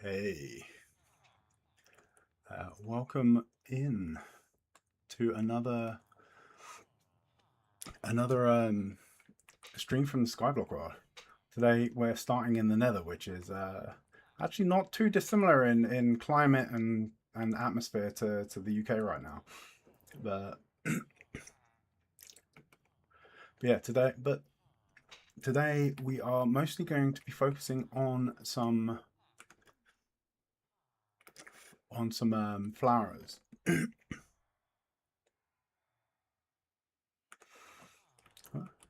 Hey, welcome in to another stream from the Skyblock world. Today we're starting in the Nether, which is actually not too dissimilar in climate and atmosphere to the UK right now. But yeah, today we are mostly going to be focusing on some flowers.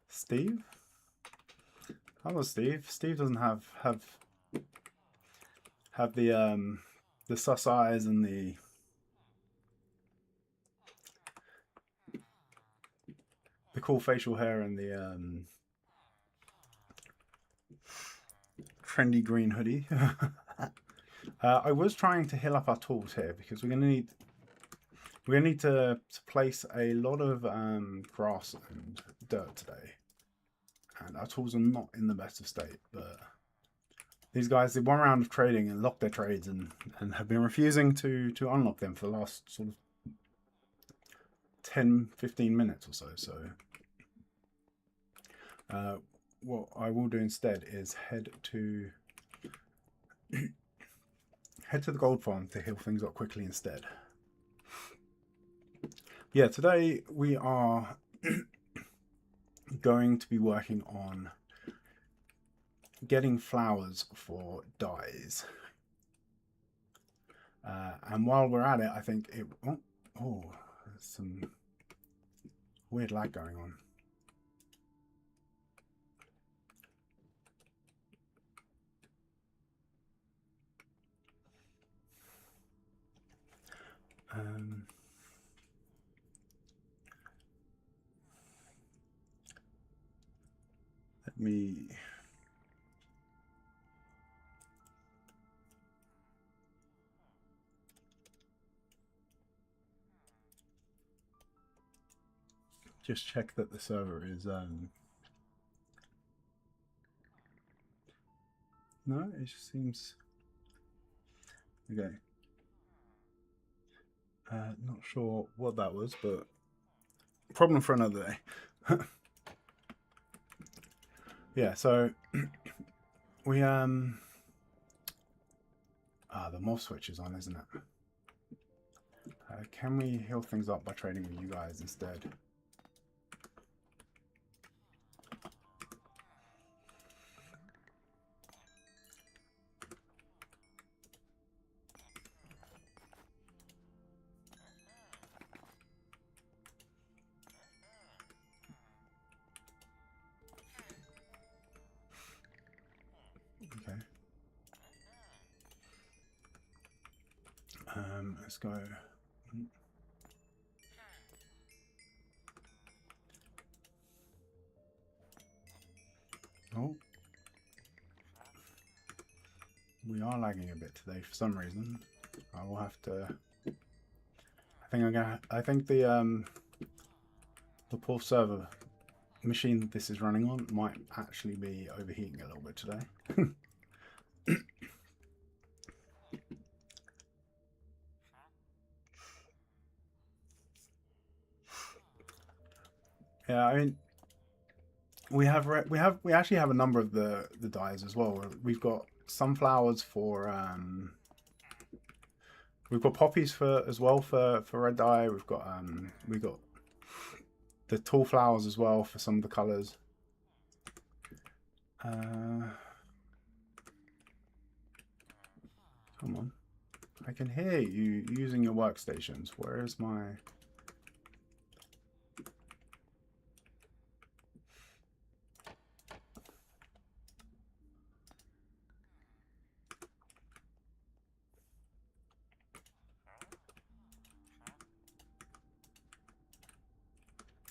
Steve? Hello, Steve. Steve doesn't have the sus eyes and the cool facial hair and the trendy green hoodie. I was trying to heal up our tools here because we're gonna need to place a lot of grass and dirt today, and our tools are not in the best of state. But these guys did one round of trading and locked their trades and have been refusing to unlock them for the last sort of 10-15 minutes or so. So what I will do instead is head to the gold farm to heal things up quickly instead. Yeah, today we are going to be working on getting flowers for dyes. And while we're at it, I think it... Oh, there's some weird lag going on. Let me... just check that the server is... No, it just seems... Okay. Not sure what that was, but problem for another day. Yeah, so we the mob switch is on, isn't it? Can we heal things up by trading with you guys instead? Okay. Let's go. Oh. We are lagging a bit today for some reason. I will have to... I think the poor server machine this is running on might actually be overheating a little bit today. Yeah, I mean, we actually have a number of the dyes as well. We've got sunflowers for we've got poppies for as well for red dye. We've got the tall flowers as well for some of the colors. Come on, I can hear you using your workstations. Where is my...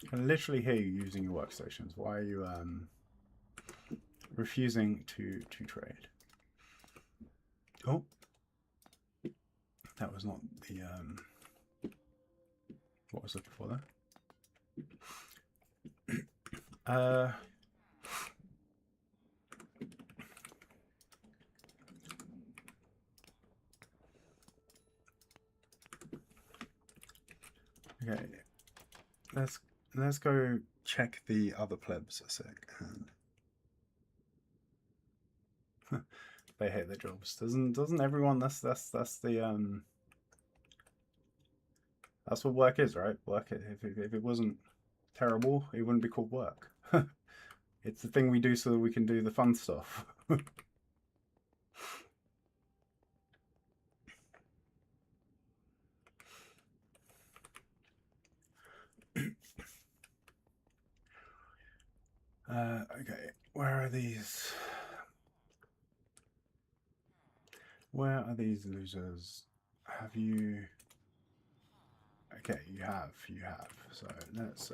I can literally hear you using your workstations. Why are you refusing to trade? Oh, that was not the what I was looking for there. Okay, let's go check the other plebs a sec. They hate their jobs. Doesn't everyone? That's the that's what work is, right? Work. If it wasn't terrible, it wouldn't be called work. It's the thing we do so that we can do the fun stuff. Okay, where are these? Where are these losers? Have you? Okay, you have. So let's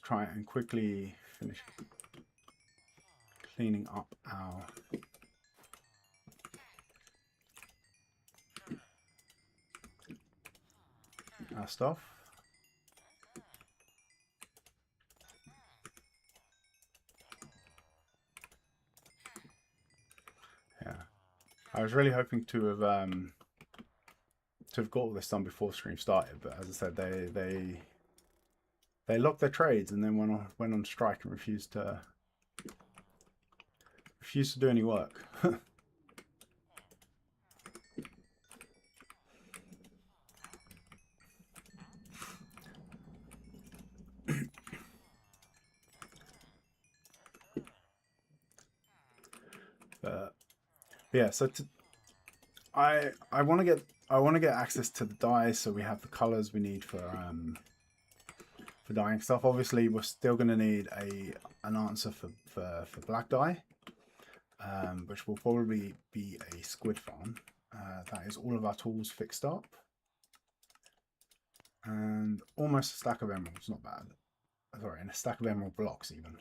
try and quickly finish cleaning up our stuff. Yeah, I was really hoping to have got all this done before stream started, but as I said, they locked their trades and then went on strike and refused to do any work. But yeah, so I want to get access to the dyes so we have the colors we need for dyeing stuff. Obviously, we're still going to need an answer for black dye, which will probably be a squid farm. That is all of our tools fixed up, and almost a stack of emeralds. Not bad. Sorry, and a stack of emerald blocks even.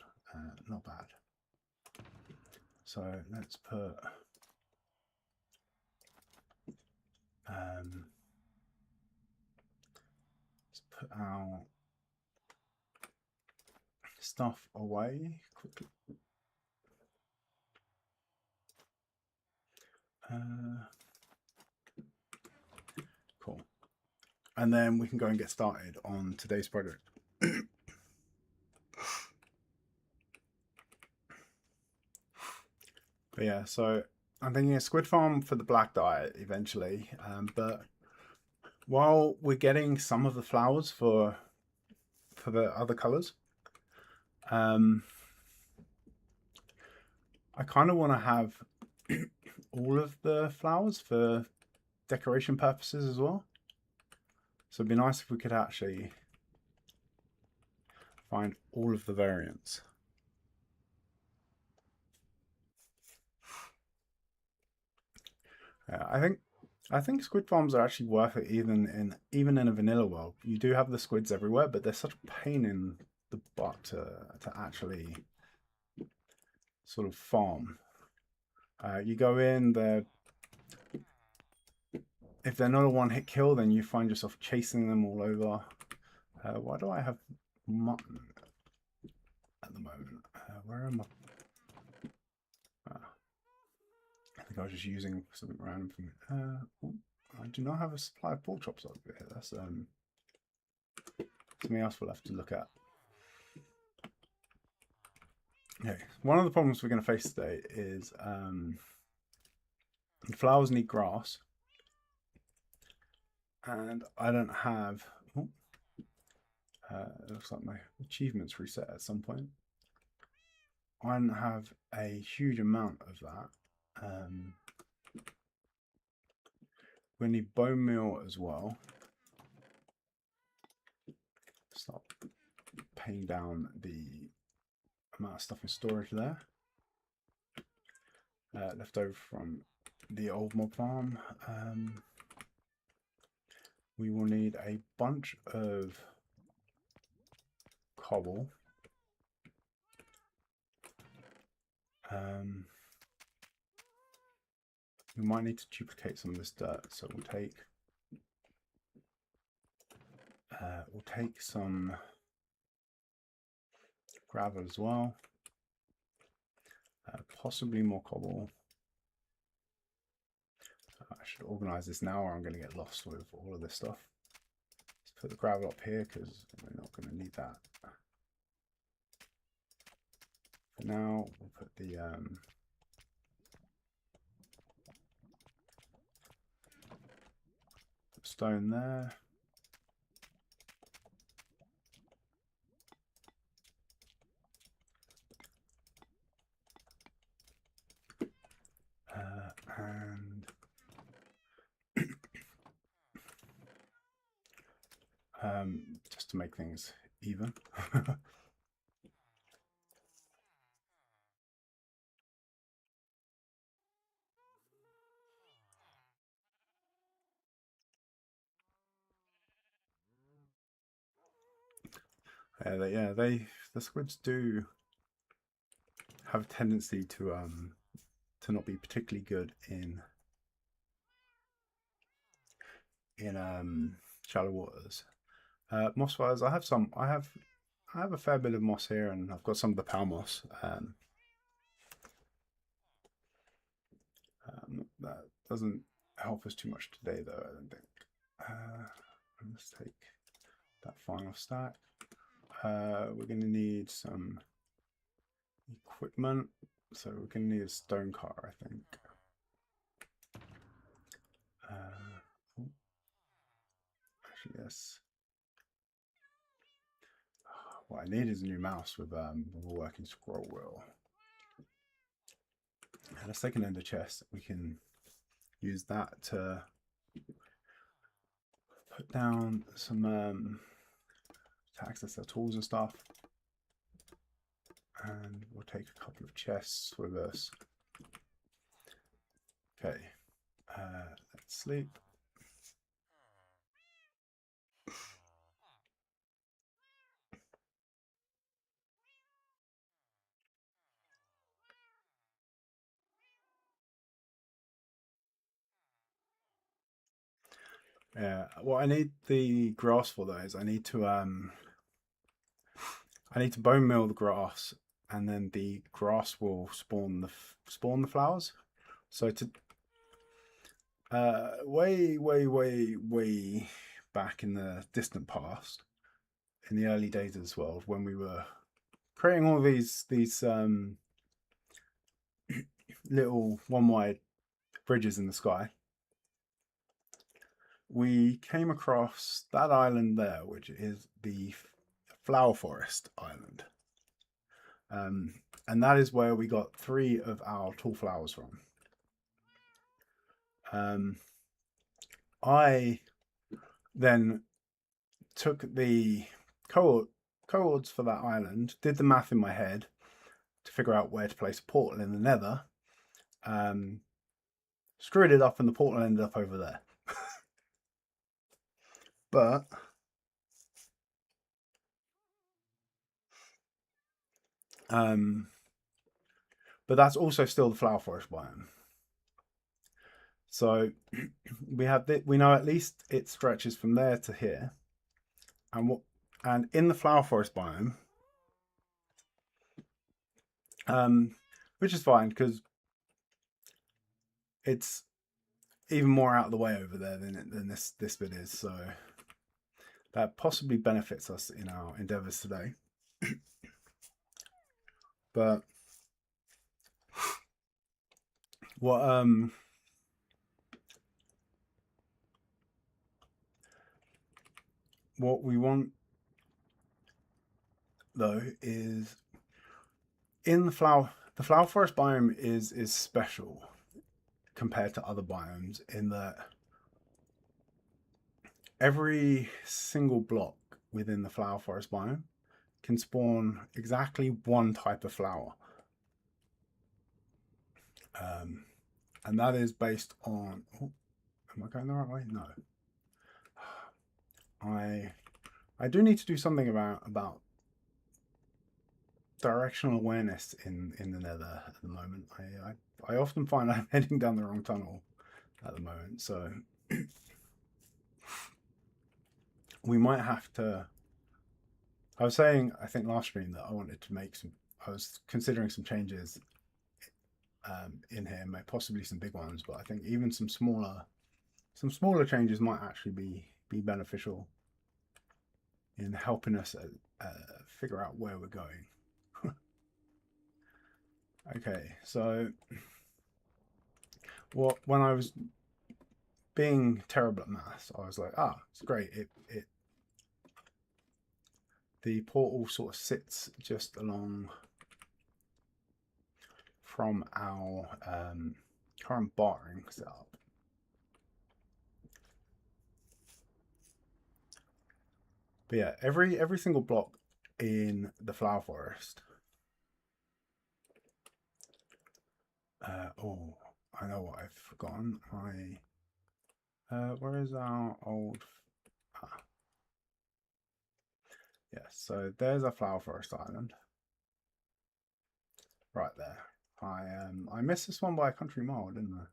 Not bad. So let's put our stuff away quickly. Cool. And then we can go and get started on today's project. But yeah, so I'm thinking a squid farm for the black dye eventually. But while we're getting some of the flowers for the other colors, I kind of want to have all of the flowers for decoration purposes as well. So it'd be nice if we could actually find all of the variants. Yeah, I think squid farms are actually worth it even in a vanilla world. You do have the squids everywhere, but they're such a pain in the butt to actually sort of farm. You go in, if they're not a one-hit kill, then you find yourself chasing them all over. Why do I have mutton at the moment? Where am I? I think I was just using something random from it. I do not have a supply of pork chops over here. That's something else we'll have to look at. Okay, one of the problems we're going to face today is the flowers need grass, and I don't have. It looks like my achievements reset at some point. I don't have a huge amount of that. We need bone meal as well. Start paying down the amount of stuff in storage there. Left over from the old mob farm. We will need a bunch of cobble. We might need to duplicate some of this dirt, so we'll take some gravel as well. Possibly more cobble. I should organize this now or I'm going to get lost with all of this stuff. Let's put the gravel up here because we're not going to need that. For now, we'll put the stone there. And just to make things even. The squids do have a tendency to not be particularly good in shallow waters. Moss wise, I have a fair bit of moss here, and I've got some of the power moss. That doesn't help us too much today, though, I don't think. Let's take that final stack. We're going to need some equipment, so we're going to need a stone car, I think. Actually, yes. What I need is a new mouse with a working scroll wheel. And let's take an ender chest. We can use that to put down some to access our tools and stuff. And we'll take a couple of chests with us. Okay, let's sleep. Yeah, what I need the grass for though is I need to bone meal the grass, and then the grass will spawn the flowers. So to way back in the distant past, in the early days of this world, when we were creating all these little one-wide bridges in the sky, we came across that island there, which is the Flower Forest Island. And that is where we got 3 of our tall flowers from. I then took the coords for that island, did the math in my head to figure out where to place a portal in the nether, screwed it up, and the portal ended up over there. But that's also still the Flower Forest biome. So we know at least it stretches from there to here, and in the Flower Forest biome, which is fine because it's even more out of the way over there than this bit is. So that possibly benefits us in our endeavors today. But what we want though is in the flower forest biome is special compared to other biomes in that every single block within the flower forest biome can spawn exactly one type of flower. And that is based on, oh, am I going the right way? No. I do need to do something about directional awareness in the nether at the moment. I often find I'm heading down the wrong tunnel at the moment, so we might have to. I was saying, I think last stream, that I wanted to make I was considering some changes in here, possibly some big ones, but I think even some smaller changes might actually be beneficial in helping us figure out where we're going. Okay, so when I was being terrible at maths, I was like, it's great. The portal sort of sits just along from our current bartering setup. But yeah, every single block in the flower forest. Oh, I know what I've forgotten. Where is our old? Yeah, so there's our flower forest island. Right there. I missed this one by a country mile, didn't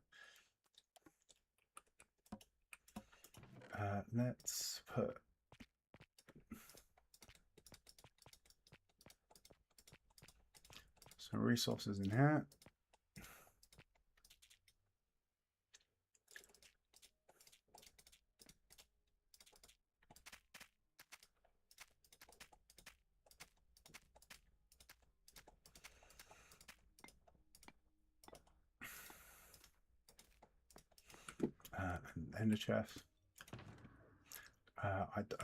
I? Let's put some resources in here. Ender chest.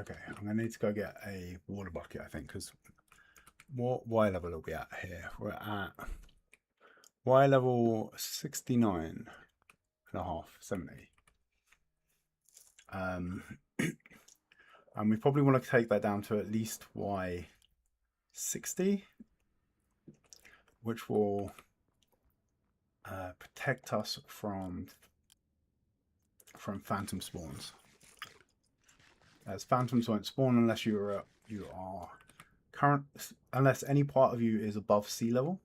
Okay, I'm gonna need to go get a water bucket, I think, because what Y level are we at here? We're at Y level 69.5, 70. And we probably want to take that down to at least Y 60, which will protect us from phantom spawns. As phantoms won't spawn unless unless any part of you is above sea level.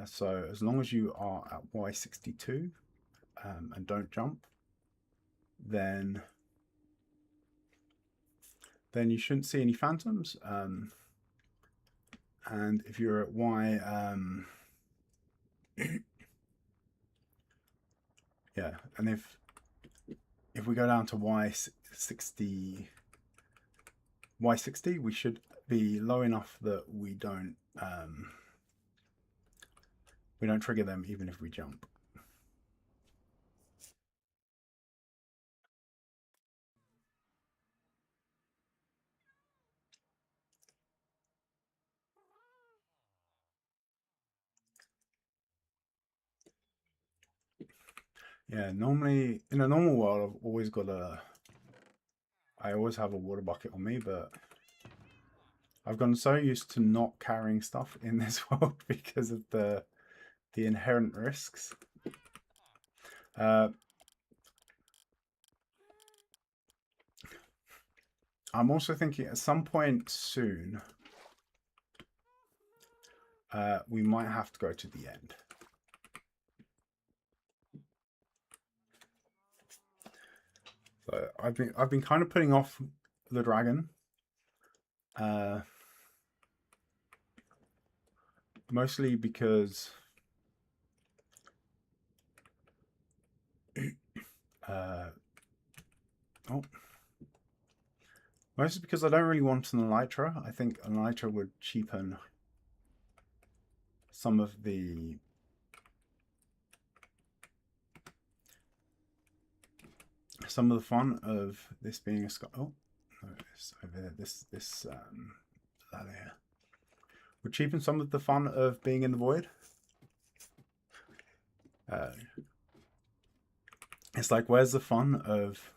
So as long as you are at Y62 and don't jump, then you shouldn't see any phantoms. And if you're at Y, yeah, and if we go down to Y60, we should be low enough that we don't trigger them even if we jump. Yeah, normally in a normal world, I always have a water bucket on me, but I've gotten so used to not carrying stuff in this world because of the inherent risks. I'm also thinking at some point soon, we might have to go to the end. So I've been kind of putting off the dragon, mostly because mostly because I don't really want an elytra. I think an elytra would cheapen some of the fun of this being a sky. Oh, no, it's over there. This ladder here would cheapen some of the fun of being in the void. It's like, where's the fun of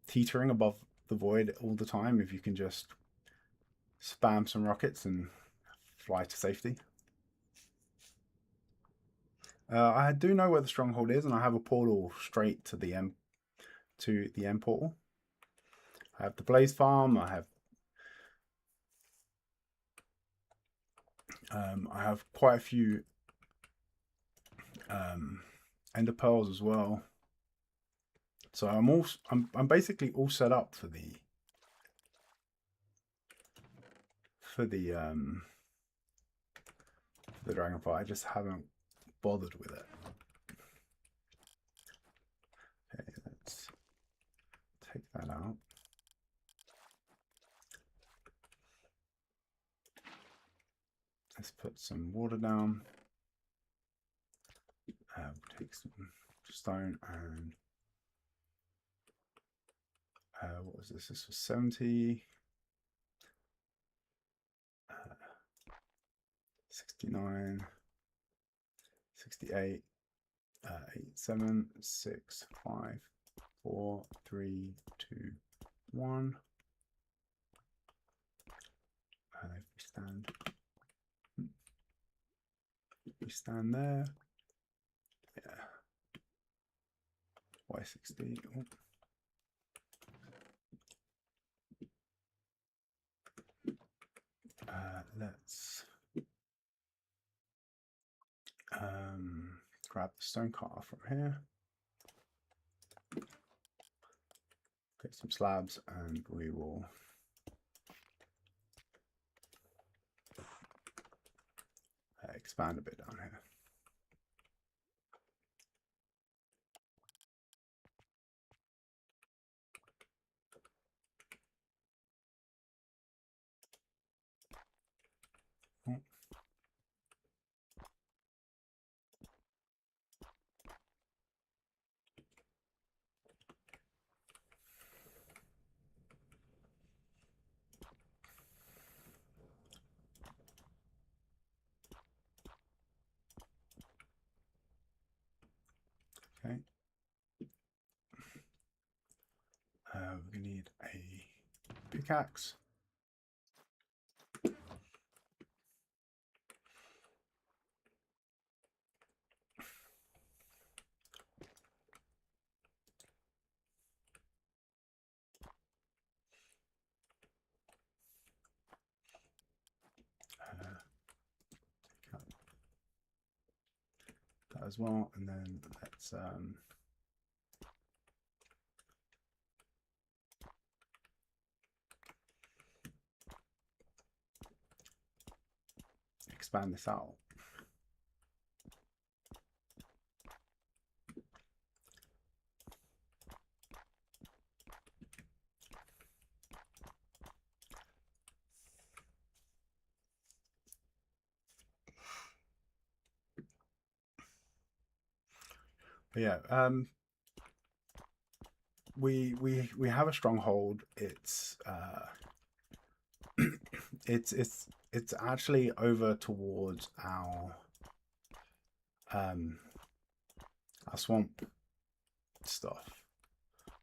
teetering above the void all the time if you can just spam some rockets and fly to safety? I do know where the stronghold is, and I have a portal straight to the end portal. I have the blaze farm. I have quite a few ender pearls as well. So I'm basically all set up for the dragonfly. I just haven't bothered with it. Okay, let's take that out. Let's put some water down. We'll take some stone and what was this? This was 70. 69, 68, 8, 7, 6, 5, 4, 3, 2, 1. If we stand there, yeah, Y60. Oh. Let's grab the stone cutter from here, get some slabs, and we will expand a bit down here. Oh. Okay. We need a pickaxe. That as well, and then let's expand this out. But yeah, we have a stronghold. It's it's actually over towards our swamp stuff.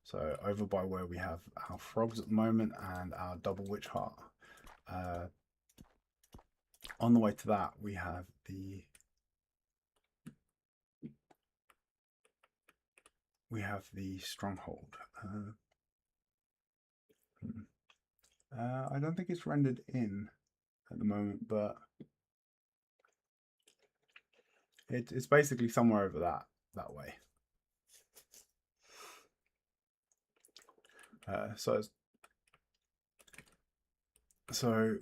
So over by where we have our frogs at the moment and our double witch heart. On the way to that, we have the stronghold. I don't think it's rendered in at the moment, but it's basically somewhere over that way. So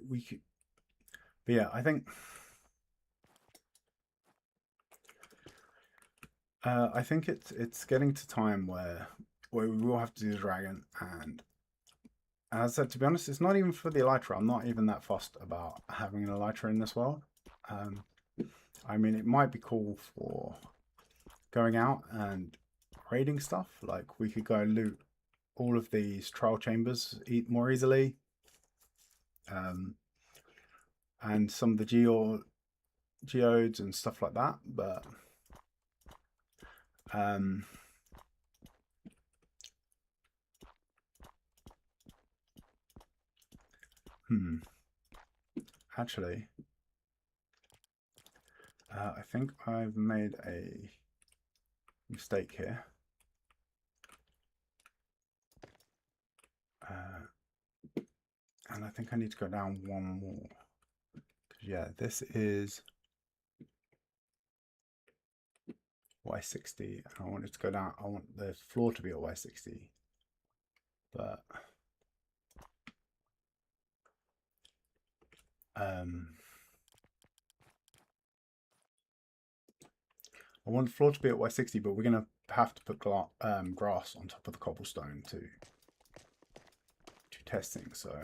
we could, but yeah, I think it's getting to time where we will have to do the dragon, and as I said, to be honest, it's not even for the elytra. I'm not even that fussed about having an elytra in this world. I mean, it might be cool for going out and raiding stuff. Like we could go loot all of these trial chambers more easily, and some of the geodes and stuff like that. But actually, I think I've made a mistake here. And I think I need to go down one more. Yeah, this is Y60. I want it to go down. I want the floor to be at Y60. But I want the floor to be at Y60, but we're going to have to put grass on top of the cobblestone to test things. So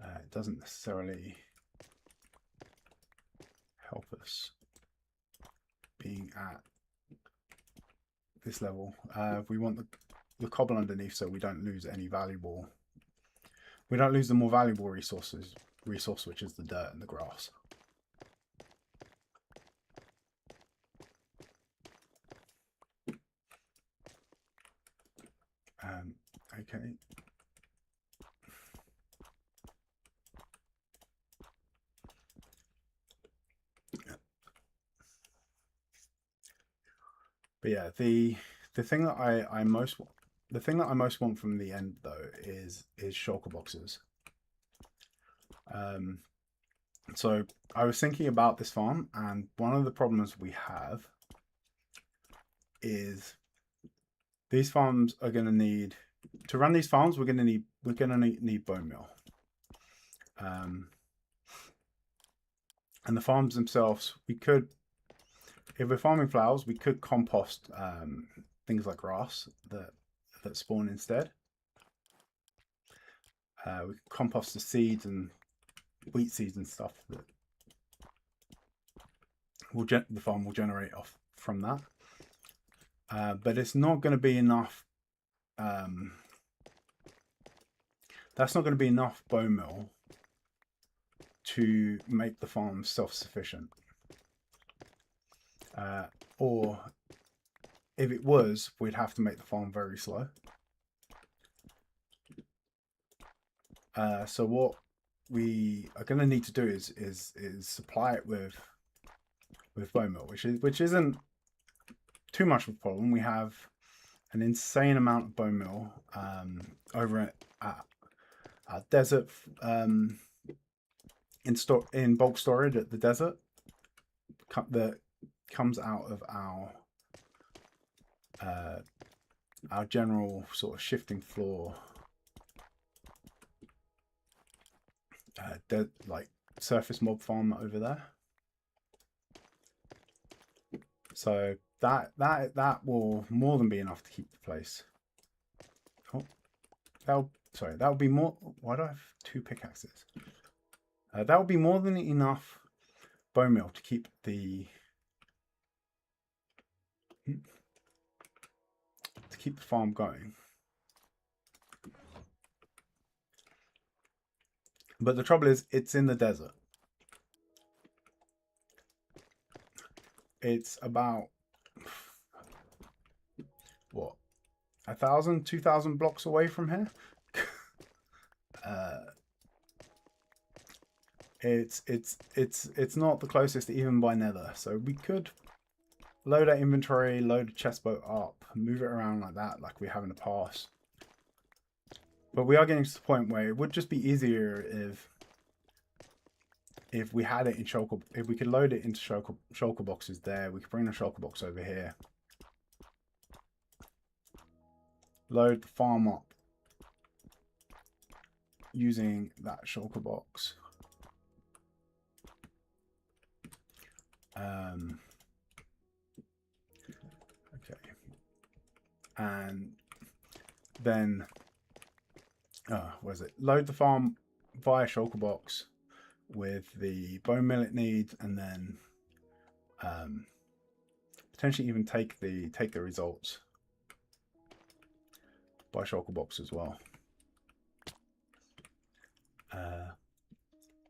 it doesn't necessarily help us being at this level. We want the cobble underneath so we don't lose any valuable. We don't lose the more valuable resource, which is the dirt and the grass. Okay. But yeah, the thing that I most want from the end though is shulker boxes. So I was thinking about this farm, and one of the problems we have is these farms are going to need to run these farms. We're going to need bone meal, and the farms themselves, we could, if we're farming flowers, we could compost things like grass that spawn instead. We could compost the seeds and wheat seeds and stuff that the farm will generate off from that. But it's not going to be enough. That's not going to be enough bone meal to make the farm self-sufficient. Or if it was, we'd have to make the farm very slow. So what we are going to need to do is supply it with bone meal, which isn't too much of a problem. We have an insane amount of bone meal over at our desert in bulk storage at the desert that comes out of our general sort of shifting floor like surface mob farm over there. So that will more than be enough to keep the place. Oh, that would be more. Why do I have two pickaxes? That would be more than enough bone meal to keep the farm going. But the trouble is, it's in the desert. It's about what, 1,000, 2,000 blocks away from here. It's not the closest even by nether. So we could load our inventory, load a chest boat up, move it around like that, like we have in the past. But we are getting to the point where it would just be easier if we had it in shulker. If we could load it into shulker boxes there, we could bring the shulker box over here, load the farm up using that shulker box. Okay, and then what is it? Load the farm via shulker box with the bone meal it needs, and then potentially even take the results by shulker box as well.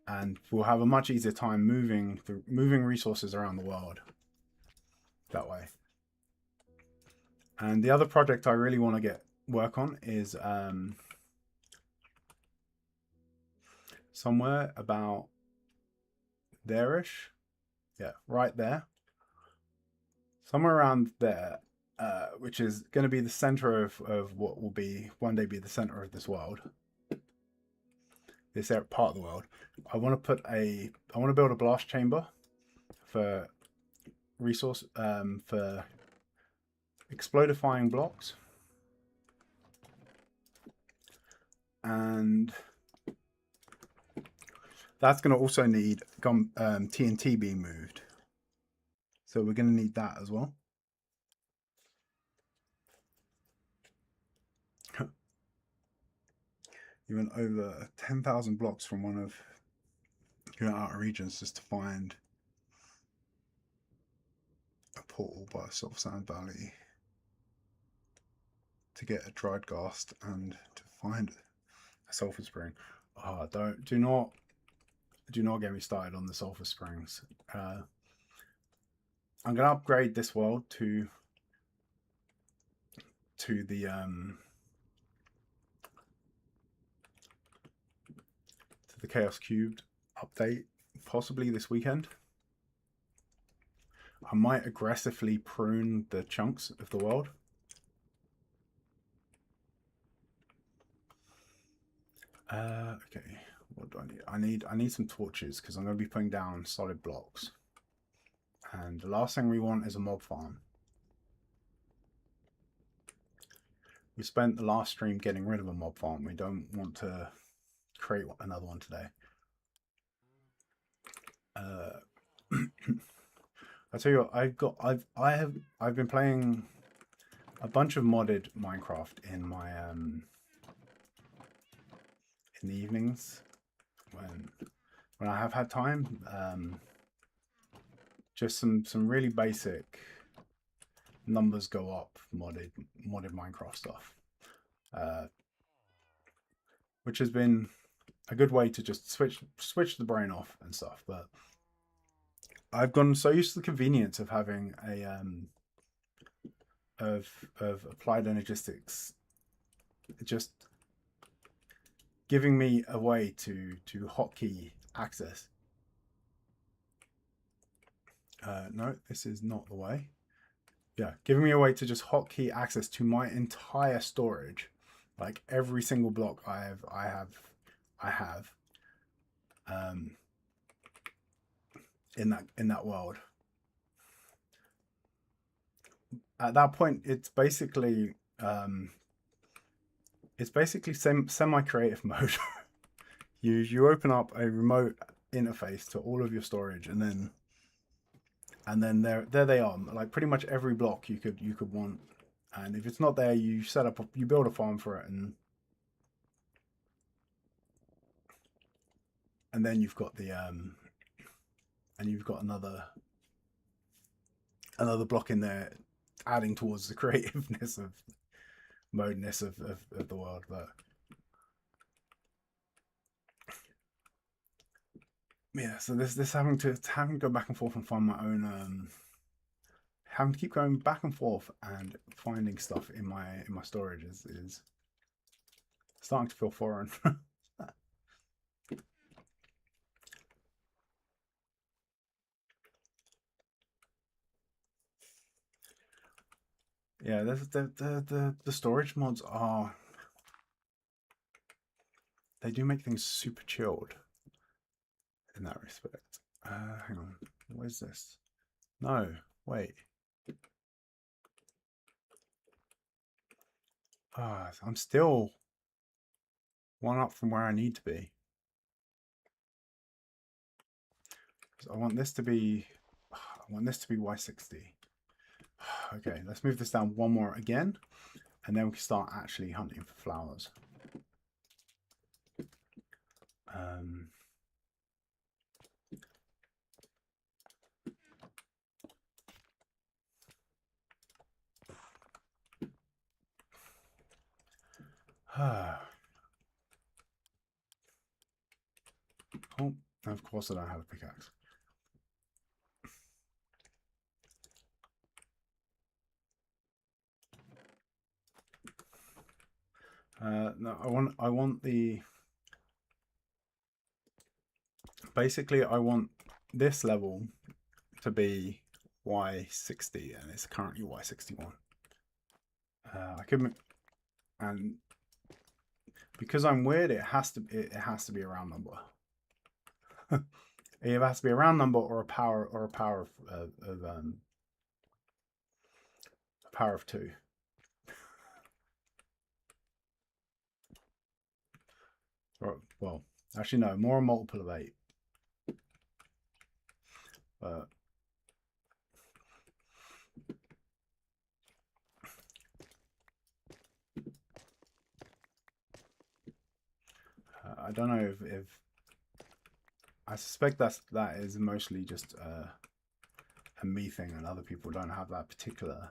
And we'll have a much easier time moving resources around the world that way. And the other project I really want to work on is somewhere about there-ish. Yeah, right there. Somewhere around there, which is going to be the center of what will be one day be the center of this world. This part of the world. I want to build a blast chamber for resource for explodifying blocks, and that's going to also need TNT being moved So we're going to need that as well. You went over 10,000 blocks from one of your outer regions just to find a portal by Silver Sand Valley to get a dried ghast and to find a sulfur spring. Oh, do not get me started on the sulfur springs. I'm gonna upgrade this world to the Chaos Cubed update possibly this weekend. I might aggressively prune the chunks of the world. Okay, what do I need? I need some torches because I'm going to be putting down solid blocks. And the last thing we want is a mob farm. We spent the last stream getting rid of a mob farm. We don't want to create another one today. I tell you what, I've been playing a bunch of modded Minecraft in my in the evenings when I have had time. Just some really basic numbers go up modded Minecraft stuff, which has been a good way to just switch the brain off and stuff. But I've gotten so used to the convenience of having a of applied energistics just giving me a way to hotkey access. No, this is not the way. Yeah, giving me a way to just hotkey access to my entire storage, like every single block I have in that world. At that point, it's basically semi-creative mode. you open up a remote interface to all of your storage, and then there they are. Like pretty much every block you could want, and if it's not there, you build a farm for it, and then you've got the and you've got another block in there, adding towards the creativeness of modeness of the world. But yeah, so this having to go back and forth and find my own having to keep going back and forth and finding stuff in my storage is starting to feel foreign. Yeah, the storage mods they do make things super chilled in that respect. Hang on, what is this? No, wait. I'm still one up from where I need to be. I want this to be Y60. Okay, let's move this down one more again, and then we can start actually hunting for flowers. Oh, of course I don't have a pickaxe. No, I want the. Basically, I want this level to be Y60, and it's currently Y61. I could, and because I'm weird, it has to be a round number. It has to be a round number or a power of a power of 2. Or, well, actually no, more a multiple of 8. I don't know if I suspect that is mostly just a me thing, and other people don't have that particular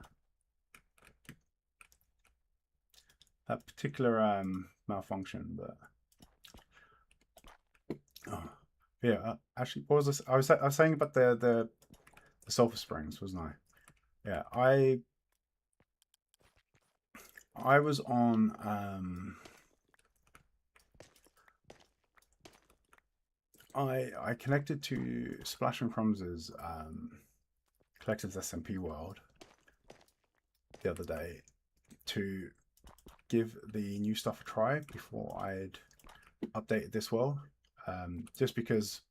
malfunction. But yeah, actually, what was this? I was saying about the sulfur springs, wasn't I? Yeah, I was on I connected to Splash and Crumbs's Collective's SMP world the other day to give the new stuff a try before I'd updated this world. Just because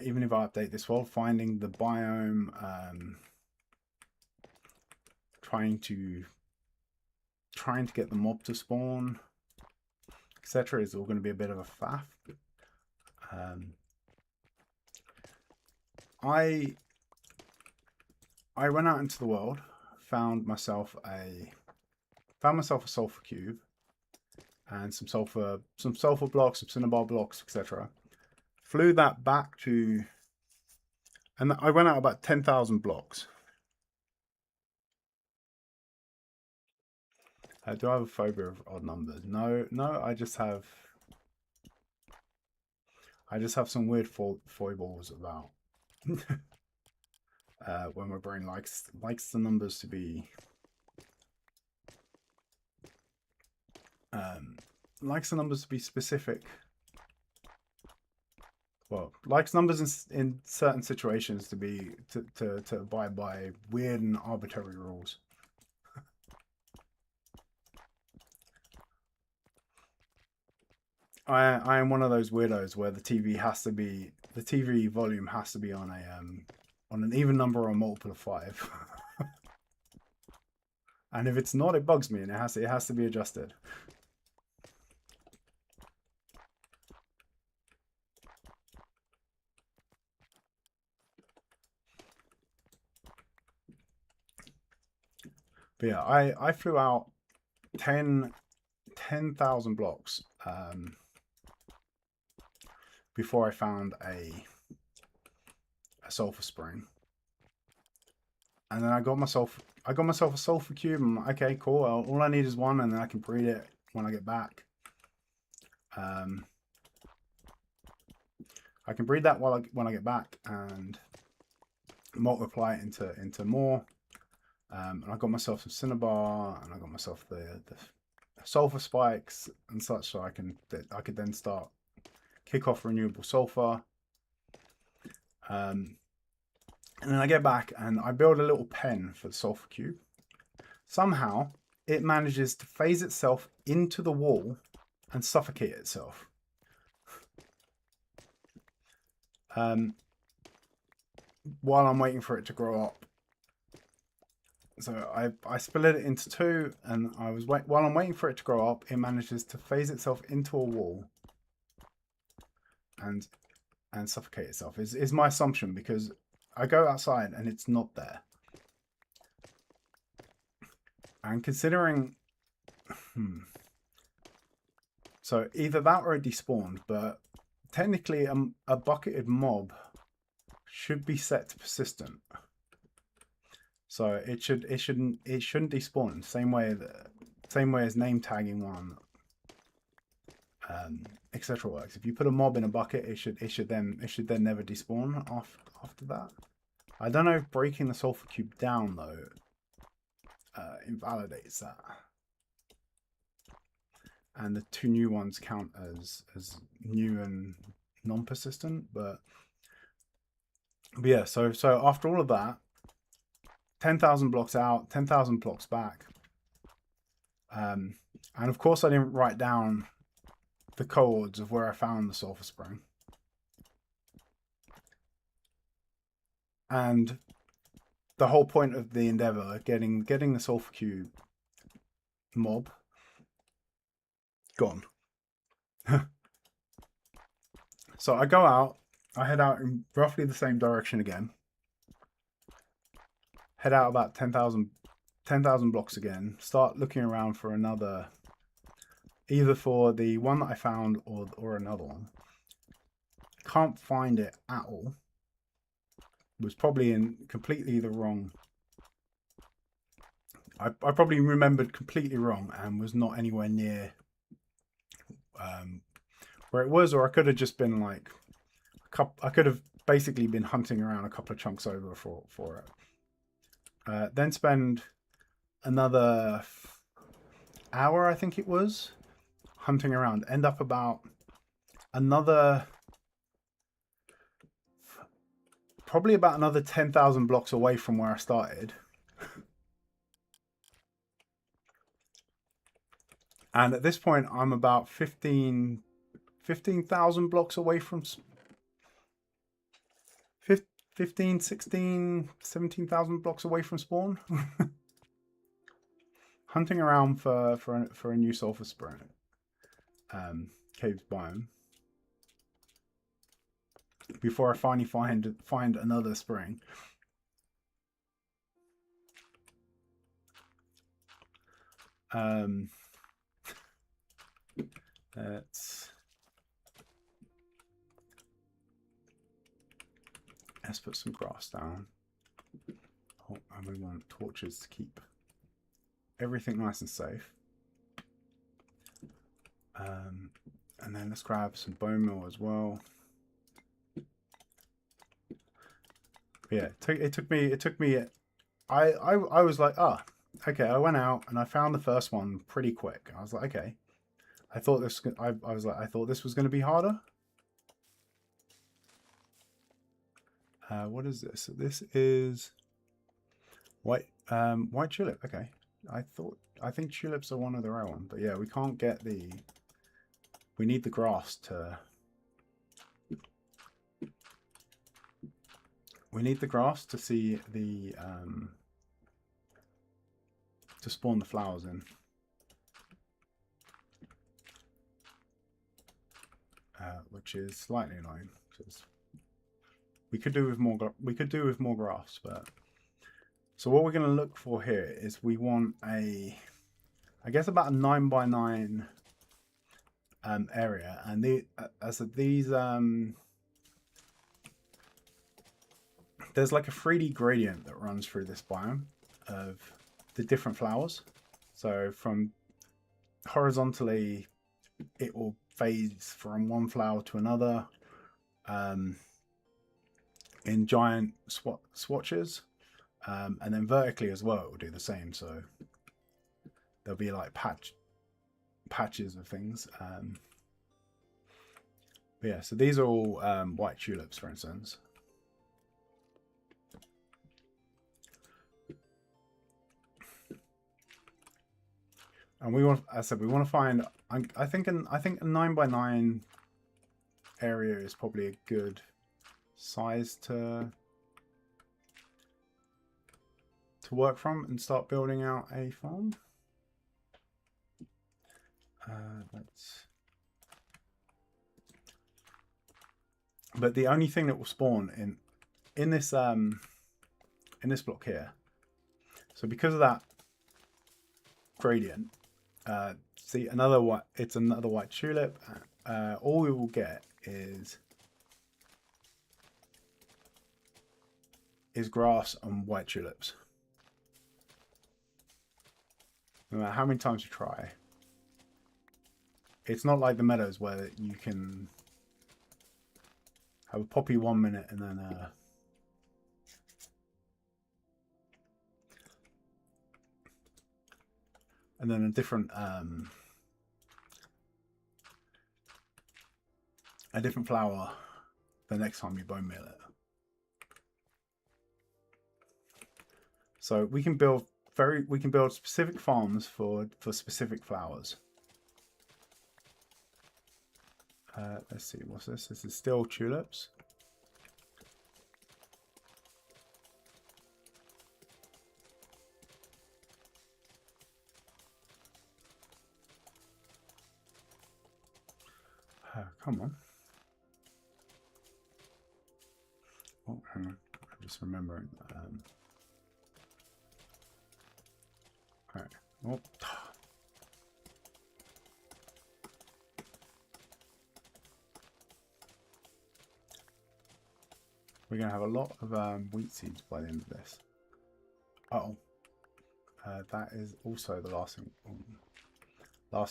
even if I update this world, finding the biome, trying to get the mob to spawn, etc., is all going to be a bit of a faff. I went out into the world, found myself a sulfur cube and some sulfur blocks, some cinnabar blocks, etc. Flew that back to, and I went out about 10,000 blocks. Do I have a phobia of odd numbers? No, I just have some weird foibles about when my brain likes the numbers to be specific. Well, likes numbers in certain situations to be to abide by weird and arbitrary rules. I am one of those weirdos where the TV volume has to be on an even number or a multiple of 5. And if it's not, it bugs me, and it has to be adjusted. But yeah, I flew out 10,000 blocks before I found a sulfur spring, and then I got myself a sulfur cube. I'm like, okay, cool. Well, all I need is one, and then I can breed it when I get back. I can breed that when I get back and multiply it into more. And I got myself some cinnabar, and I got myself the sulfur spikes and such, so I could then start kick off renewable sulfur. And then I get back and I build a little pen for the sulfur cube. Somehow it manages to phase itself into the wall and suffocate itself. While I'm waiting for it to grow up. So I split it into 2, and while I'm waiting for it to grow up, it manages to phase itself into a wall and suffocate itself. Is my assumption, because I go outside and it's not there. And considering, so either that or it despawned, but technically a bucketed mob should be set to persistent. So it shouldn't despawn. Same way as name tagging one, etc. works. If you put a mob in a bucket, it should then never despawn after that. I don't know if breaking the sulfur cube down though invalidates that. And the 2 new ones count as new and non-persistent, but yeah. So after all of that, 10,000 blocks out, 10,000 blocks back. And of course I didn't write down the codes of where I found the sulfur spring. And the whole point of the endeavor, getting the sulfur cube mob gone. So I go out, I head out in roughly the same direction again. Head out about 10,000 blocks again. Start looking around for another either for the one that I found or another one. Can't find it at all. Was probably in completely the wrong. I probably remembered completely wrong and was not anywhere near where it was, or I could have just been like I could have basically been hunting around a couple of chunks over for it. Then spend another hour, I think it was, hunting around. End up about another, probably about another 10,000 blocks away from where I started. And at this point, I'm about 15,000 blocks away from 15, 16, 17,000 blocks away from spawn. Hunting around for a new sulfur spring. Caves biome. Before I finally find another spring. Let's put some grass down. Oh, and we want torches to keep everything nice and safe. And then let's grab some bone meal as well. Yeah, it took me. I was like, okay. I went out and I found the first one pretty quick. I was like, okay. I thought this was going to be harder. What is this? This is white tulip. Okay. I think tulips are one of their own, but yeah, we can't get the. We need the grass to. We need the grass to see the to spawn the flowers in. Which is slightly annoying. We could do with more grass, but so what we're going to look for here is we want I guess about a 9x9 area, and these there's like a 3D gradient that runs through this biome of the different flowers. So from horizontally, it will phase from one flower to another in giant swatches, and then vertically as well it will do the same. So there'll be like patches of things. But yeah, so these are all white tulips, for instance. And we want, as I said, we want to find. I think a 9x9 area is probably a good size to work from and start building out a farm. But the only thing that will spawn in this block here. So because of that gradient. See, it's another white tulip. All we will get is grass and white tulips. No matter how many times you try. It's not like the meadows where you can have a poppy 1 minute and then a different flower the next time you bone meal it. So we can build specific farms for specific flowers. Let's see, what's this? This is still tulips. Come on. Oh, hang on. I'm just remembering. All right. Oh. We're going to have a lot of wheat seeds by the end of this. Uh-oh. That is also the last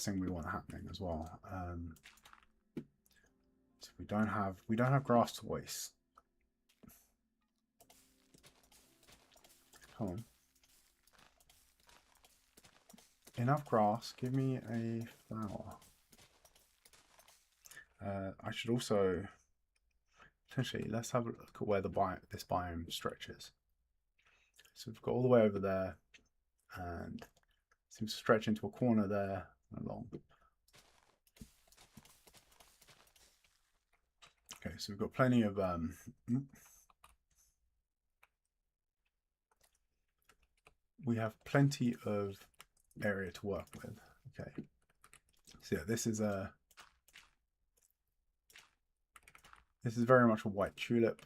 thing we want happening as well. So we don't have grass to waste. Come on. Enough grass. Give me a flower. I should also potentially, let's have a look at where this biome stretches. So we've got all the way over there, and it seems to stretch into a corner there and along. Okay, so we've got plenty of we have plenty of area to work with. Okay, so yeah, this is very much a white tulip.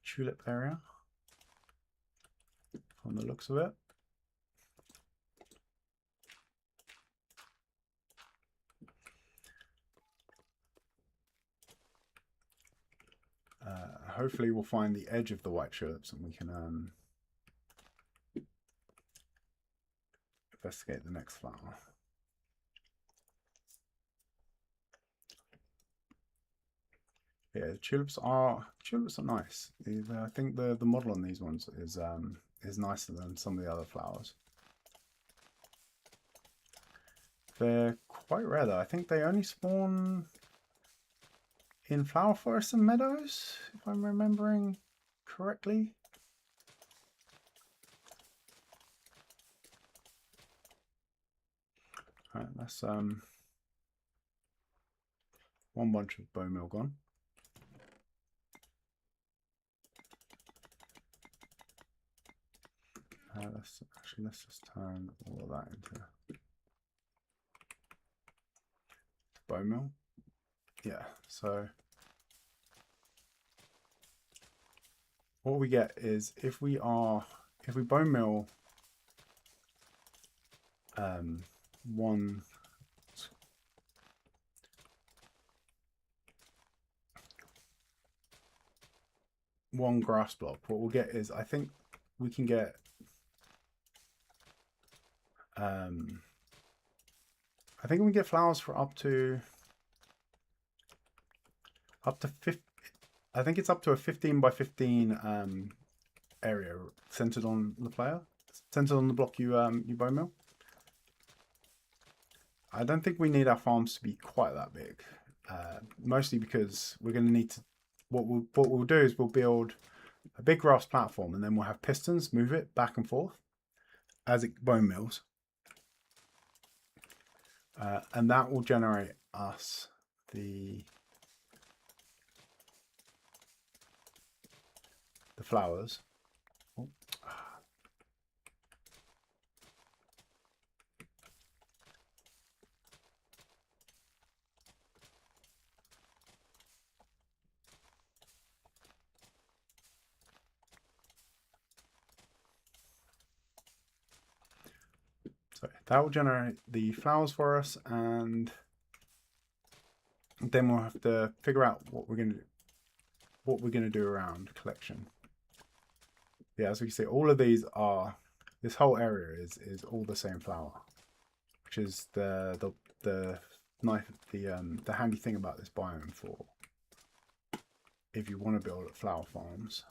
Tulip area from the looks of it. Hopefully we'll find the edge of the white tulips and we can investigate the next flower. Yeah, tulips are nice. I think the model on these ones is nicer than some of the other flowers. They're quite rare though. I think they only spawn in flower forests and meadows, if I'm remembering correctly. Alright, that's one bunch of bone meal gone. Let's just turn all of that into bone meal. Yeah, so what we get is if we bone meal one grass block, what we'll get is, I think we can get I think we get flowers for up to 50. I think it's up to a 15 by 15 area centered on the player, centered on the block you bone meal. I don't think we need our farms to be quite that big, mostly because we're going to need to. What we'll do is we'll build a big grass platform, and then we'll have pistons move it back and forth as it bone mills, and that will generate us the flowers. Oh. So that will generate the flowers for us, and then we'll have to figure out what we're going to do around collection. Yeah, as we can see, all of these are, this whole area is all the same flower, which is the handy thing about this biome for if you want to build flower farms.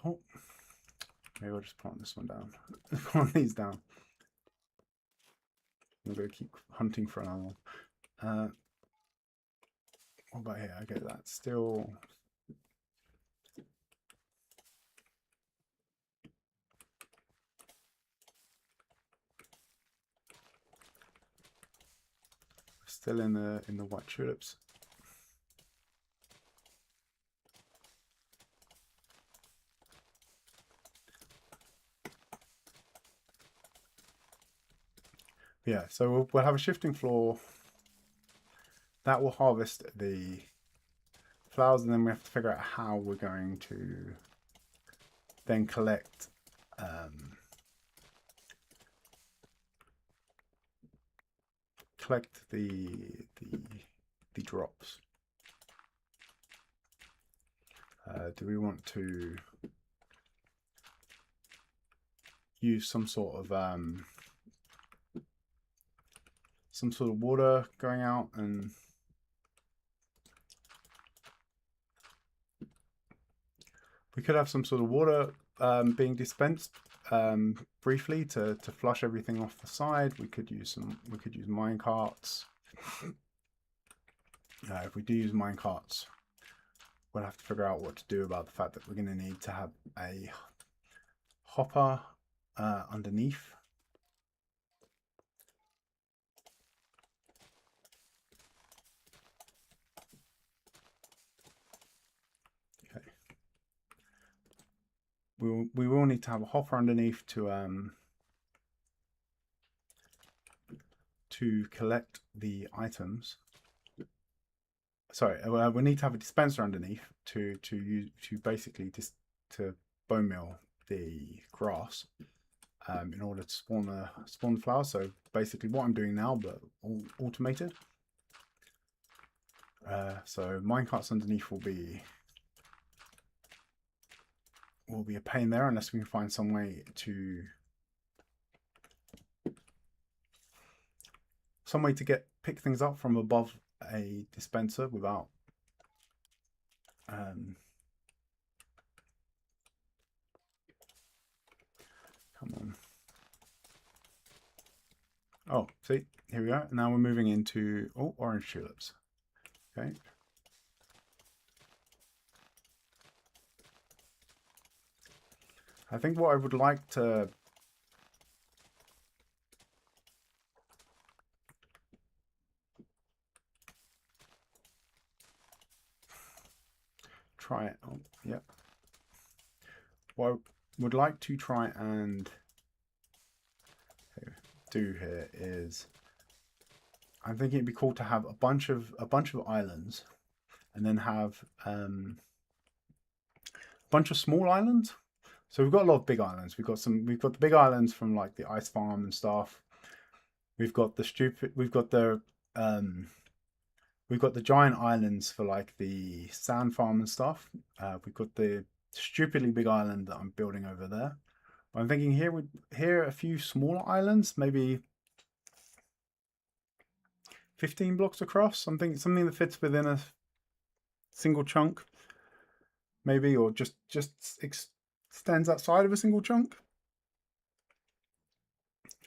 Oh, maybe I'll just plant this one down. Plant these down. I'm going to keep hunting for another one. What about here? Okay, that's still. Still in the white tulips. Yeah, so we'll have a shifting floor that will harvest the flowers, and then we have to figure out how we're going to then collect the drops. Do we want to use some sort of water going out, and we could have some sort of water being dispensed briefly to flush everything off the side. We could use mine carts. If we do use mine carts, we'll have to figure out what to do about the fact that we're going to need to have a hopper underneath. Okay. We will need to have a hopper underneath to collect the items. Sorry, we need to have a dispenser underneath to basically to bone meal the grass in order to spawn the flowers. So basically what I'm doing now, but all automated. So minecarts underneath will be a pain there unless we can find some way to pick things up from above a dispenser without come on. Oh, see, here we go. Now we're moving into orange tulips. Okay. I think what I would like to try it. Oh, yep. What I would like to try and do here is, I'm thinking it'd be cool to have a bunch of islands, and then have a bunch of small islands. So we've got a lot of big islands. We've got the big islands from like the ice farm and stuff. We've got the giant islands for like the sand farm and stuff. We've got the stupidly big island that I'm building over there. I'm thinking here a few smaller islands, maybe 15 blocks across. I'm thinking something that fits within a single chunk, maybe, or just extends outside of a single chunk.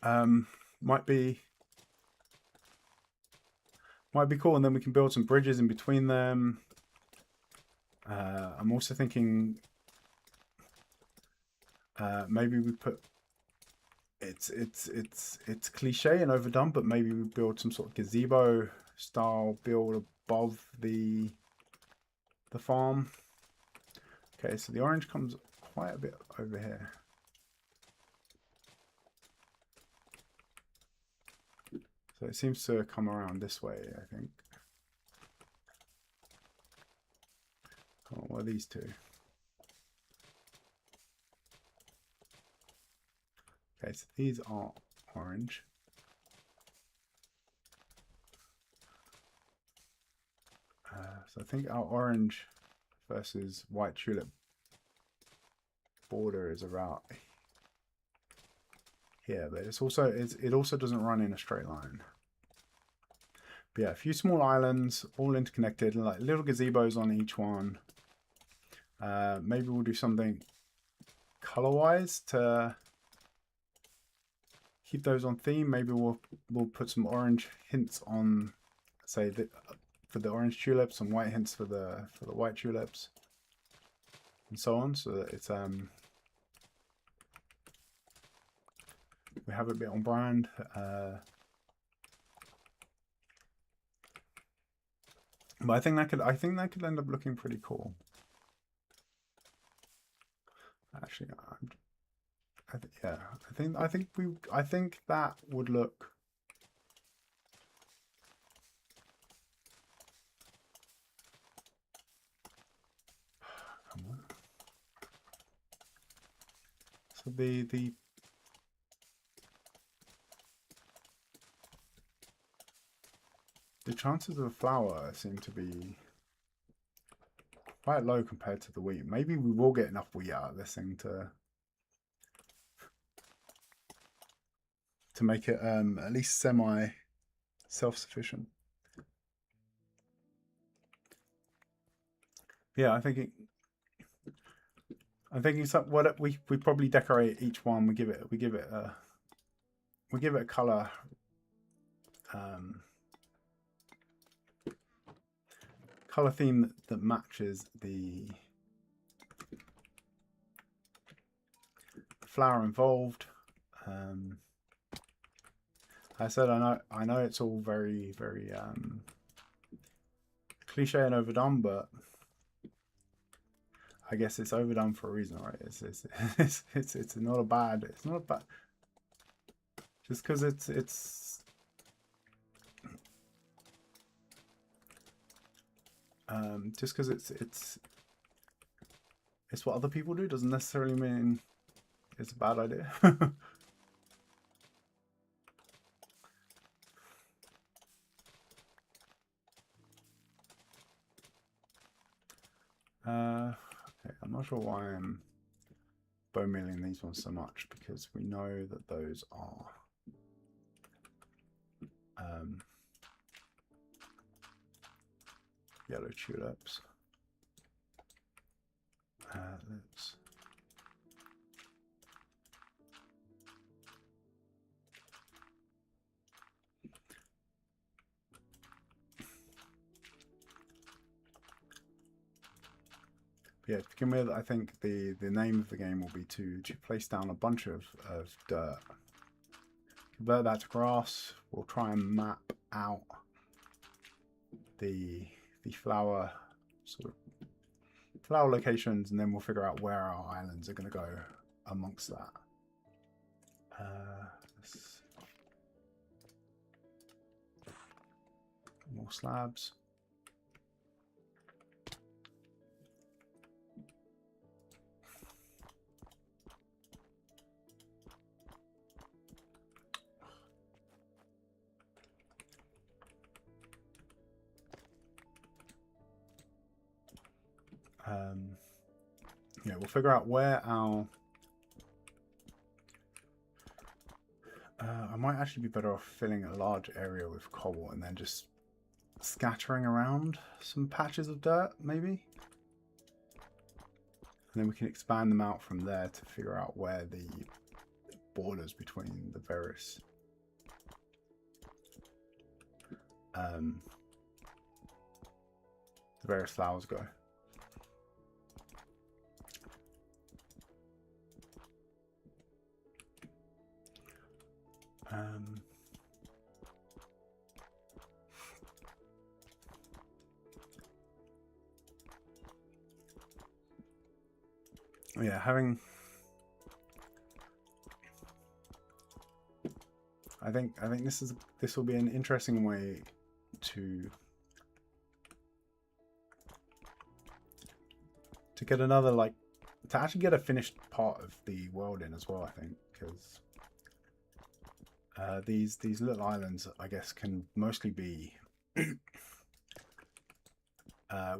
Might be cool, and then we can build some bridges in between them. I'm also thinking maybe we put it's cliche and overdone, but maybe we build some sort of gazebo style build above the farm. Okay, so the orange comes quite a bit over here. So it seems to come around this way, I think. Oh, what are these two? Okay, so these are orange. So I think our orange versus white tulip border is about here, but it also doesn't run in a straight line. But yeah, a few small islands, all interconnected, like little gazebos on each one. Maybe we'll do something color-wise to keep those on theme. Maybe we'll put some orange hints on, say, for the orange tulips, some white hints for the white tulips, and so on, so that it's we have it a bit on brand. But I think that could end up looking pretty cool. Actually, yeah, I think that would look the chances of a flower seem to be quite low compared to the wheat. Maybe we will get enough wheat out of this thing to make it at least semi self-sufficient. Yeah, I'm thinking what we probably decorate each one. We give it a color. Color theme that matches the flower involved. I said I know it's all very cliche and overdone, but I guess it's overdone for a reason, right? It's not a bad. It's not a bad. Just because it's just because it's what other people do doesn't necessarily mean it's a bad idea. Okay, I'm not sure why I'm bone mealing these ones so much, because we know that those are yellow tulips. Let's yeah, to begin with, I think the name of the game will be to place down a bunch of dirt, convert that to grass. We'll try and map out the flower locations, and then we'll figure out where our islands are going to go amongst that. More slabs. Yeah, we'll figure out where our... I might actually be better off filling a large area with cobble and then just scattering around some patches of dirt, maybe? And then we can expand them out from there to figure out where the borders between the various flowers go. Yeah, having... I think this will be an interesting way to get another, like, to actually get a finished part of the world in as well, I think, because these little islands, I guess, can mostly be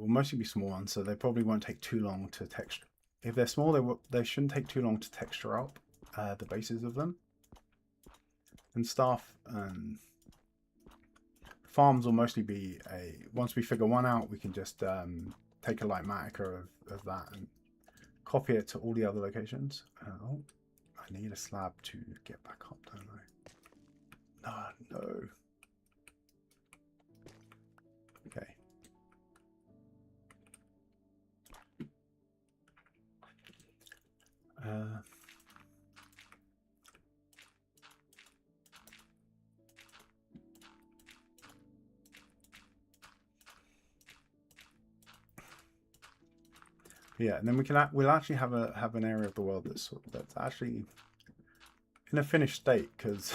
will mostly be small ones, so they probably won't take too long to texture. If they're small, they shouldn't take too long to texture up the bases of them and stuff. Farms will mostly be once we figure one out, we can just take a light matica of that and copy it to all the other locations. Oh, I need a slab to get back up, don't I? Ah, no. Okay. Yeah, and then we'll actually have an area of the world that's actually in a finished state, because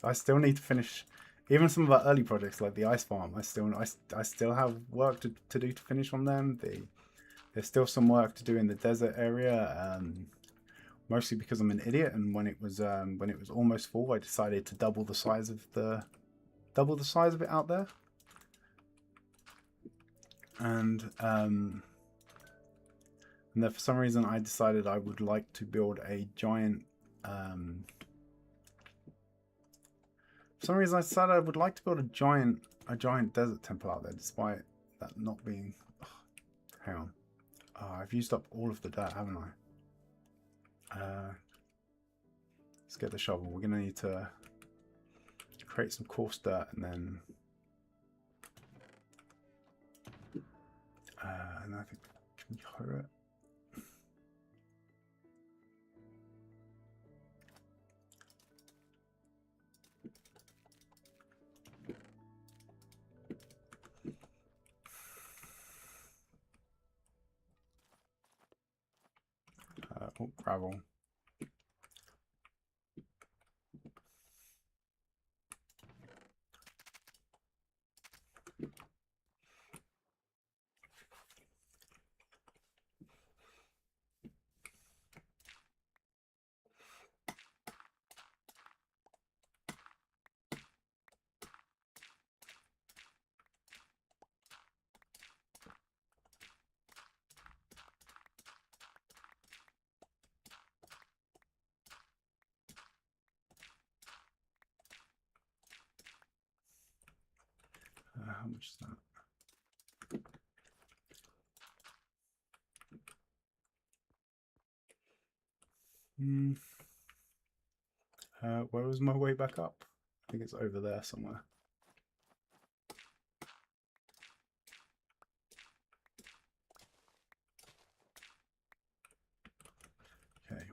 I still need to finish even some of our early projects like the ice farm. I still have work to do to finish on them. There's still some work to do in the desert area. mostly because I'm an idiot, and when it was almost full, I decided to double the size of it out there. And then for some reason I decided I would like to build a giant for some reason I decided I would like to build a giant desert temple out there, despite that not being hang on. Oh, I've used up all of the dirt, haven't I? Let's get the shovel. We're gonna need to create some coarse dirt, and then and I think, can we hoe it? Oh, gravel. How much is that? Where was my way back up? I think it's over there somewhere. Okay.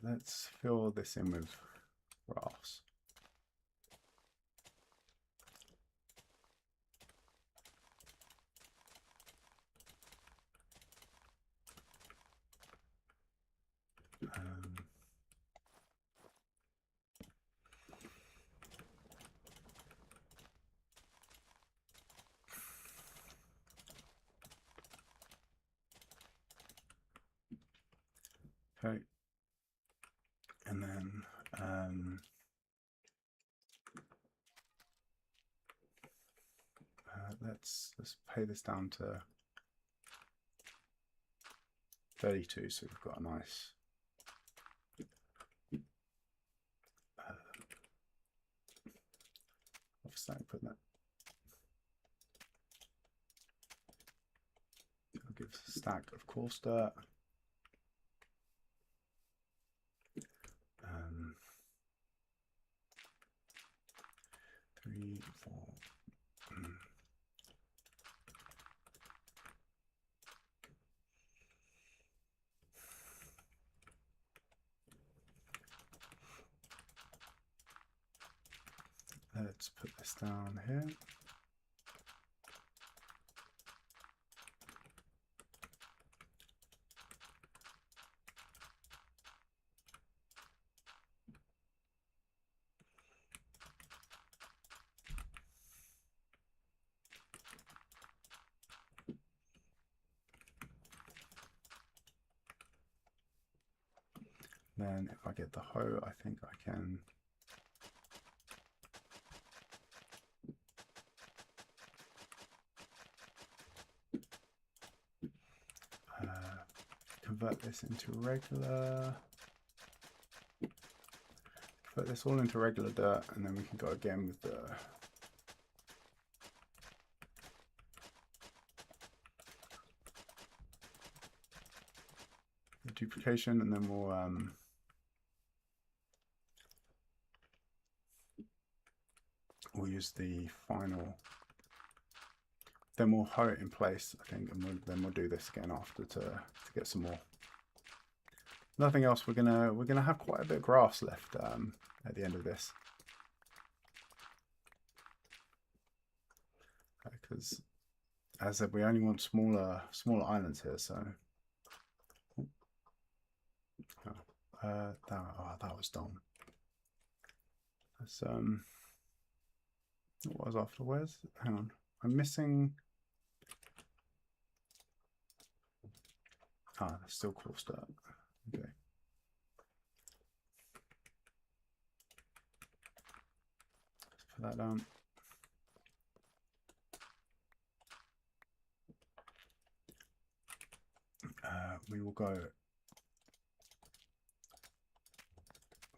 Let's fill this in with grass. Okay, and then let's pay this down to 32, so we've got a nice offset. Put that. I'll give us a stack of coarse dirt. 3, 4. Let's put this down here. Then if I get the hoe, I think I can convert this into regular, put this all into regular dirt, and then we can go again with the duplication, and then we'll use the final, then we'll hoe it in place, I think, and then we'll do this again after to get some more. Nothing else. We're gonna have quite a bit of grass left at the end of this, because as I said, we only want smaller islands here. So that was dumb. That's what was after? Hang on, I'm missing. Ah, that's still coarse dirt. Okay. Let's put that down. We will go.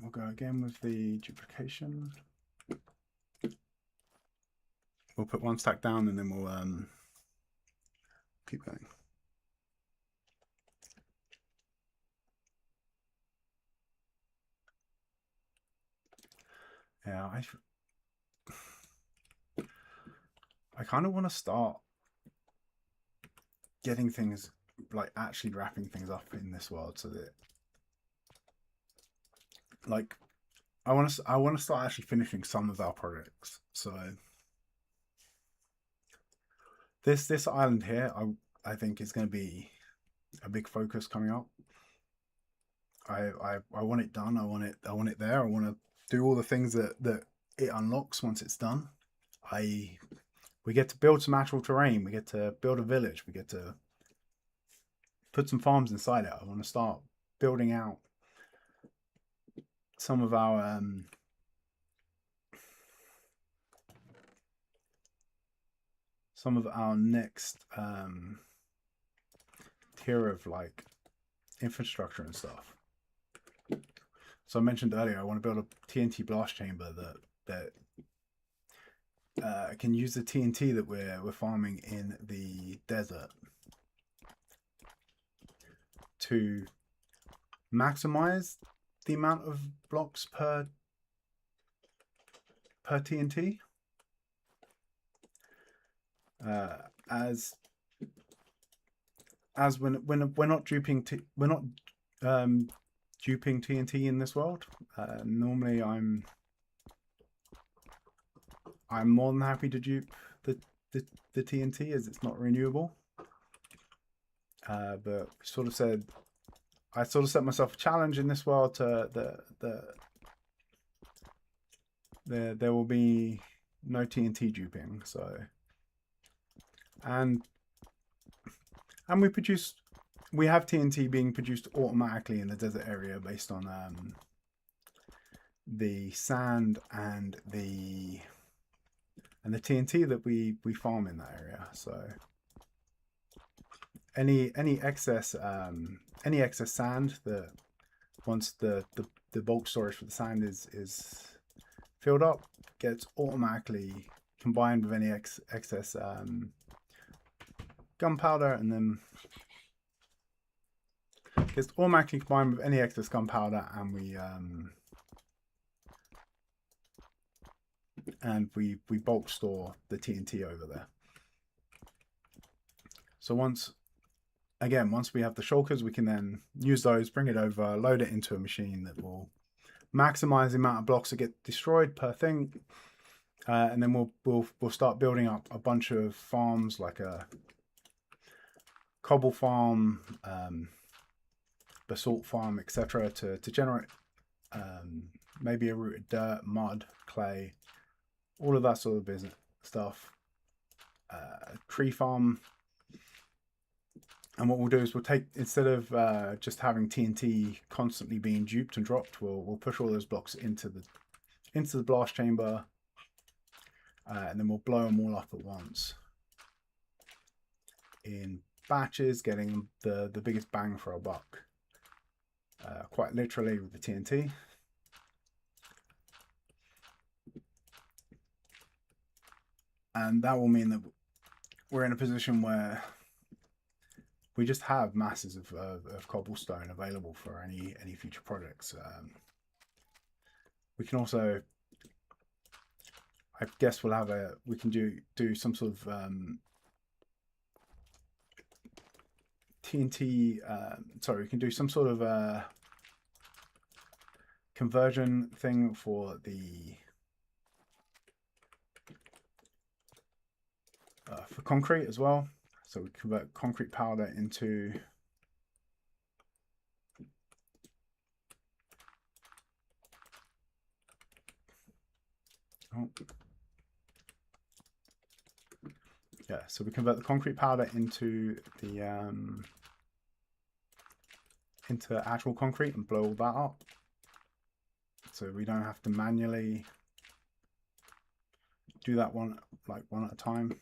We'll go again with the duplication. We'll put one stack down and then we'll keep going. Yeah, I kind of want to start getting things, like actually wrapping things up in this world, so that, like, I want to start actually finishing some of our projects. So this island here, I think is going to be a big focus coming up. I want it done. I want it there. I want to do all the things that it unlocks once it's done. We get to build some actual terrain. We get to build a village. We get to put some farms inside it. I want to start building out some of our next tier of like infrastructure and stuff. So I mentioned earlier, I want to build a TNT blast chamber that can use the TNT that we're farming in the desert to maximize the amount of blocks per TNT. As when we're not duping duping TNT in this world. Normally I'm more than happy to dupe the TNT as it's not renewable. But I sort of set myself a challenge in this world to there will be no TNT duping. So and we have TNT being produced automatically in the desert area based on the sand and the TNT that we farm in that area. So any excess sand that once the bulk storage for the sand is filled up gets automatically combined with any excess gunpowder, and then gets automatically combined with any excess gunpowder, and we bulk store the TNT over there. So once we have the shulkers, we can then use those, bring it over, load it into a machine that will maximize the amount of blocks that get destroyed per thing, and then we'll start building up a bunch of farms, like a cobble farm, basalt farm, etc., to generate maybe a root of dirt, mud, clay, all of that sort of business stuff. Tree farm. And what we'll do is we'll take, instead of just having TNT constantly being duped and dropped, we'll push all those blocks into the blast chamber, and then we'll blow them all up at once in batches, getting the biggest bang for our buck, quite literally, with the TNT. And that will mean that we're in a position where we just have masses of cobblestone available for any future projects. We can also, I guess we can do some sort of TNT, sorry, we can do some sort of conversion thing for for concrete as well. So we convert concrete powder into so we convert the concrete powder into the into actual concrete and blow all that up, so we don't have to manually do that one at a time.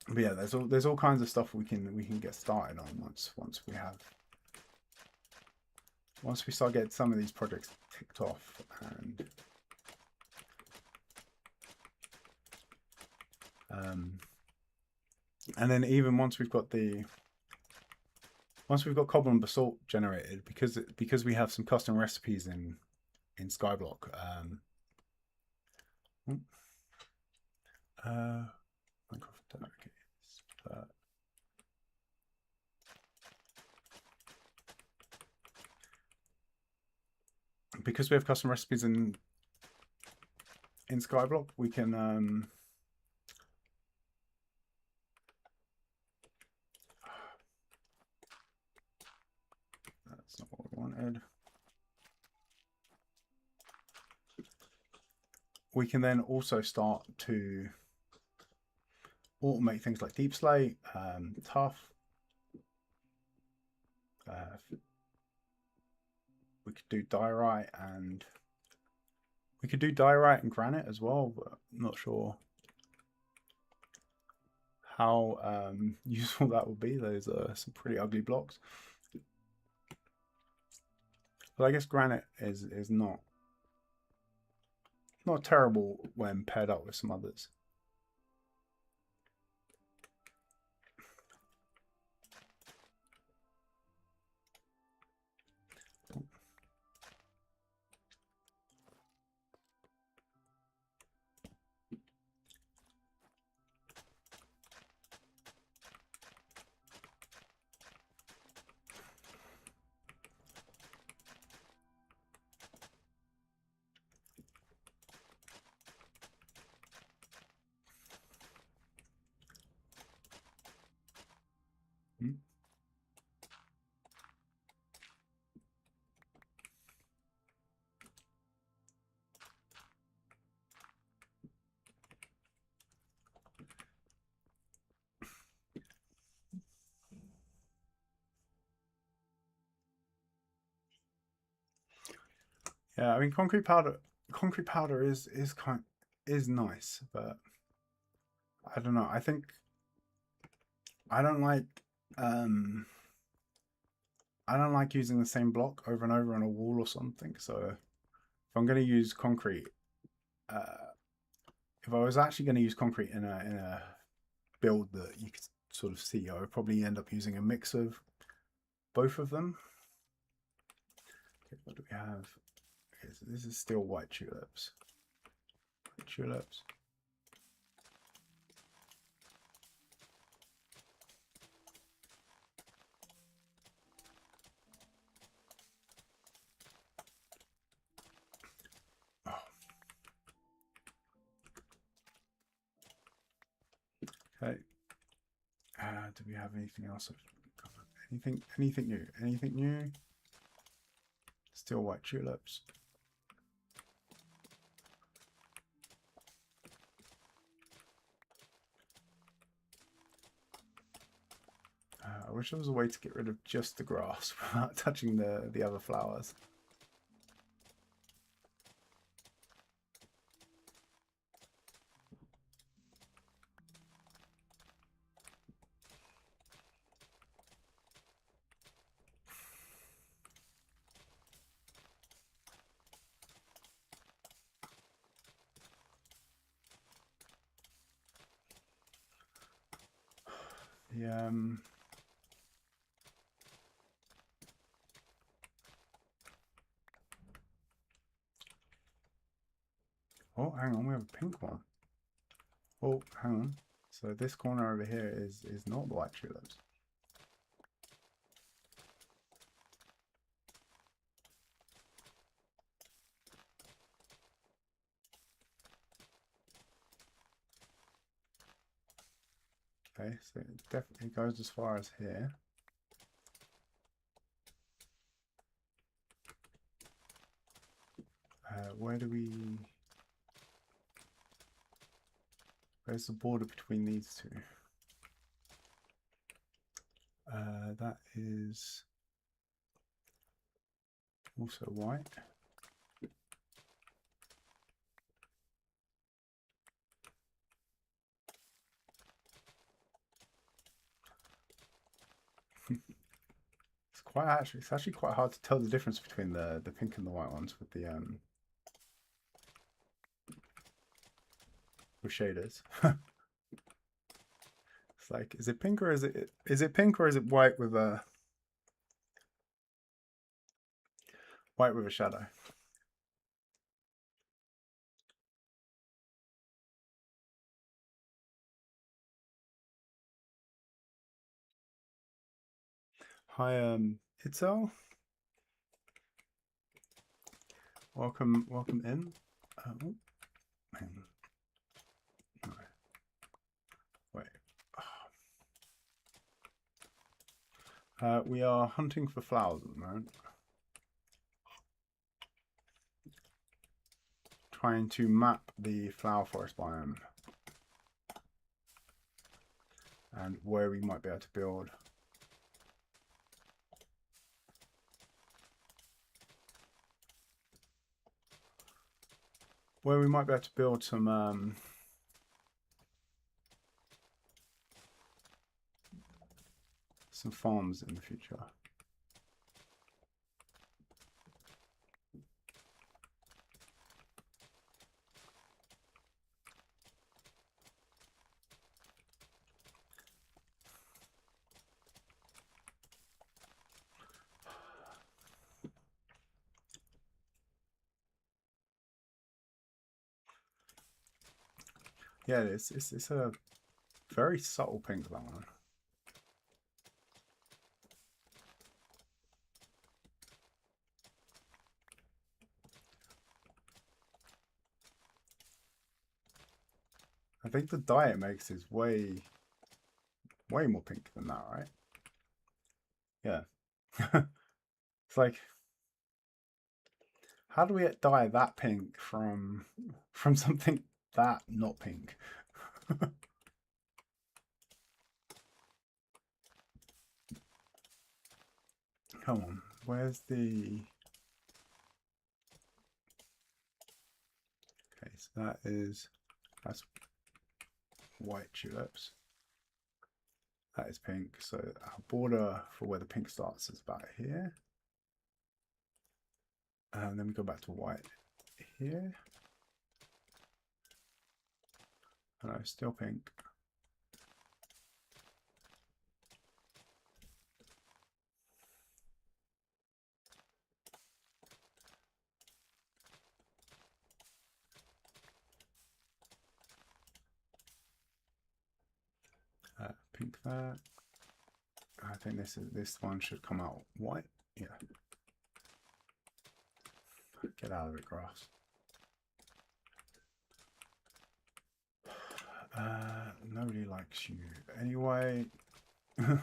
But yeah, there's all kinds of stuff we can get started on once we start getting some of these projects ticked off. And then even once we've got cobble and basalt generated, because we have some custom recipes in Skyblock. Because we have custom recipes in Skyblock, we can that's not what we wanted. We can then also start to automate things like deep slate, tough. We could do diorite and granite as well, but I'm not sure how useful that would be. Those are some pretty ugly blocks. But I guess granite is not terrible when paired up with some others. Yeah, I mean concrete powder is nice, but I don't know. I think I don't like using the same block over and over on a wall or something. So if I'm going to use concrete, if I was actually going to use concrete in a build that you could sort of see, I would probably end up using a mix of both of them. Okay, what do we have? Okay, so this is still white tulips. White tulips. Okay. Do we have anything else? Anything new? Anything new? Still white tulips. I wish there was a way to get rid of just the grass without touching the other flowers. Yeah. Oh, hang on, we have a pink one. Oh, hang on. So this corner over here is not the white tulips. Okay, so it definitely goes as far as here. Where do we... Where's the border between these two? That is also white. It's actually quite hard to tell the difference between the pink and the white ones with the with shaders. It's like, is it pink or is it pink or is it white with a shadow? Hi, Itzel. Welcome in. Oh, hang on. No. Wait. We are hunting for flowers at the moment. Trying to map the flower forest biome. And where we might be able to build. Where we might be able to build some farms in the future. Yeah, it's a very subtle pink, that one. I think the dye it makes is way more pink than that, right? Yeah. It's like, how do we get dye that pink from something that not pink? Come on, where's the... Okay, so that's white tulips. That is pink, so our border for where the pink starts is about here. And then we go back to white here. No, still pink. Pink there. I think this one should come out white. Yeah. Get out of it, grass. Nobody likes you anyway. Okay,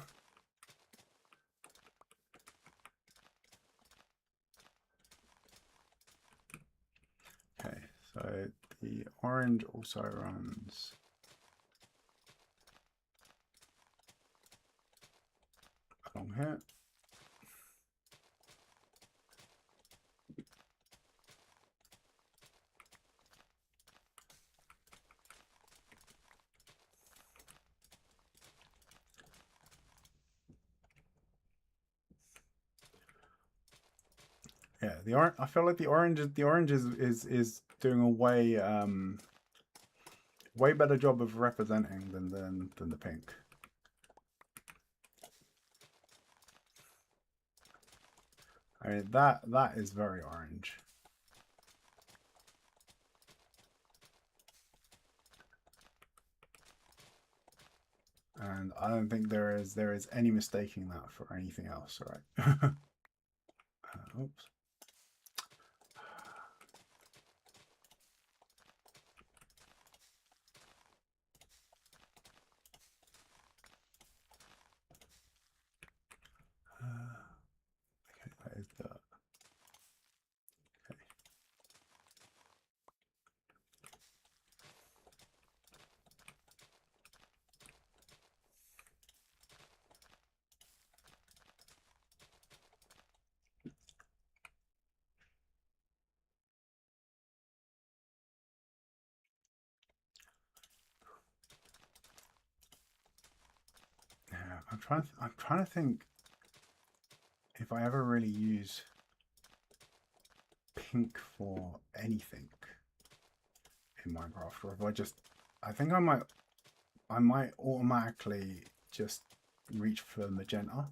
so the orange also runs along here. Yeah, the orange. I feel like the orange is doing a way better job of representing than the pink. I mean that is very orange. And I don't think there is any mistaking that for anything else, right? Oops. Okay, that is the... I'm trying to think if I ever really use pink for anything in Minecraft, or if I think I might automatically just reach for magenta.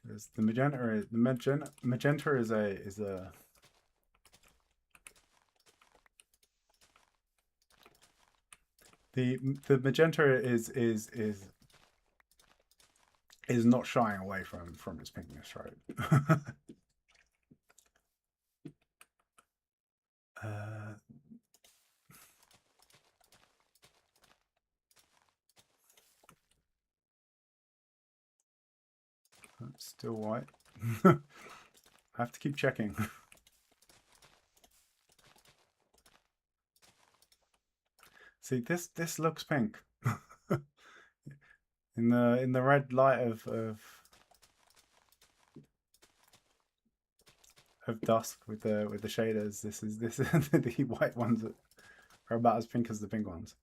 Because the magenta is a the magenta is not shying away from its pinkness, right? Still white. I have to keep checking. See, this looks pink. in the red light of dusk with the shaders, this is the white ones that are about as pink as the pink ones.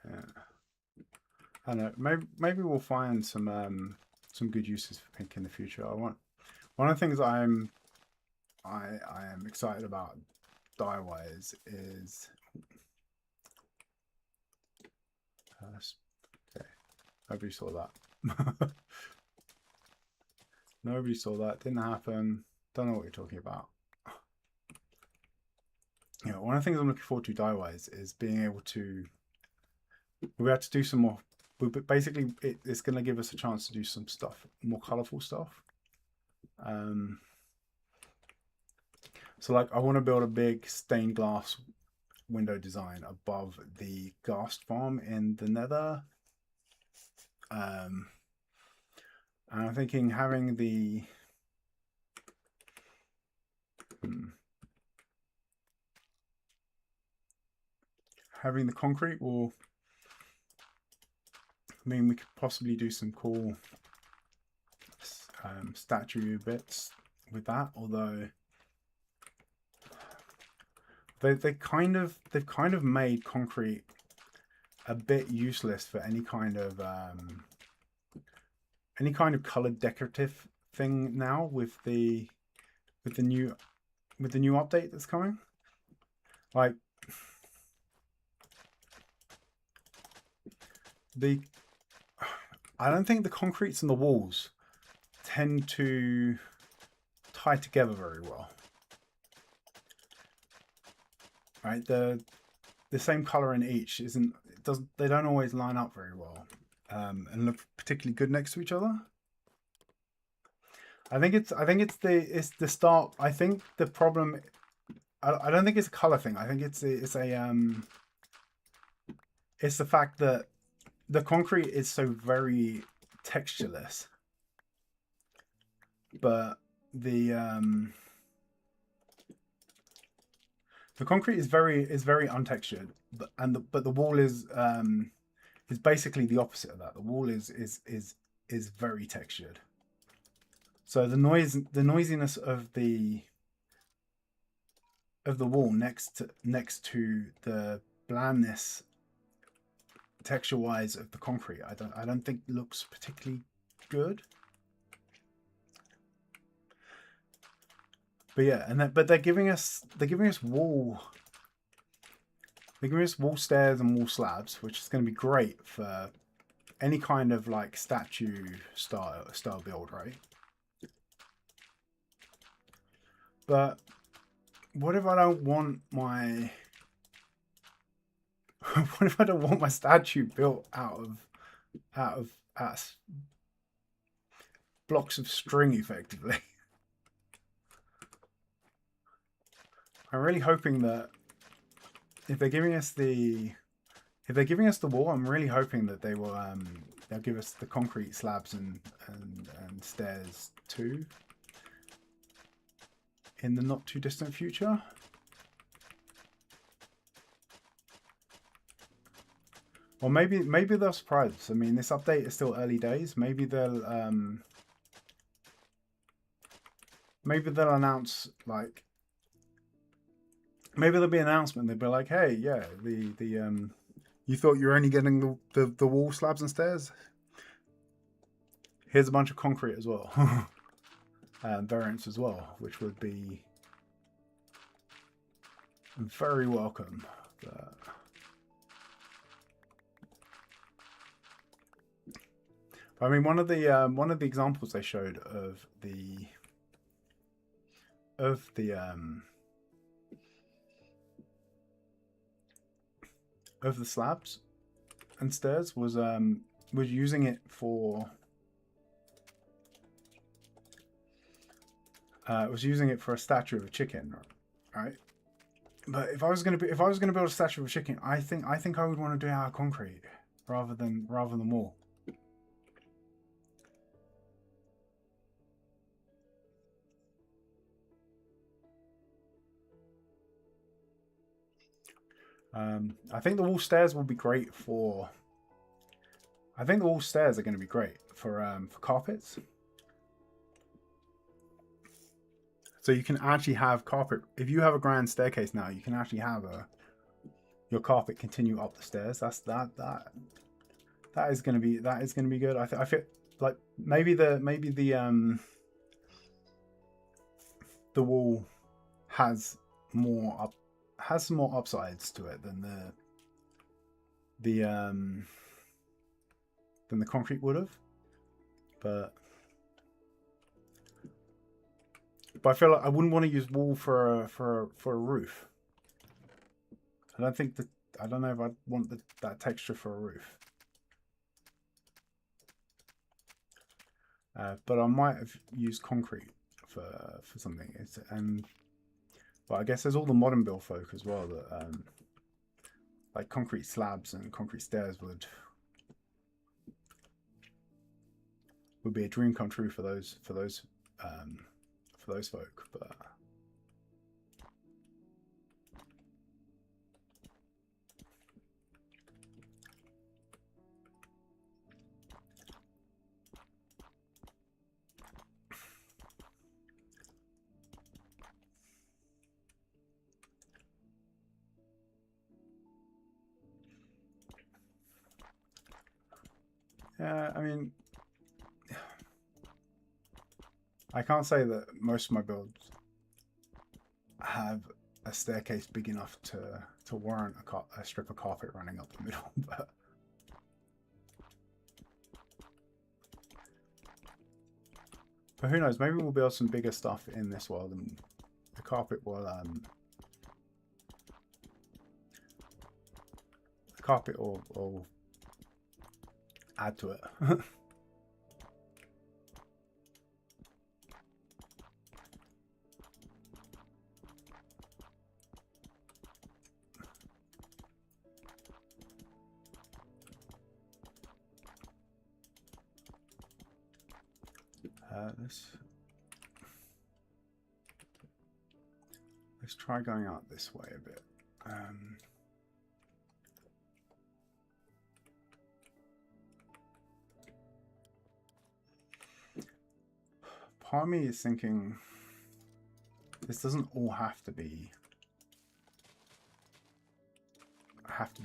Yeah. I don't know. Maybe we'll find some good uses for pink in the future. One of the things I am excited about dye wise is okay. Nobody saw that. Nobody saw that. Didn't happen. Don't know what you're talking about. You know, one of the things I'm looking forward to dye wise is being able to. We have to do some more. Basically, it's going to give us a chance to do some stuff, more colorful stuff. So like I want to build a big stained glass window design above the ghast farm in the nether. And I'm thinking having the concrete will mean we could possibly do some cool statue bits with that, although they've kind of made concrete a bit useless for any kind of colored decorative thing now with the new update that's coming. Like I don't think the concretes and the walls tend to tie together very well. Right, the same color in each they don't always line up very well and look particularly good next to each other. I think it's the start. I think the problem. I don't think it's a color thing. I think it's the fact that the concrete is so very textureless, but the concrete is very untextured, but the wall is basically the opposite of that. The wall is very textured. So the noisiness of the wall next to the blandness texture wise of the concrete, I don't think looks particularly good. But yeah, but they're giving us wall They're giving us wall stairs and wall slabs, which is going to be great for any kind of like statue style build, right? But what if I don't want my what if I don't want my statue built out of blocks of string, effectively? I'm really hoping that if they're giving us the wall, I'm really hoping that they'll give us the concrete slabs and stairs too in the not too distant future. Or maybe they'll surprise us. I mean, this update is still early days. Maybe they'll announce, like, maybe there'll be an announcement. They'll be like, hey, yeah, you thought you were only getting the wall slabs and stairs? Here's a bunch of concrete as well. Variants as well, which would be very welcome. But I mean, one of the examples they showed of the slabs and stairs was using it for a statue of a chicken, right? But if I was gonna build a statue of a chicken, I think I would want to do it out of concrete rather than wool. I think the wall stairs will be great for. I think the wall stairs are going to be great for carpets. So you can actually have carpet. If you have a grand staircase now, you can actually have your carpet continue up the stairs. That is going to be good. I feel like maybe the wall has some more upsides to it than the concrete would have, but I feel like I wouldn't want to use wool for a roof. I don't know if I'd want that texture for a roof. But I might have used concrete for something. But I guess there's all the modern build folk as well that like concrete slabs and concrete stairs would be a dream come true for those folk. But yeah, I mean, I can't say that most of my builds have a staircase big enough to warrant a strip of carpet running up the middle, but who knows? Maybe we'll build some bigger stuff in this world, and the carpet will add to it. Let's try going out this way a bit. Part of me is thinking this doesn't all have to be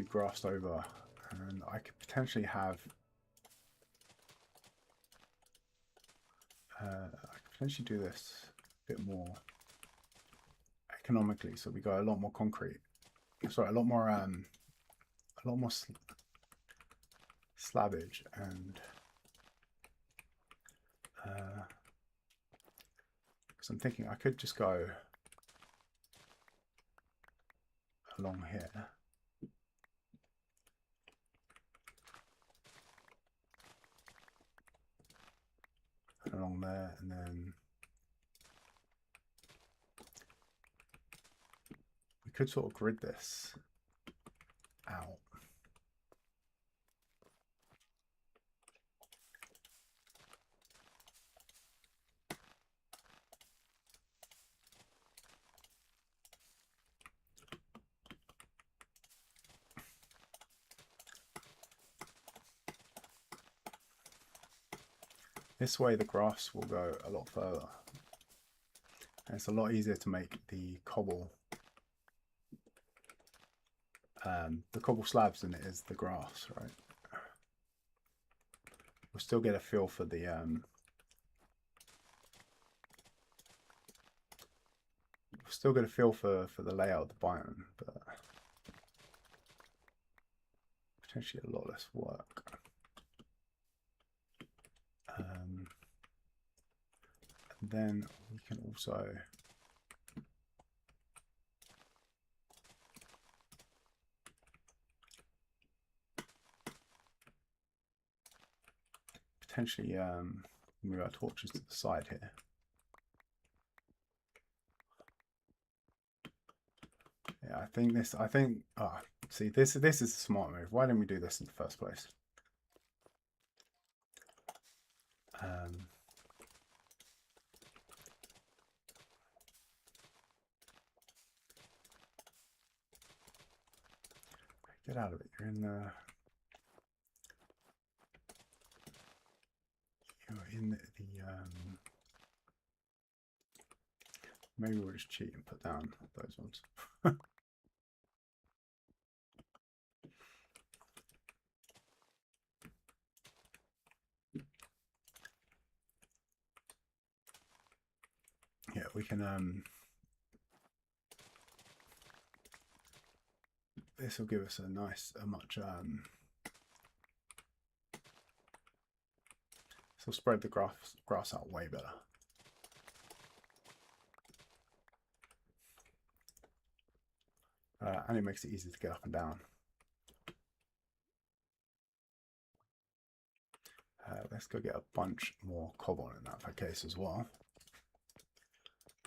grassed over, and I could potentially have do this a bit more economically, so we got a lot more concrete sorry, a lot more slabbage, and because I'm thinking I could just go along here. Along there, and then we could sort of grid this out. This way the grass will go a lot further. And it's a lot easier to make the cobble slabs than it is the grass, right? We'll still get a feel for the layout of the biome, but potentially a lot less work. And then we can also potentially move our torches to the side here. Yeah, see, this is a smart move. Why didn't we do this in the first place? Get out of it. You're in the maybe we'll just cheat and put down those ones. Yeah, we can this will give us a much this will spread the grass out way better. And it makes it easy to get up and down. Let's go get a bunch more cobble in that case as well.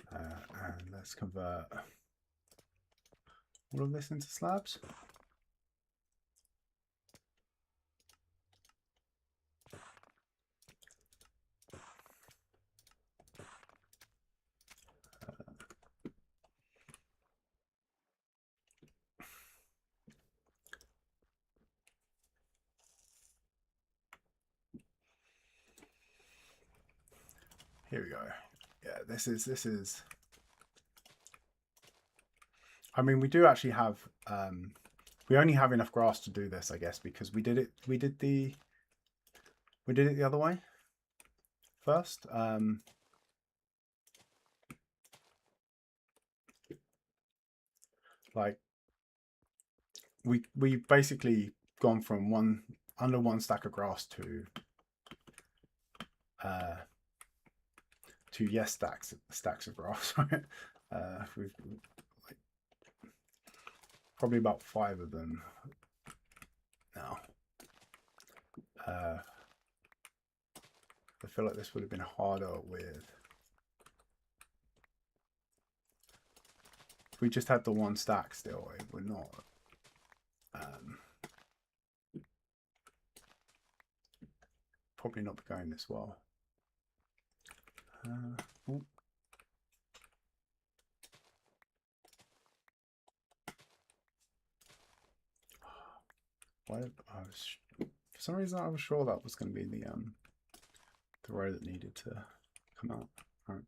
And let's convert all of this into slabs. Here we go. Yeah, this is. I mean, we do actually have. We only have enough grass to do this, I guess, because we did it. We did it the other way first. Like we basically gone from under one stack of grass to yes stacks of grass. Right? We've like probably about 5 of them now. I feel like this would have been harder with if we just had the 1 stack still. It would not. Probably not be going this well. For some reason I was sure that was going to be the row that needed to come out. All right.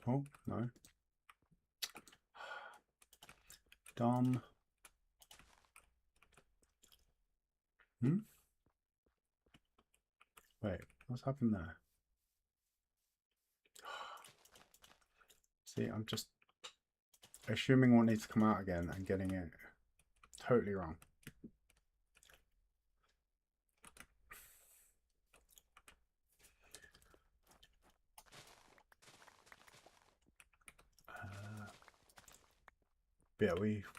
Oh no! Done. Wait, what's happened there? See, I'm just assuming what needs to come out again and getting it totally wrong. Yeah,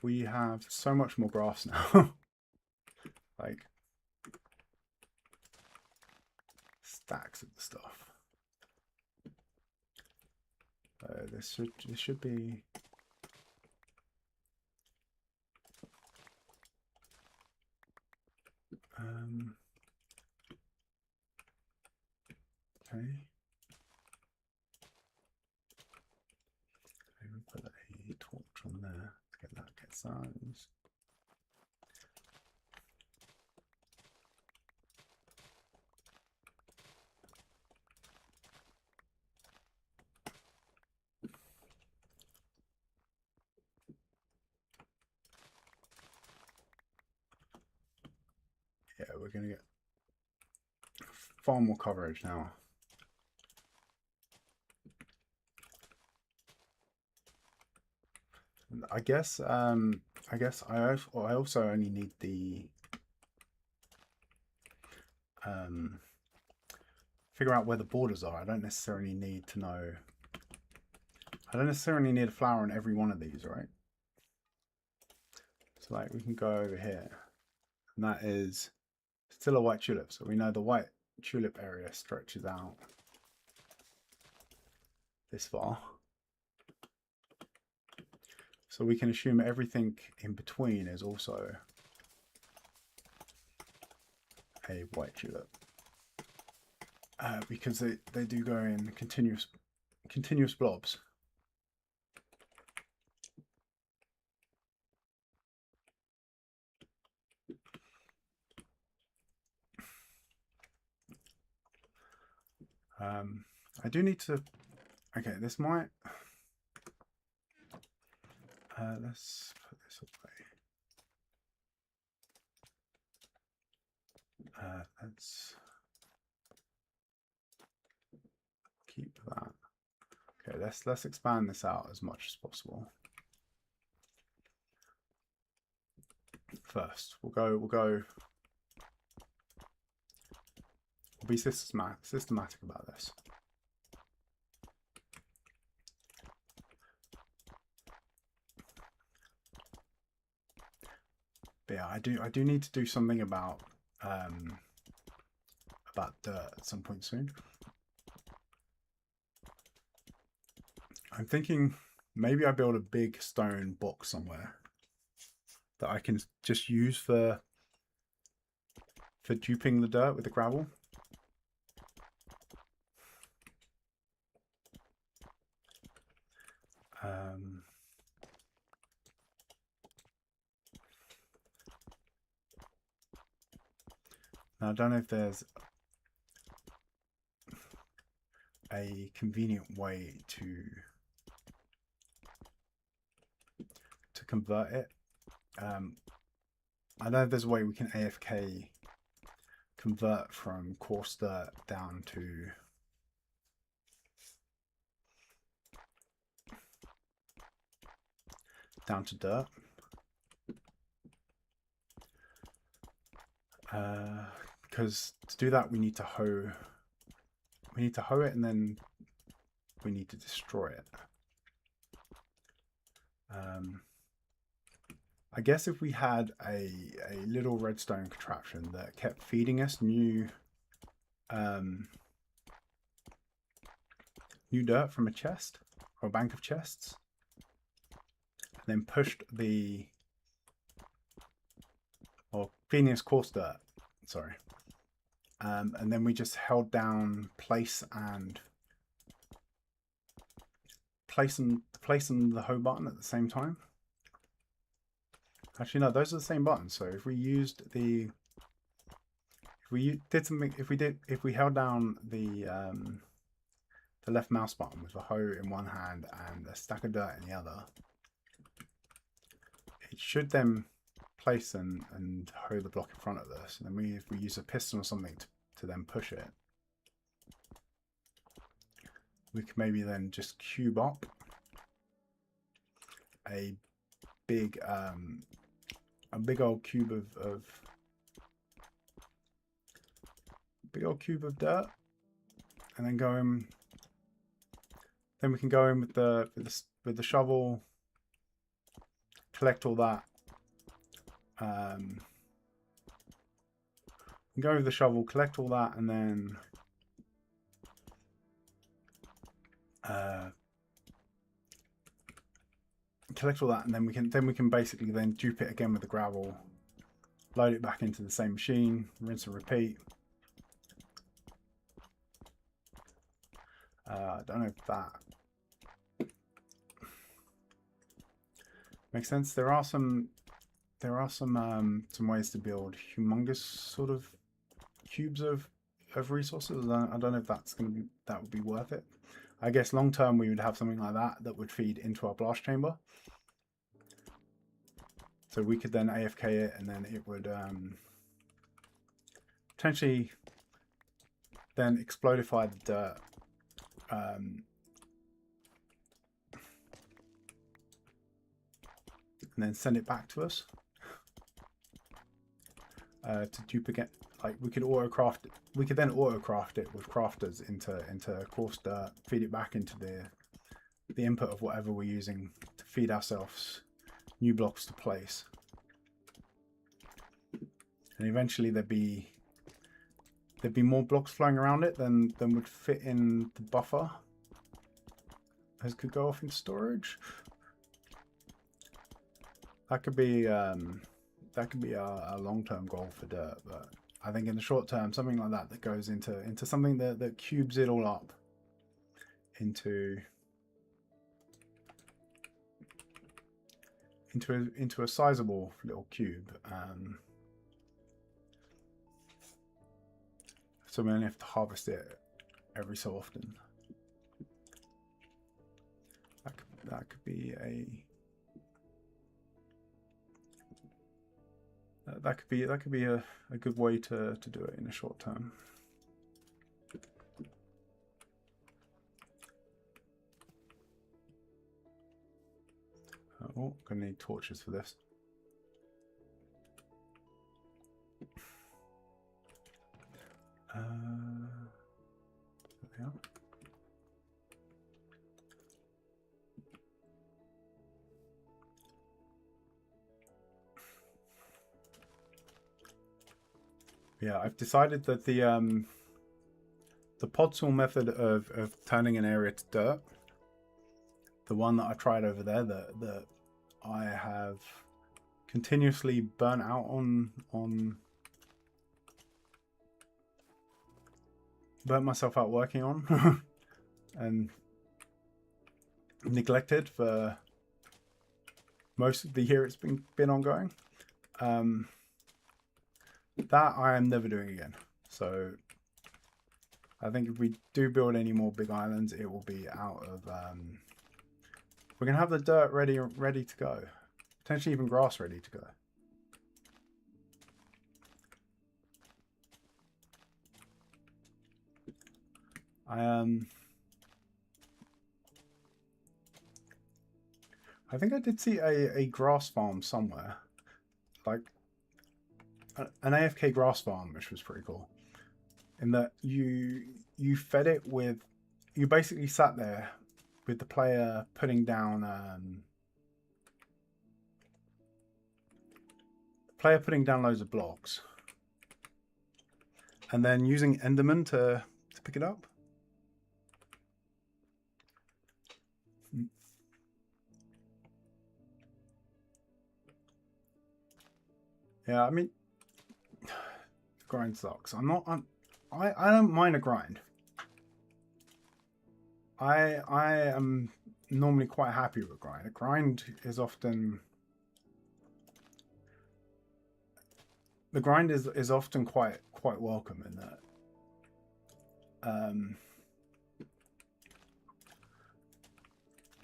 we have so much more grass now. Like stacks of the stuff. This should be. Okay. Maybe put a torch on there to get that get size. Yeah, we're gonna get far more coverage now. I guess I also only need the figure out where the borders are. I don't necessarily need to know. I don't necessarily need a flower on every one of these, right? So like we can go over here, and that is still a white tulip. So we know the white tulip area stretches out this far. So we can assume everything in between is also a white tulip. Because they do go in continuous blobs. I do need to. Okay, this might. Let's put this away. Let's keep that. Okay, let's expand this out as much as possible. First, we'll be systematic about this. But yeah, I do need to do something about dirt at some point soon. I'm thinking maybe I build a big stone box somewhere that I can just use for duping the dirt with the gravel. Now I don't know if there's a convenient way to convert it. I know there's a way we can AFK convert from coarse dirt down to dirt. Because to do that we need to hoe. We need to hoe it and then we need to destroy it. I guess if we had a little redstone contraption that kept feeding us new dirt from a chest or a bank of chests, and then pushed the feeding us coarse dirt, sorry, and then we just held down place and the hoe button at the same time. Actually, no, those are the same buttons. So if we used if we held down the left mouse button with a hoe in one hand and a stack of dirt in the other, it should then place and hoe the block in front of us. And then if we use a piston or something to then push it, we can maybe then just cube up a big old cube of dirt, and then go in. Then we can go in with the shovel, collect all that. Go with the shovel, collect all that, and then collect all that, and then we can basically then dupe it again with the gravel, load it back into the same machine, rinse and repeat. I don't know if that makes sense. There are some ways to build humongous sort of cubes of resources. I don't know if that would be worth it. I guess long term we would have something like that would feed into our blast chamber. So we could then AFK it, and then it would potentially then explodify the dirt. And then send it back to us to dupe again. Like we could auto-craft it. We could then auto-craft it with crafters into coarse dirt, feed it back into the input of whatever we're using to feed ourselves new blocks to place. And eventually there'd be more blocks flowing around it than would fit in the buffer, as could go off in storage. That could be a long-term goal for dirt, but I think in the short term, something like that goes into something that cubes it all up into a sizable little cube. So we only have to harvest it every so often. That could be a good way to do it in the short term. Oh, gonna need torches for this. There we are. Yeah, I've decided that the pod saw method of turning an area to dirt, the one that I tried over there, that I have continuously burnt out burnt myself out working on and neglected for most of the year it's been ongoing. That I am never doing again. So I think if we do build any more big islands, it will be out of we're gonna have the dirt ready to go, potentially even grass ready to go. I think I did see a grass farm somewhere, like an AFK grass farm, which was pretty cool. In that you fed it with, you basically sat there with the player putting down loads of blocks, and then using Enderman to pick it up. Yeah, I mean, grind sucks. I don't mind a grind. I am normally quite happy with a grind. A grind is often quite welcome in that.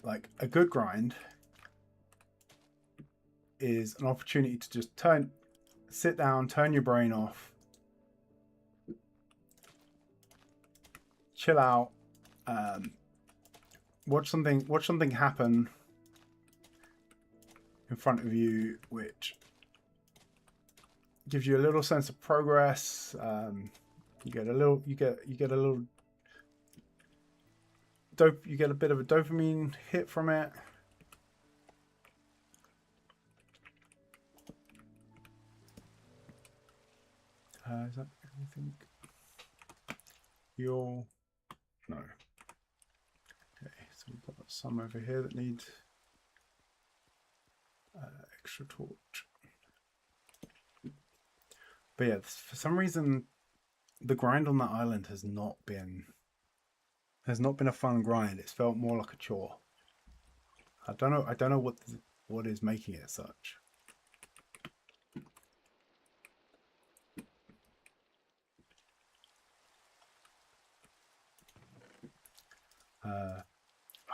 Like a good grind is an opportunity to just sit down, turn your brain off, chill out, watch something happen in front of you, which gives you a little sense of progress. You get a bit of a dopamine hit from it. Is that everything? No. Okay, so we've got some over here that need extra torch. But yeah, for some reason, the grind on that island has not been a fun grind. It's felt more like a chore. I don't know what is making it such.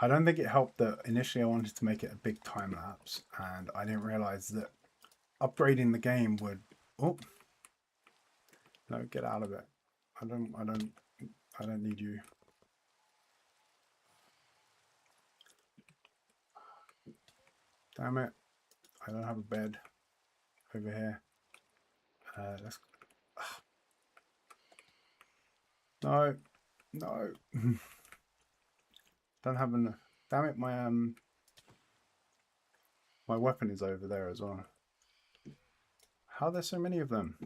I don't think it helped that initially I wanted to make it a big time lapse, and I didn't realize that upgrading the game would. Oh no! Get out of it! I don't need you. Damn it! I don't have a bed over here. Let's. No. Don't have enough. Damn it! My weapon is over there as well. How are there so many of them?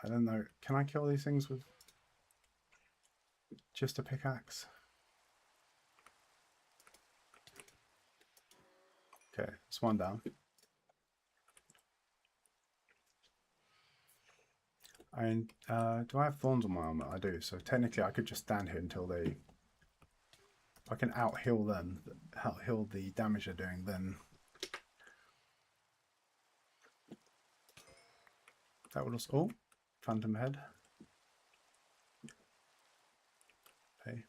I don't know. Can I kill these things with just a pickaxe? Okay, it's one down. And do I have thorns on my armor? I do. So technically, I could just stand here until they. If I can out-heal them, out-heal the damage they're doing, then that would also. Oh, phantom head. Okay.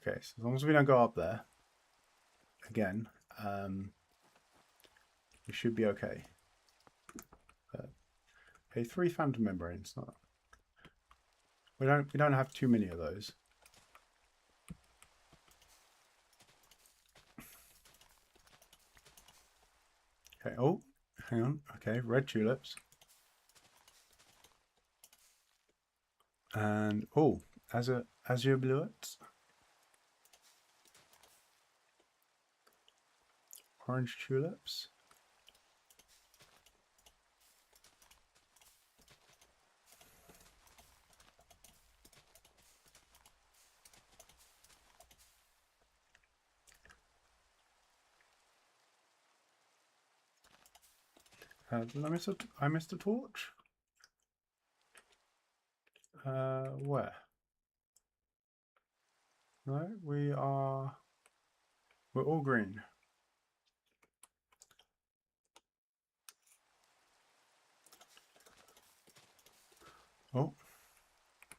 Okay. So as long as we don't go up there again, we should be okay. Okay, 3 phantom membranes. Not. We don't have too many of those. Okay. Oh, hang on. Okay, red tulips. And oh, azure bluets. Orange tulips. Did I missed a torch? Where? No, we're all green. Oh,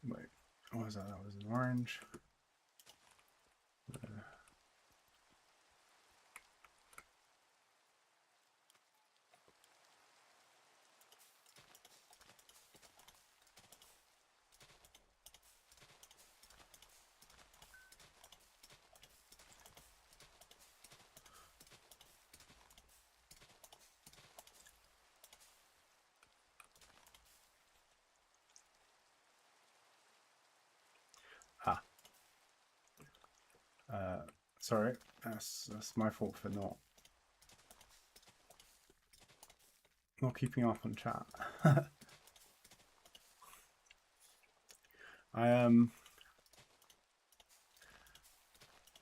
wait, what was that? That was an orange. Sorry, that's my fault for not keeping up on chat. I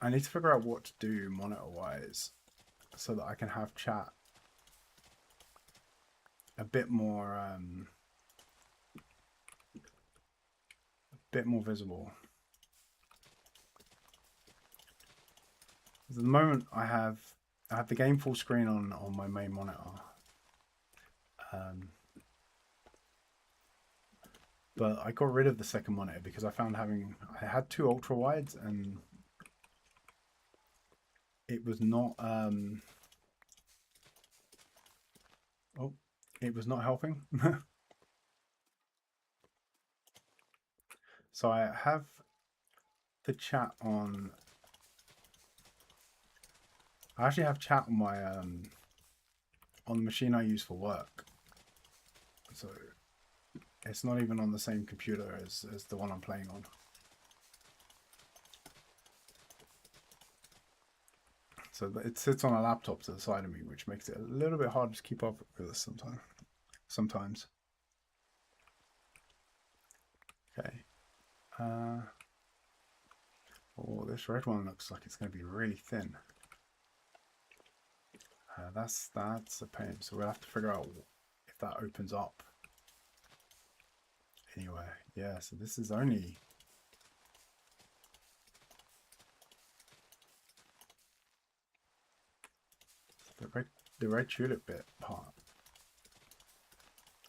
need to figure out what to do monitor wise so that I can have chat a bit more visible. At the moment, I have the game full screen on my main monitor, But I got rid of the second monitor because I found I had two ultra wides and it was not it was not helping. So I have the chat on. I actually have chat on my on the machine I use for work. So it's not even on the same computer as the one I'm playing on. So it sits on a laptop to the side of me, which makes it a little bit hard to keep up with this sometimes. Okay. Oh, this red one looks like it's going to be really thin. That's a pain. So we'll have to figure out if that opens up. Anyway, yeah. So this is only. The red tulip bit part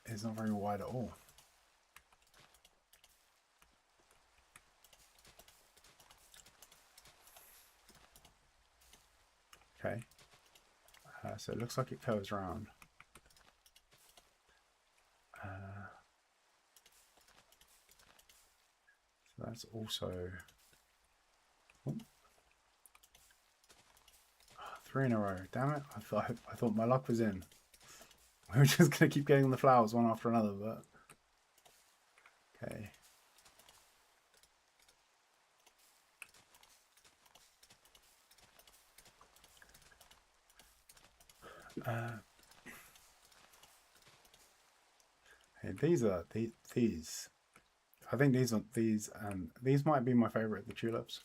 is not very wide at all. Okay, so it looks like it curves around. So that's also 3 in a row. Damn it! I thought my luck was in. We were just gonna keep getting the flowers one after another, but okay. Hey, these. I think these might be my favorite, the tulips.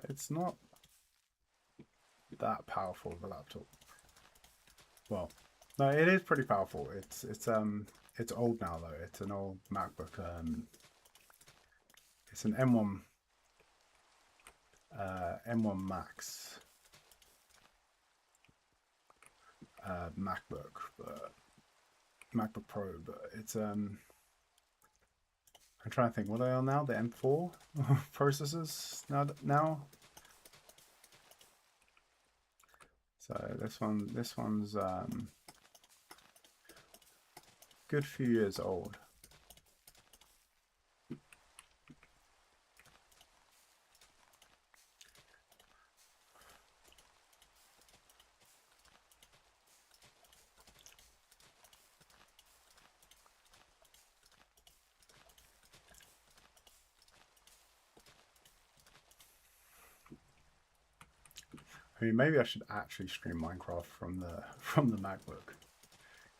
It's not that powerful of a laptop. Well, no, it is pretty powerful. It's old now though. It's an old MacBook. It's an M1 Max MacBook Pro, but it's I'm trying to think, what are they on now? The M4 processors now. So this one's good few years old. I mean, maybe I should actually stream Minecraft from the MacBook.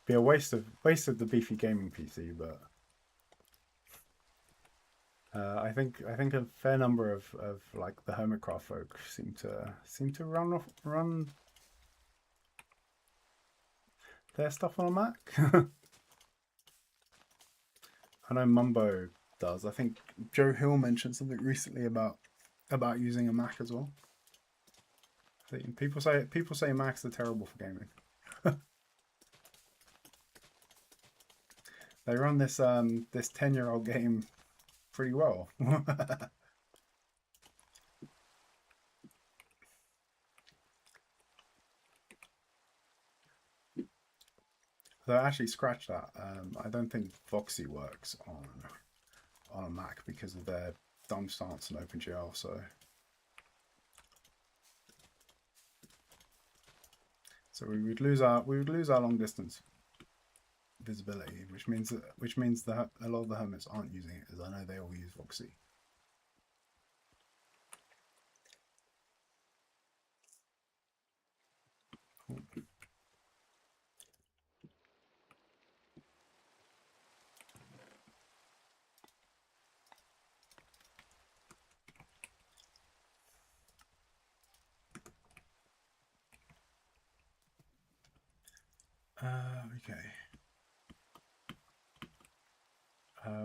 Be a waste of the beefy gaming PC, but I think a fair number of like the Hermitcraft folk seem to run their stuff on a Mac. I know Mumbo does. I think Joe Hill mentioned something recently about using a Mac as well. People say Macs are terrible for gaming. They run this 10-year-old game pretty well. So actually, scratch that. I don't think Foxy works on a Mac because of their dumb stance on OpenGL. So we would lose our long distance visibility, which means that a lot of the hermits aren't using it, as I know they all use Foxy. Okay.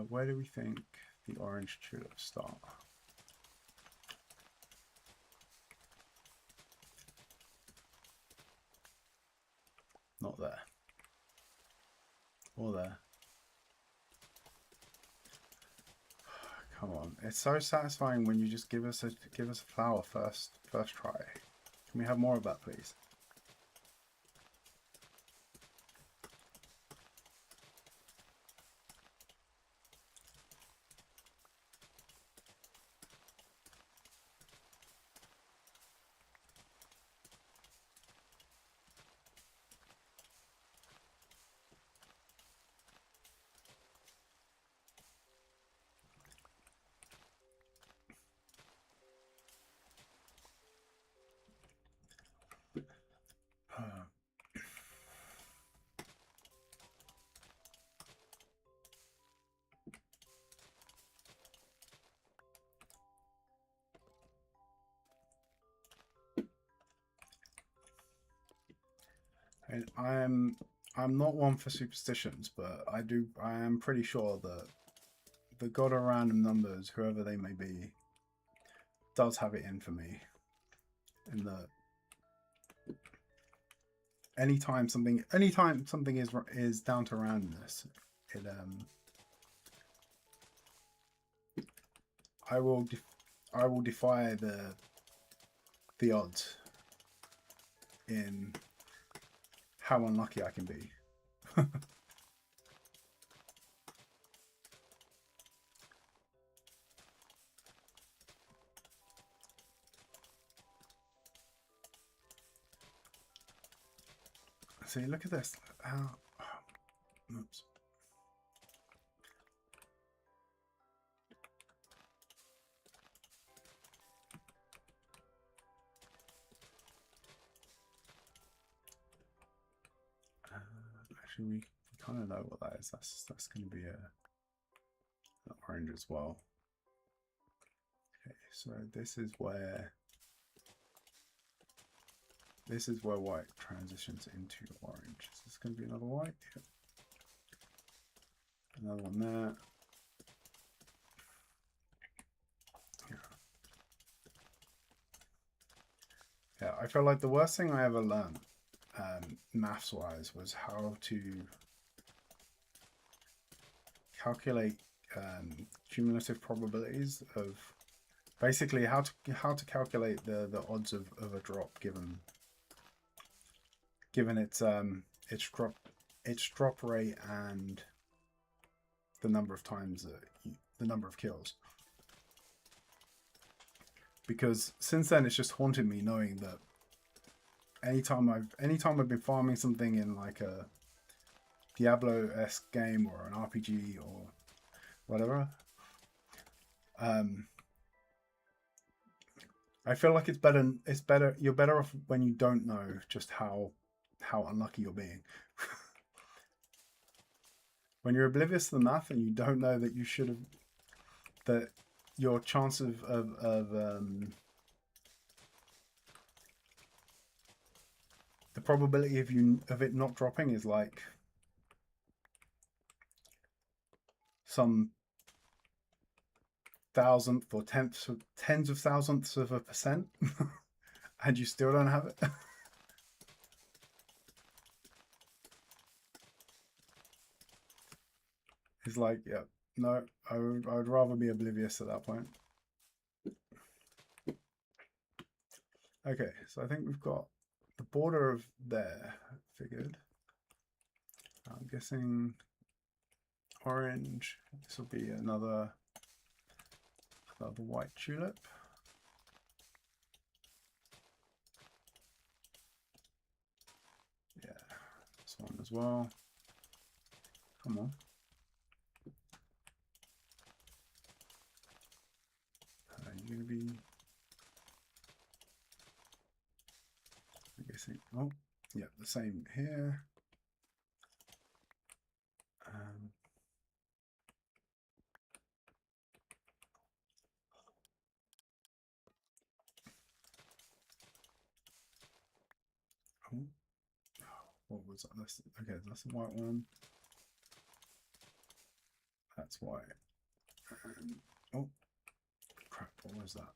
Where do we think the orange tulips start? Not there. Or there. Come on. It's so satisfying when you just give us a flower first try. Can we have more of that, please? And I'm not one for superstitions, but I am pretty sure that the god of random numbers, whoever they may be, does have it in for me. In that anytime something is down to randomness, it I will defy the odds in how unlucky I can be. See, look at this. Oops. Actually, we kind of know what that is. That's going to be an orange as well. Okay, so this is where white transitions into orange. Is this going to be another white? Yep. Another one there. Yeah, I feel like the worst thing I ever learned, maths wise, was how to calculate cumulative probabilities of basically how to calculate the odds of a drop given its drop rate and the number of times the number of kills. Because since then it's just haunted me knowing that anytime I've been farming something in like a Diablo-esque game or an RPG or whatever, I feel like it's better you're better off when you don't know just how unlucky you're being. When you're oblivious to the math and you don't know that you should have, that your chance of the probability of it not dropping is like some thousandth or tens of thousandths of a percent, and you still don't have it. It's like, yeah, no, I would rather be oblivious at that point. Okay, so I think we've got the border of there figured. I'm guessing orange. This will be another white tulip. Yeah, this one as well. Come on. You're gonna be, I'm guessing, oh, yeah, the same here. What was that? Okay, that's the white one. That's white. Oh, crap, what was that?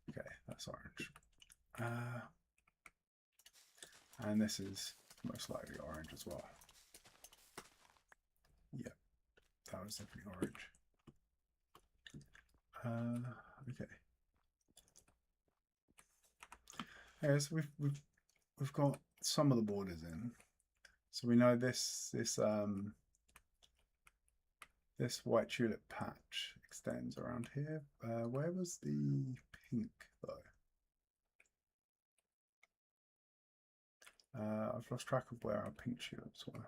Okay, that's orange. And this is most likely orange as well. Yep, that was definitely orange. Okay. Yeah, so we've got some of the borders in. So we know this white tulip patch extends around here. Where was the pink though? I've lost track of where our pink tulips were.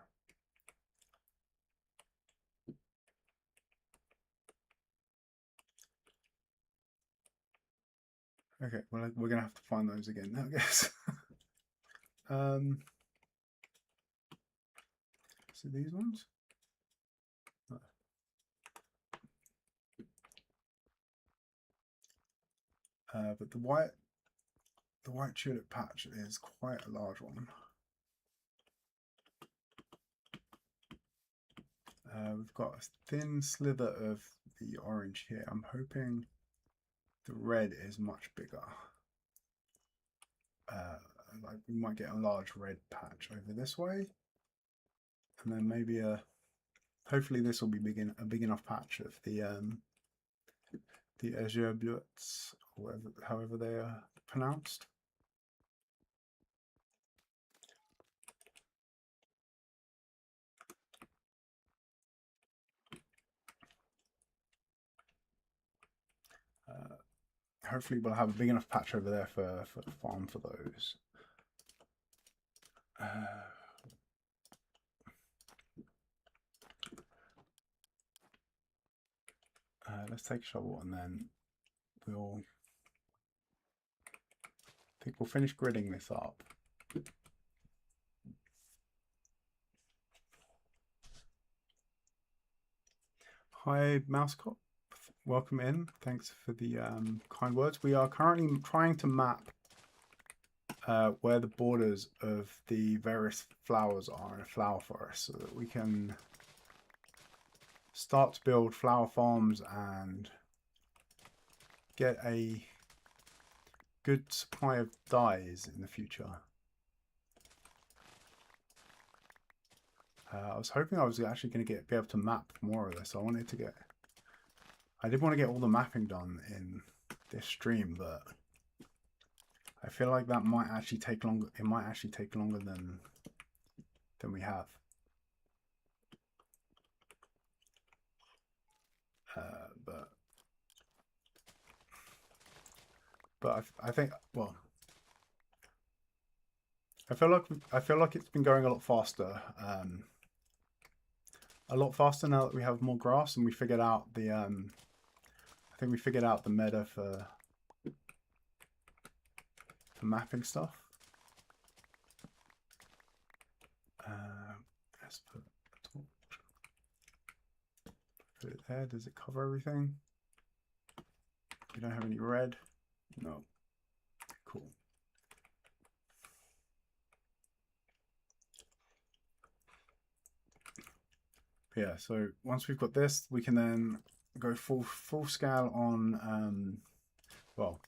Okay, well we're gonna have to find those again now, I guess. So these ones? No. But the white tulip patch is quite a large one. We've got a thin slither of the orange here. I'm hoping the red is much bigger. Like we might get a large red patch over this way, and then maybe hopefully this will be a big enough patch of the azure bullets, or however they are pronounced. Hopefully we'll have a big enough patch over there for the farm for those. Let's take a shovel and then I think we'll finish gridding this up. Hi, Mousecop. Welcome in. Thanks for the kind words. We are currently trying to map where the borders of the various flowers are in a flower forest so that we can start to build flower farms and get a good supply of dyes in the future. I was hoping I was actually going to be able to map more of this. I did want to get all the mapping done in this stream, but I feel like that might actually take longer. It might actually take longer than we have. But I think, well, I feel like it's been going a lot faster. A lot faster now that we have more grass and we figured out the I think we figured out the meta for mapping stuff. Let's put a torch. Put it there. Does it cover everything? We don't have any red. No. Cool. Yeah, so once we've got this, we can then go full scale on well,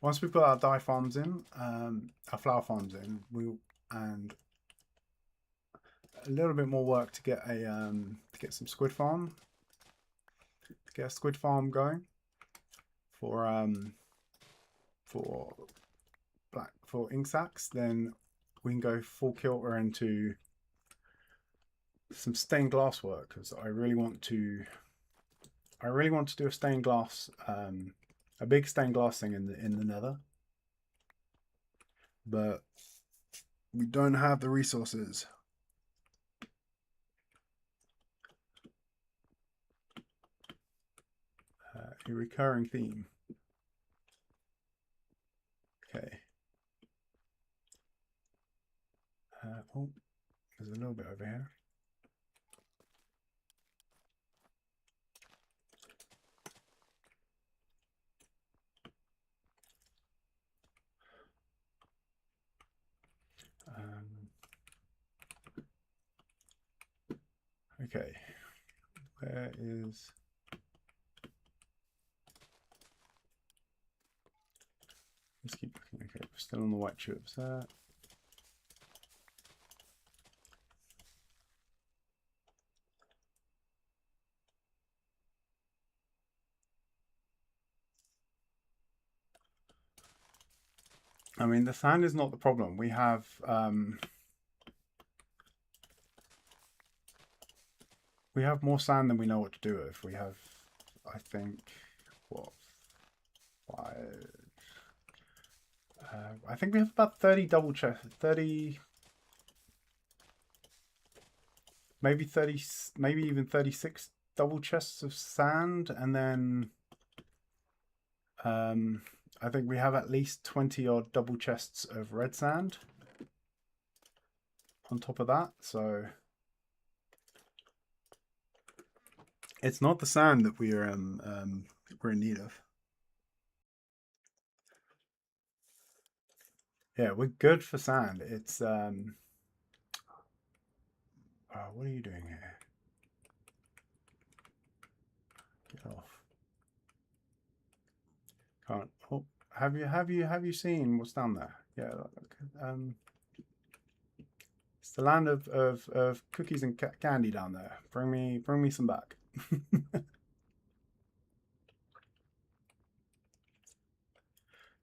once we've got our dye farms in, our flower farms in, and a little bit more work to get some squid farm, to get a squid farm going for ink sacs, then we can go full kilter into some stained glass work, because I really want to do a stained glass, a big stained glass thing in the nether, but we don't have the resources. A recurring theme. Okay. Oh, there's a little bit over here. Okay, where is... Let's keep looking. Okay, we're still on the white chips there. I mean, the sand is not the problem. We have more sand than we know what to do with. We have, I think, what, 5? I think we have about 30 double chests. 30, maybe 30, maybe even 36 double chests of sand, and then I think we have at least 20 odd double chests of red sand on top of that. So it's not the sand that we're in need of. Yeah, we're good for sand. It's oh, what are you doing here? Get off. Can't. Oh, have you seen what's down there? Yeah. It's the land of cookies and candy down there. Bring me some back.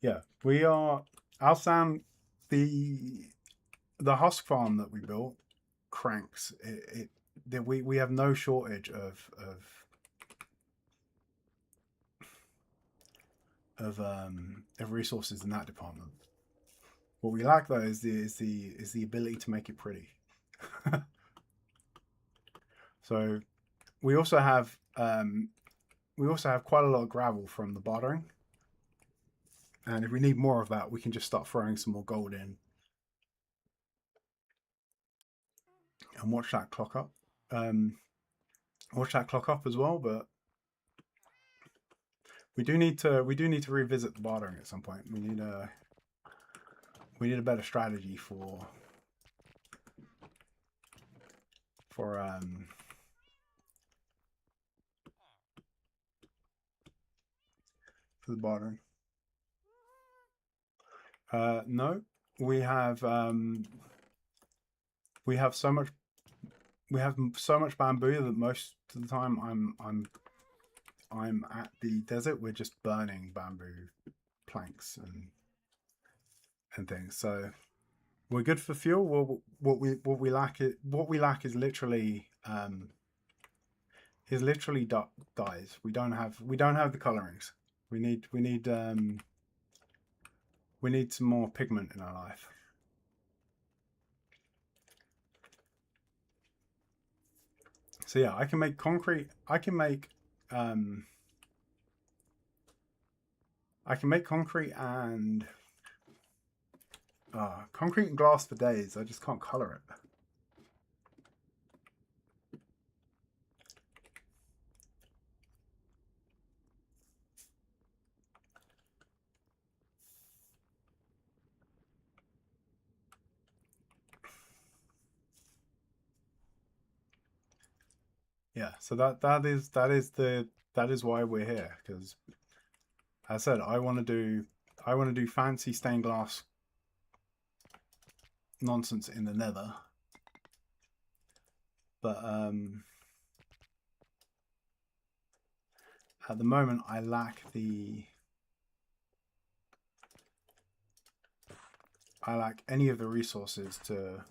Yeah, we are our sand. The husk farm that we built cranks. We have no shortage of resources in that department. What we lack though is the ability to make it pretty. So we also have quite a lot of gravel from the bartering, and if we need more of that, we can just start throwing some more gold in. And watch that clock up. Watch that clock up as well, but we do need to revisit the bartering at some point. We need a better strategy for the bartering. No, we have so much bamboo that most of the time I'm at the desert. We're just burning bamboo planks and things. So we're good for fuel. Well, what we lack is literally dyes. We don't have the colorings. We need some more pigment in our life. So yeah, I can make concrete. I can make concrete and glass for days. I just can't color it. Yeah, so that is why we're here, because as I said, I want to do fancy stained glass nonsense in the nether, but at the moment I lack any of the resources to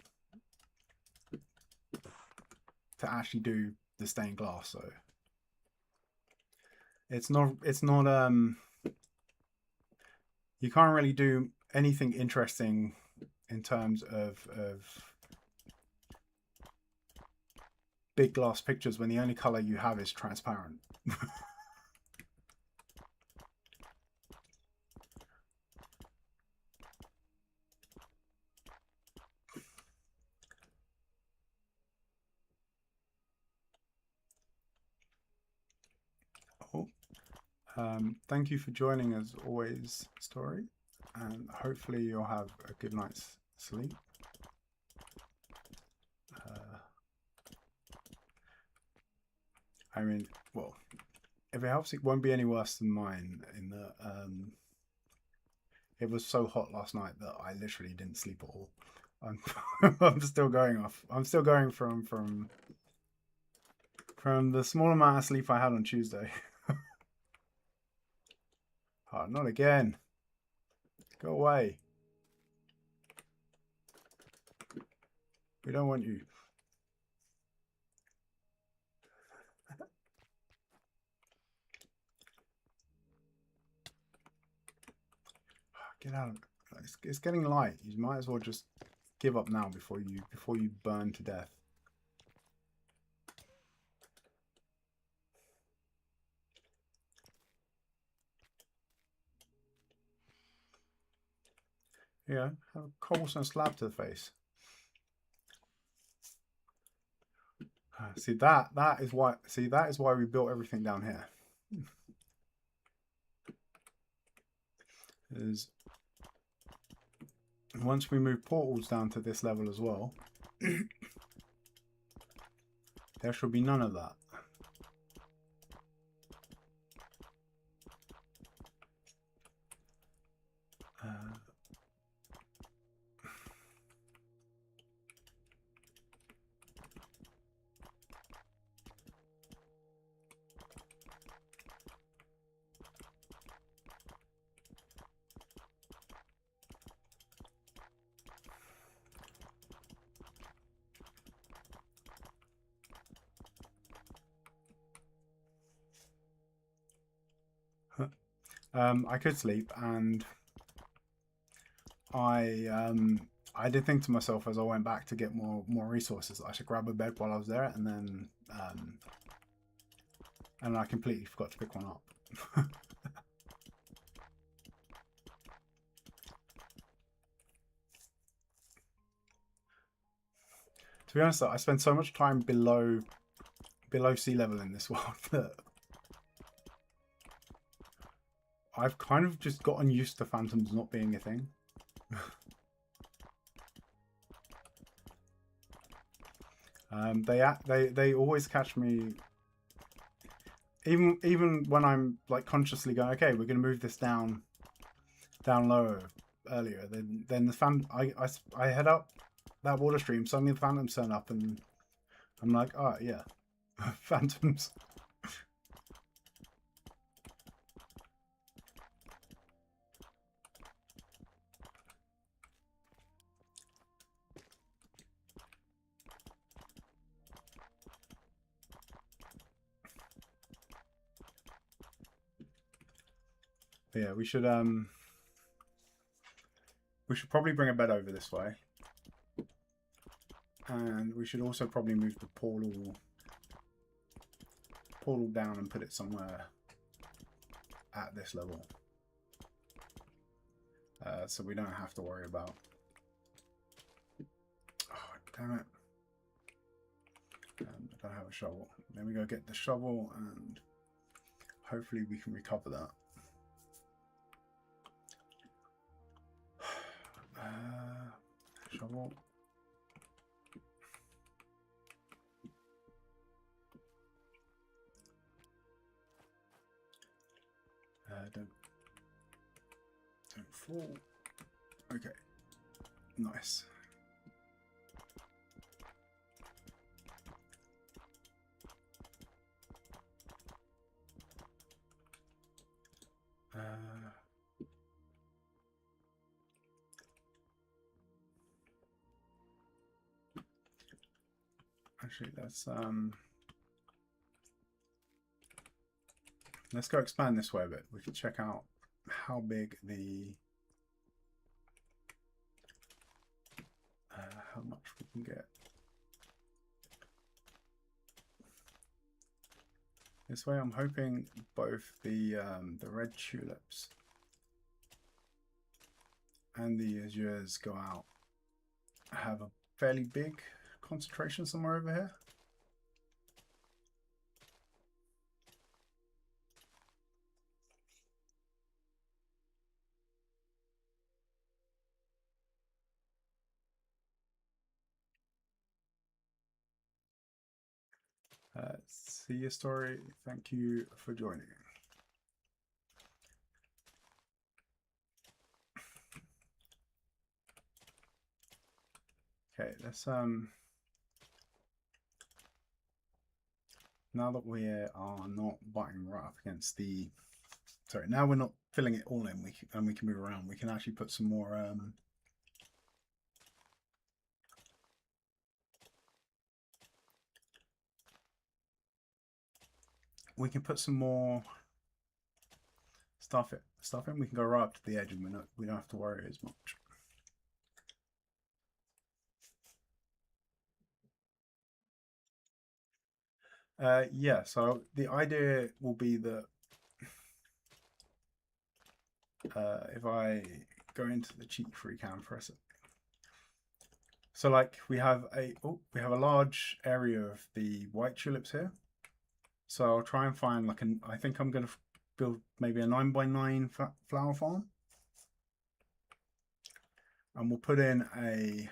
actually do the stained glass. So it's not you can't really do anything interesting in terms of big glass pictures when the only color you have is transparent. Thank you for joining as always, Story, and hopefully you'll have a good night's sleep. I mean, well, if it helps, it won't be any worse than mine. In that, it was so hot last night that I literally didn't sleep at all. I'm, I'm still going off. I'm still going from the small amount of sleep I had on Tuesday. Oh, not again. Go away. We don't want you. Get out of it. It's getting light. You might as well just give up now before you burn to death. Yeah, have a cobblestone slab to the face. See that is why we built everything down here. Is once we move portals down to this level as well, there should be none of that. I could sleep, and I did think to myself as I went back to get more resources, I should grab a bed while I was there, and then and I completely forgot to pick one up. To be honest, though, I spend so much time below sea level in this world that I've kind of just gotten used to phantoms not being a thing. They always catch me, even when I'm like consciously going, okay, we're going to move this down lower earlier. Then I head up that water stream. Suddenly the phantoms turn up, and I'm like, oh yeah, phantoms. But yeah, we should probably bring a bed over this way, and we should also probably move the portal down and put it somewhere at this level, so we don't have to worry about. Oh damn it! I don't have a shovel. Then we go get the shovel, and hopefully we can recover that. Shovel. Don't fall. Okay, nice. Actually, let's go expand this way a bit. We can check out how big the how much we can get. This way, I'm hoping both the red tulips and the azures go out. Have a fairly big concentration somewhere over here. See your story. Thank you for joining. Okay, let's now that we are not butting right up against the, sorry, now we're not filling it all in, we can move around. We can actually put some more we can put some more stuff in. We can go right up to the edge, and we don't have to worry as much. Yeah, so the idea will be that if I go into the cheat free cam for a second. So like we have a large area of the white tulips here. So I'll try and find like I think I'm going to build maybe a 9x9 flower farm, and we'll put in a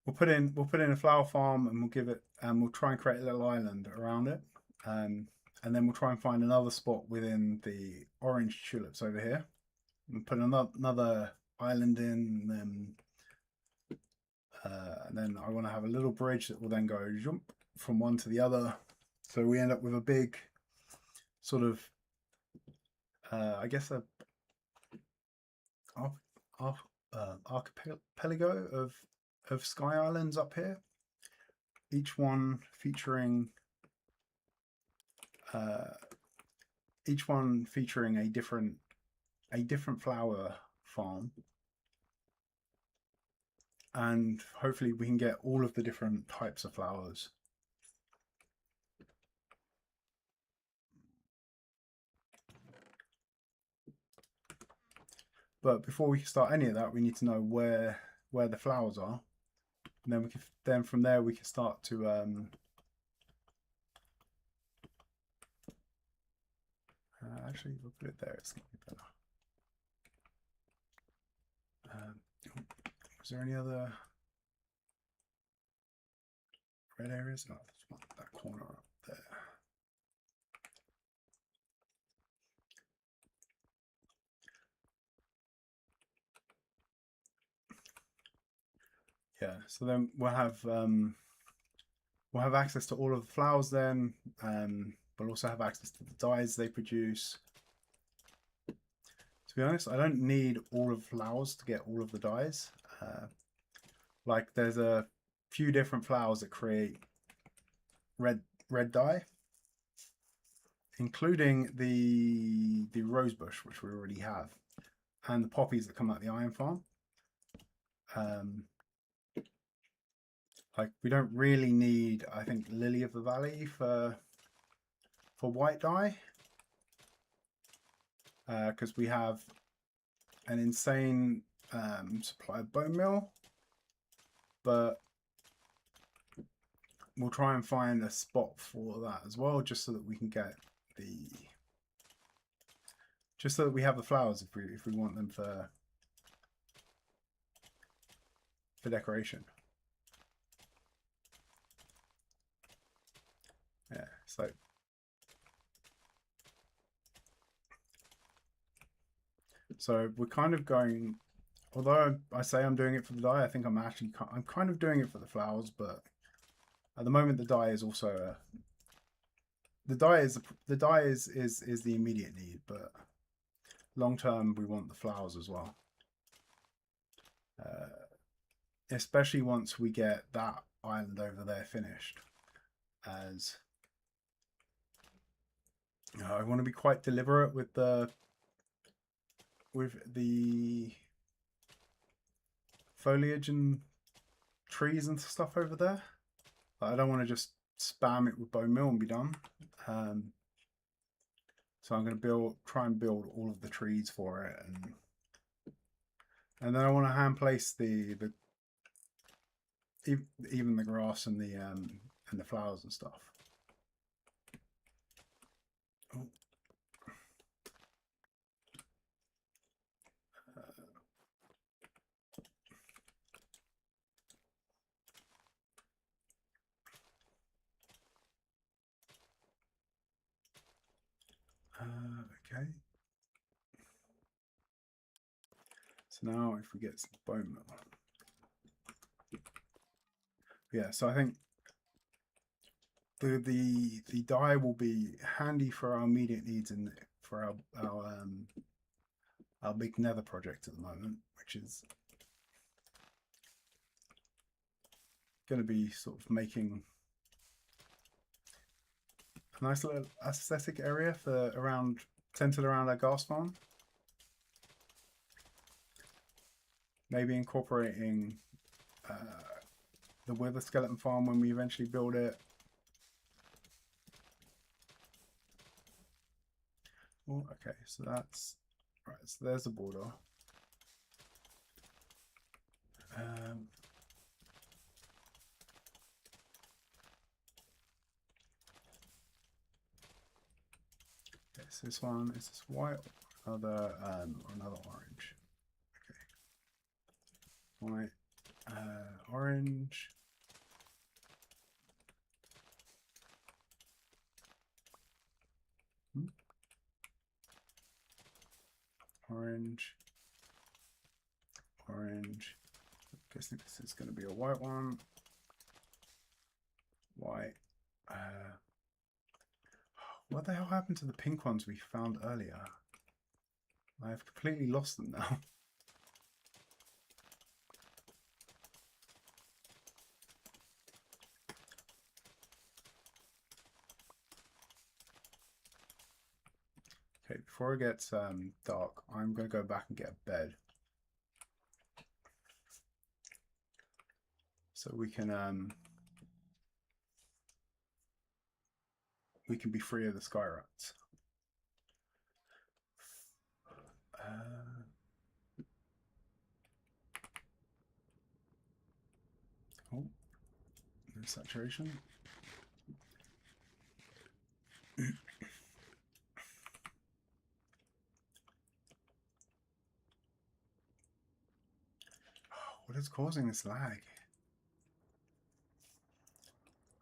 we'll put in a flower farm, and we'll give it, and we'll try and create a little island around it, and then we'll try and find another spot within the orange tulips over here. We'll put another island in, and then I want to have a little bridge that will then go jump from one to the other, so we end up with a big sort of I guess a archipelago of sky islands up here, each one featuring a different flower farm, and hopefully we can get all of the different types of flowers. But before we can start any of that, we need to know where the flowers are, and then from there we can start to actually we'll put it there. It's gonna be better. Is there any other red areas? No, there's one, that corner up there. Yeah, so then we'll have access to all of the flowers then. We'll also have access to the dyes they produce. To be honest, I don't need all of the flowers to get all of the dyes. Like there's a few different flowers that create red dye, including the rosebush, which we already have, and the poppies that come out the iron farm. Like we don't really need, I think, lily of the valley for white dye, because we have an insane supply of bone meal, but we'll try and find a spot for that as well, just so that we can get just so that we have the flowers if we want them for decoration. Yeah, so we're kind of going, although I say I'm doing it for the dye, I think I'm kind of doing it for the flowers, but at the moment the dye is also the dye is the immediate need, but long term we want the flowers as well, especially once we get that island over there finished, as I want to be quite deliberate with the foliage and trees and stuff over there. I don't want to just spam it with bone meal and be done. So I'm going to try and build all of the trees for it, and then I want to hand place even the grass and the flowers and stuff. Oh. Okay. So now if we get some bone meal. Yeah, so I think the dye will be handy for our immediate needs and for our big nether project at the moment, which is going to be sort of making a nice little aesthetic area for centered around our gas farm. Maybe incorporating the wither skeleton farm when we eventually build it. Oh, okay, so that's right. So there's the border. Okay, so this one is this white, another orange. Okay, white, orange. Orange, orange. I guess this is going to be a white one. White. What the hell happened to the pink ones we found earlier? I've completely lost them now. Okay, before it gets dark, I'm going to go back and get a bed. So we can be free of the sky rats. Oh, no saturation. What is causing this lag?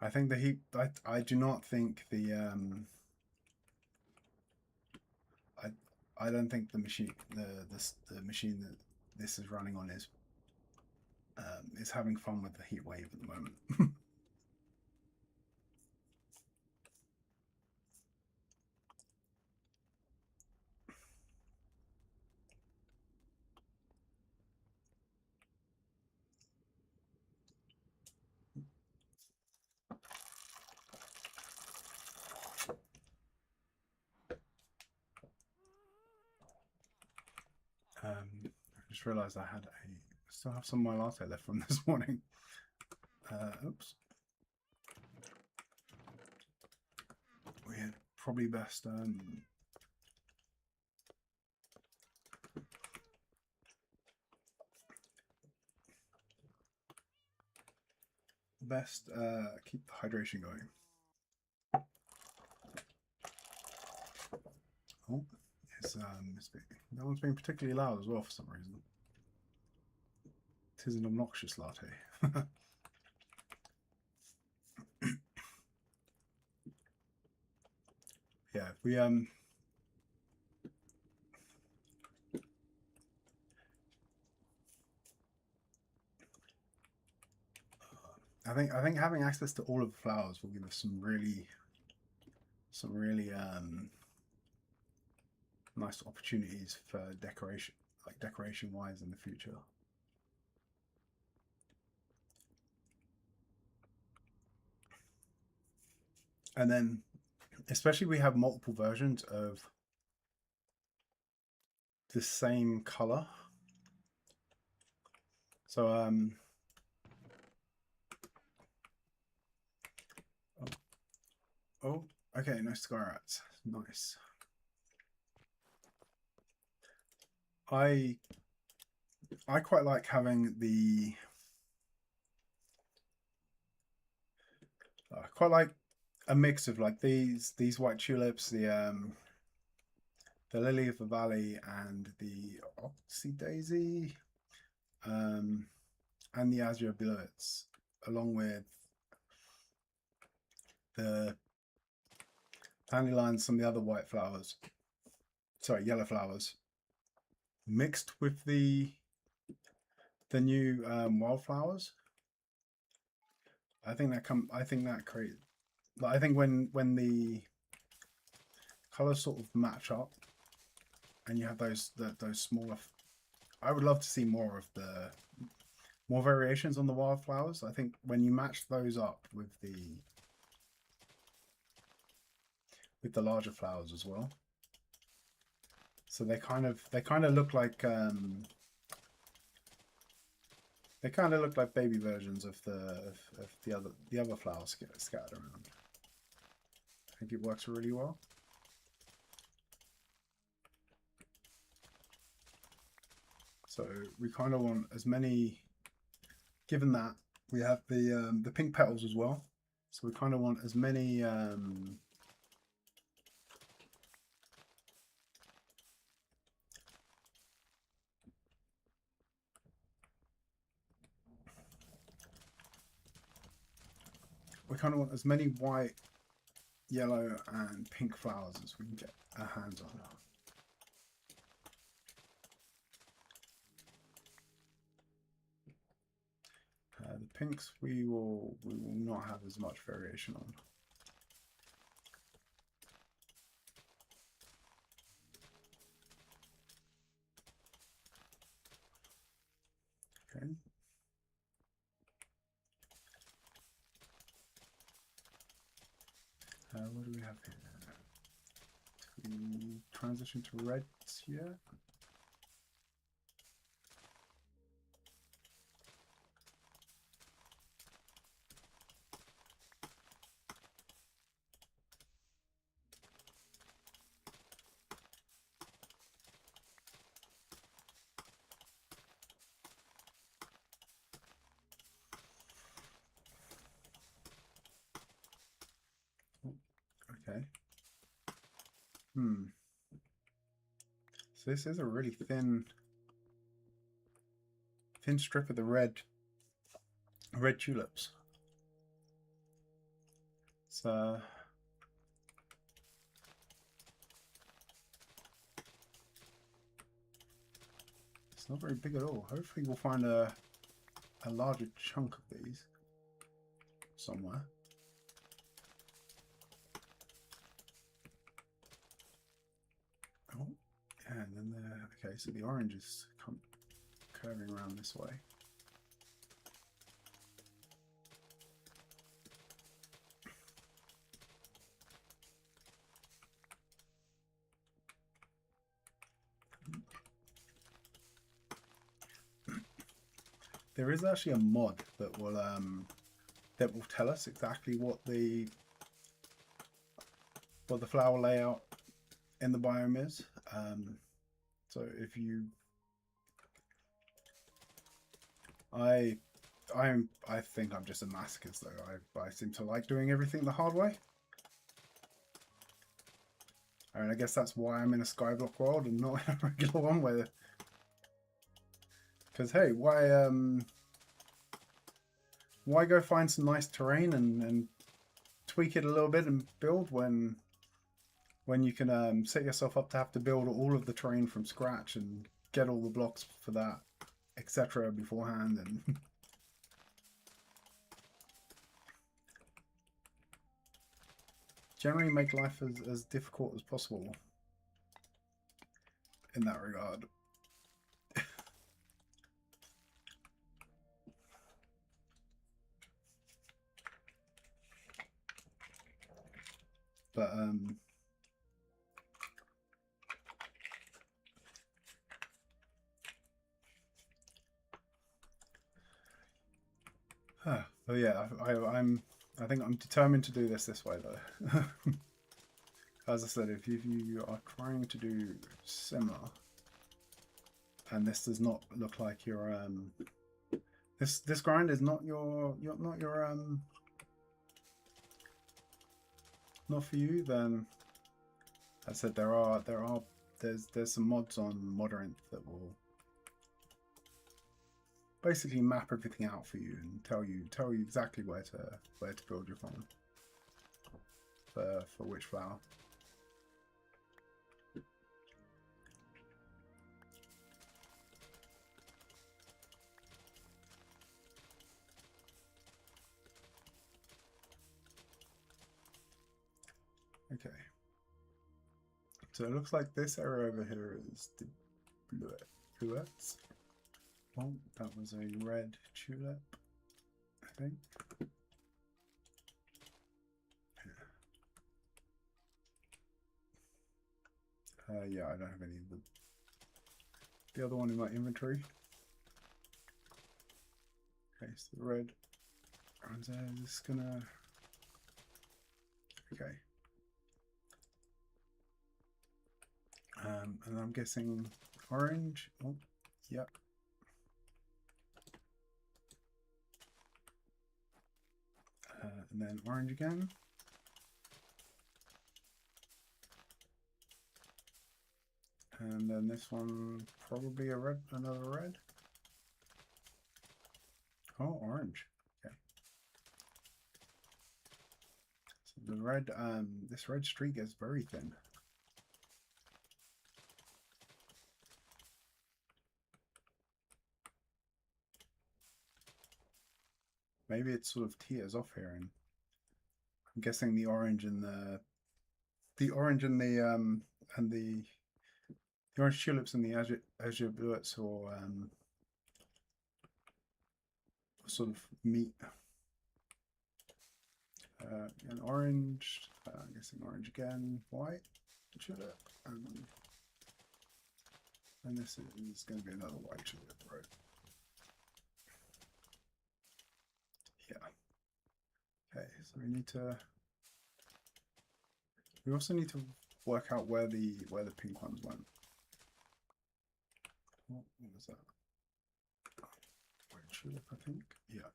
I think the heat. I do not think the I don't think the machine the machine that this is running on is having fun with the heat wave at the moment. I just realised I still have some of my latte left from this morning. Oops. We're probably best keep the hydration going. Oh, that one's being particularly loud as well for some reason. It is an obnoxious latte. Yeah, we I think having access to all of the flowers will give us some really nice opportunities for decoration, like decoration wise in the future. And then especially we have multiple versions of the same color. So oh, okay, no sky rats. Nice. I quite like having the quite like a mix of like these white tulips, the lily of the valley, and the oxy daisy, and the azure billets, along with the dandelions, some of the other white flowers. sorry, yellow flowers mixed with the new wildflowers. I think that creates. I think when the colors sort of match up, and you have those smaller. I would love to see more variations on the wildflowers. I think when you match those up with the larger flowers as well, so they kind of look like baby versions of the other flowers scattered around. I think it works really well. So we kind of want as many. Given that we have the pink petals as well, so we kind of want as many. We kind of want as many white, yellow, and pink flowers as we can get our hands on. The pinks we will not have as much variation on. Okay. What do we have here? We transition to reds here. Okay. So this is a really thin strip of the red tulips. So it's not very big at all. Hopefully we'll find a larger chunk of these somewhere. Oh, and then okay, so the orange is curving around this way. There is actually a mod that will tell us exactly what the flower layout in the biome is. So if you, I think I'm just a masochist though. I seem to like doing everything the hard way. And I guess that's why I'm in a Skyblock world and not in a regular one where. Because hey, why go find some nice terrain and tweak it a little bit and build when you can set yourself up to have to build all of the terrain from scratch and get all the blocks for that, etc. beforehand, and generally make life as difficult as possible in that regard. But oh yeah, I think I'm determined to do this way though. As I said, if you are trying to do similar, and this does not look like your this grind is not your not for you, then as I said, there's some mods on Modern that will basically map everything out for you and tell you exactly where to build your farm for which flower. Okay. So it looks like this area over here is the bluets. Oh, that was a red tulip, I think. Yeah, I don't have any of the other one in my inventory. Okay, so the red. And this is gonna. Okay. And I'm guessing orange. Oh, yep. And then orange again. And then this one, probably a red, another red. Oh, orange. Okay. So the red, this red streak is very thin. Maybe it sort of teeters off here, and I'm guessing the orange and the orange and the orange tulips and the azure bluets or sort of meet. And orange, I'm guessing orange again, white tulip, and this is going to be another white tulip, right? Yeah. Okay, so we also need to work out where the pink ones went. What was that? White tulip, I think. Yeah.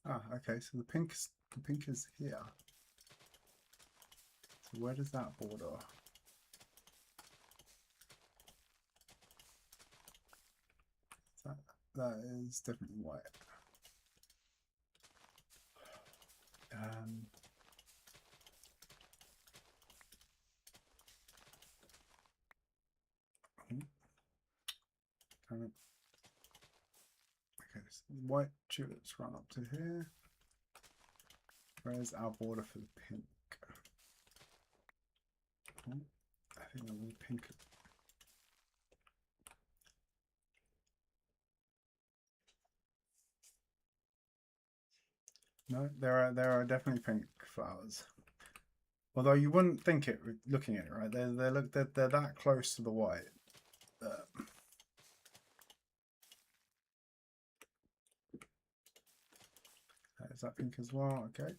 Ah, okay. So the pink is here. So where does that border? That is definitely white. Kind of. Okay, so the white tulips run up to here. Where's our border for the pink? Oh, I think that was pink. No, there are definitely pink flowers. Although you wouldn't think it looking at it, right? They're that close to the white. Is that pink as well? Okay.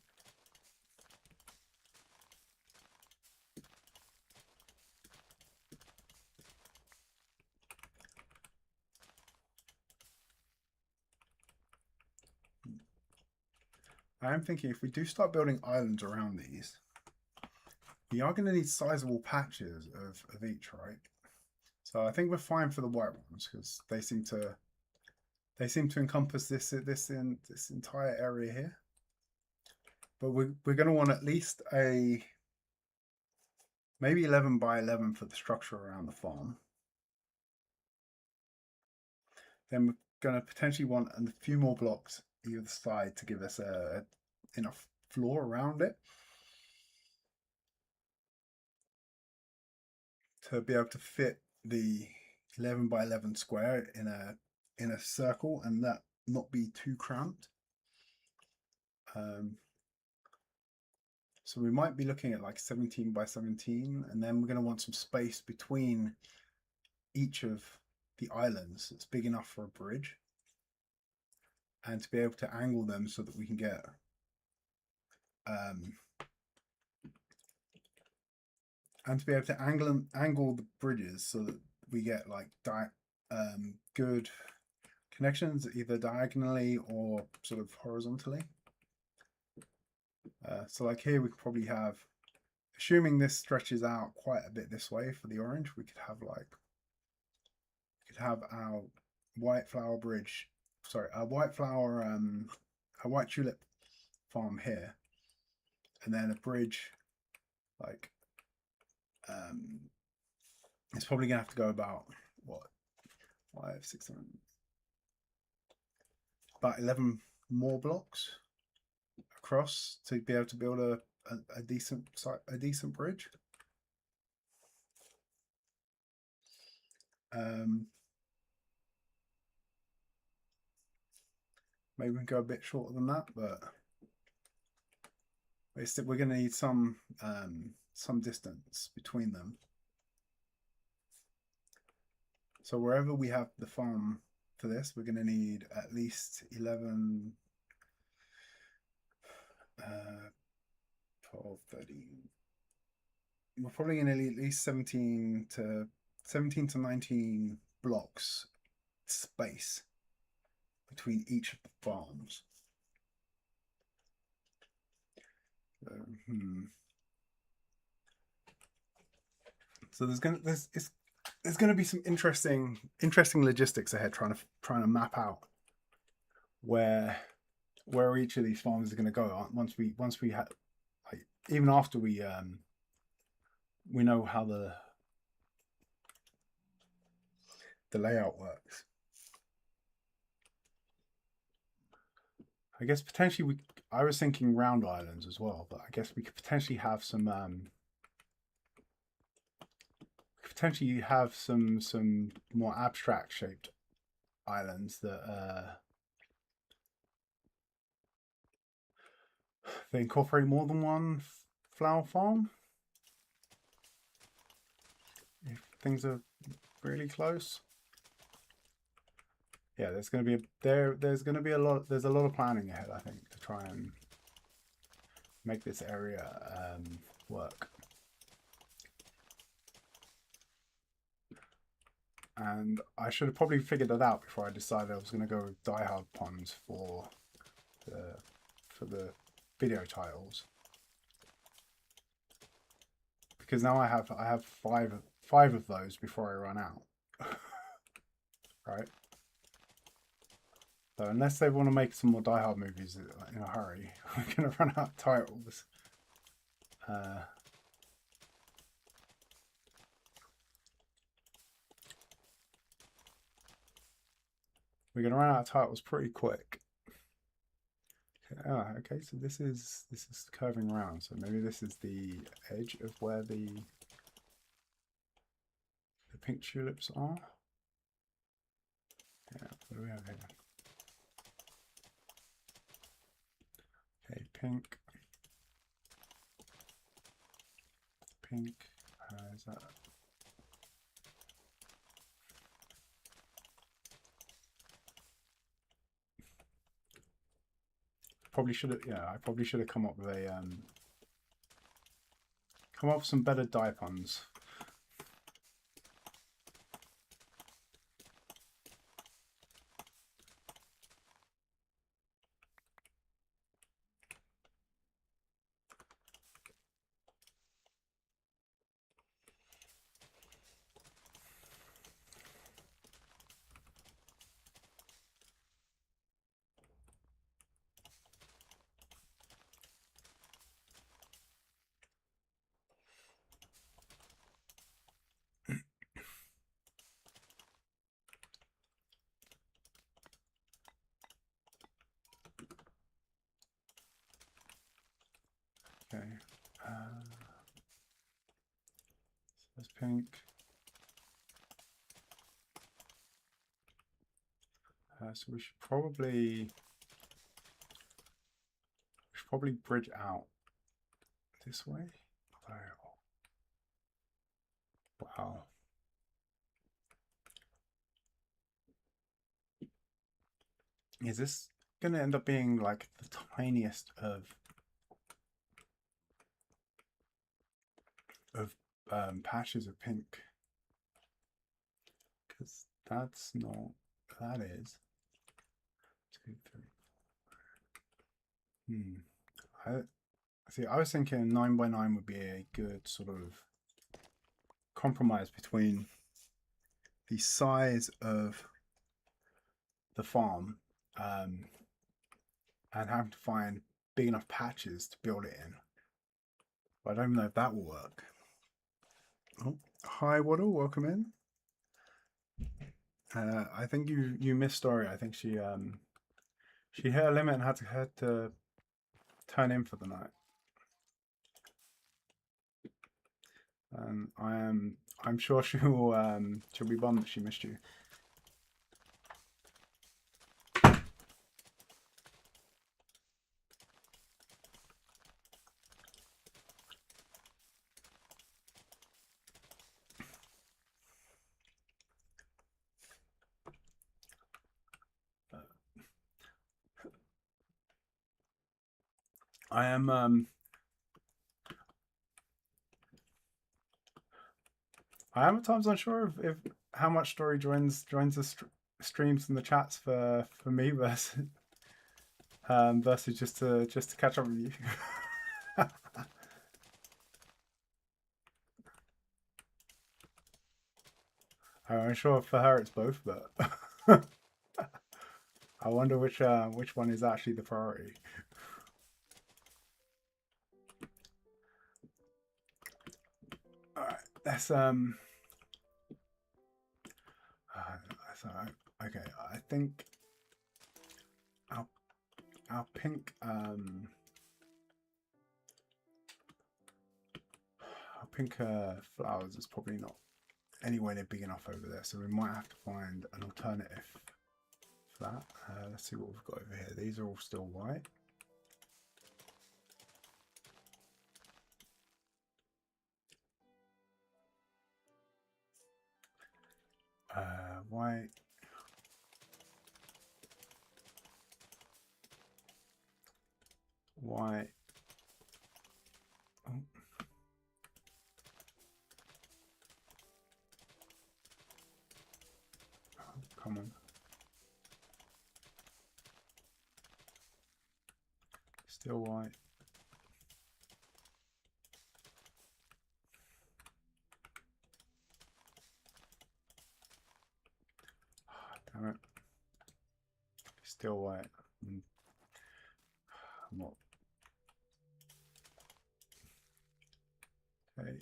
I am thinking if we do start building islands around these, we are going to need sizable patches of each, right? So I think we're fine for the white ones because they seem to encompass this entire area here. But we're going to want at least a maybe 11 by 11 for the structure around the farm. Then we're going to potentially want a few more blocks either side to give us enough floor around it to be able to fit the 11 by 11 square in a circle and that not be too cramped. So we might be looking at like 17 by 17, and then we're going to want some space between each of the islands that's big enough for a bridge, and to be able to angle them so that we can get angle the bridges so that we get like good connections either diagonally or sort of horizontally. So like here we could probably have, assuming this stretches out quite a bit this way for the orange, we could have our white flower bridge, sorry, a white tulip farm here, and then a bridge like It's probably gonna have to go about what 5, 6, 7, about 11 more blocks across to be able to build a decent bridge. Maybe we can go a bit shorter than that, but we're going to need some distance between them. So wherever we have the farm for this, we're going to need at least 11, 12, 13. We're probably going to need at least 17 to 19 blocks space between each of the farms. So there's gonna be some interesting logistics ahead, trying to map out where each of these farms are going to go once we have, like, even after we know how the layout works. I guess potentially I was thinking round islands as well, but I guess we could potentially have some more abstract shaped islands that they incorporate more than one flower farm if things are really close. Yeah, there's going to be a lot of planning ahead, I think, to try and make this area work. And I should have probably figured that out before I decided I was going to go with diehard ponds for the video titles, because now I have five of those before I run out. Right. So unless they want to make some more Die Hard movies in a hurry, we're going to run out of titles. We're going to run out of titles pretty quick. Okay, so this is curving around. So maybe this is the edge of where the pink tulips are. Yeah, what do we have here? Okay, pink. Is that? Probably should have. Yeah, I probably should have come up with some better dye puns. Okay. So that's pink. So we should probably bridge out this way. Wow. Is this going to end up being like the tiniest of patches of pink? Because that's not, that is 2, 3, 4. I was thinking 9 by 9 would be a good sort of compromise between the size of the farm and having to find big enough patches to build it in. But I don't know if that will work. Oh, hi, Waddle. Welcome in. I think you missed Story. I think she hit a limit and had to turn in for the night. I'm sure she'll be bummed that she missed you. I am at times unsure if how much Story joins the streams and the chats for me versus versus just to catch up with you. I'm sure for her it's both, but I wonder which one is actually the priority. All right, let's so, okay, I think our pink flowers is probably not anywhere near big enough over there, so we might have to find an alternative for that. Let's see what we've got over here. These are all still white. White. White. Oh. Oh, come on. Still white. Oh, damn it. Still white. I'm not. Okay.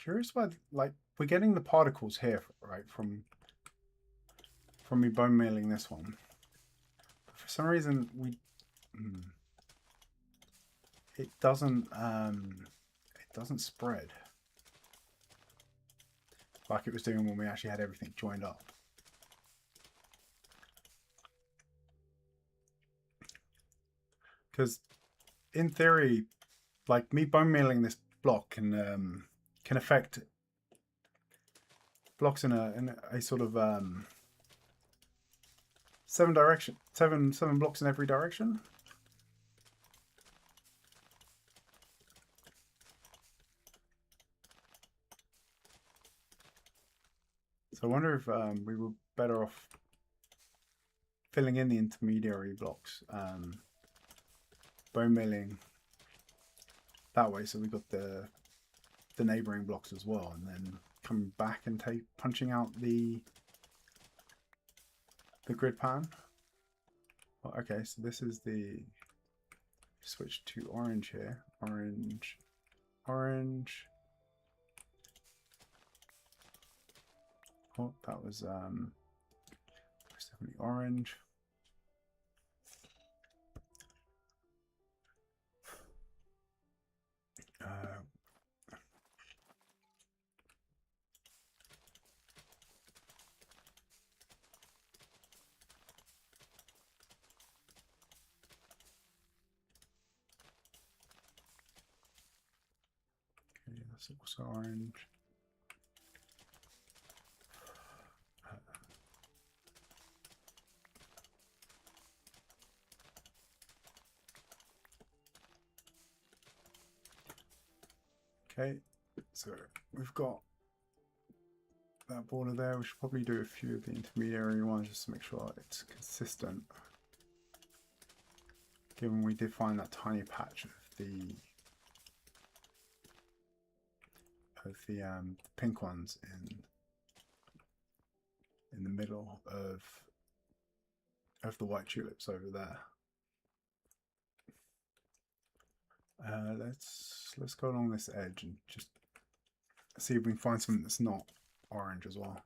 Curious why, like, we're getting the particles here, right, from me bone mailing this one. But for some reason, it doesn't spread like it was doing when we actually had everything joined up. Because in theory, like me bone mailing this block can affect blocks in a sort of seven blocks in every direction. So I wonder if we were better off filling in the intermediary blocks, bone milling that way, so we got the neighboring blocks as well, and then coming back and punching out the grid pan. Well, okay, so this is the switch to orange here. Orange, orange. Oh, that was definitely orange. Okay, that's also orange. Okay, so we've got that border there. We should probably do a few of the intermediary ones just to make sure it's consistent. Given we did find that tiny patch of the pink ones in the middle of of the white tulips over there. Let's go along this edge and just see if we can find something that's not orange as well.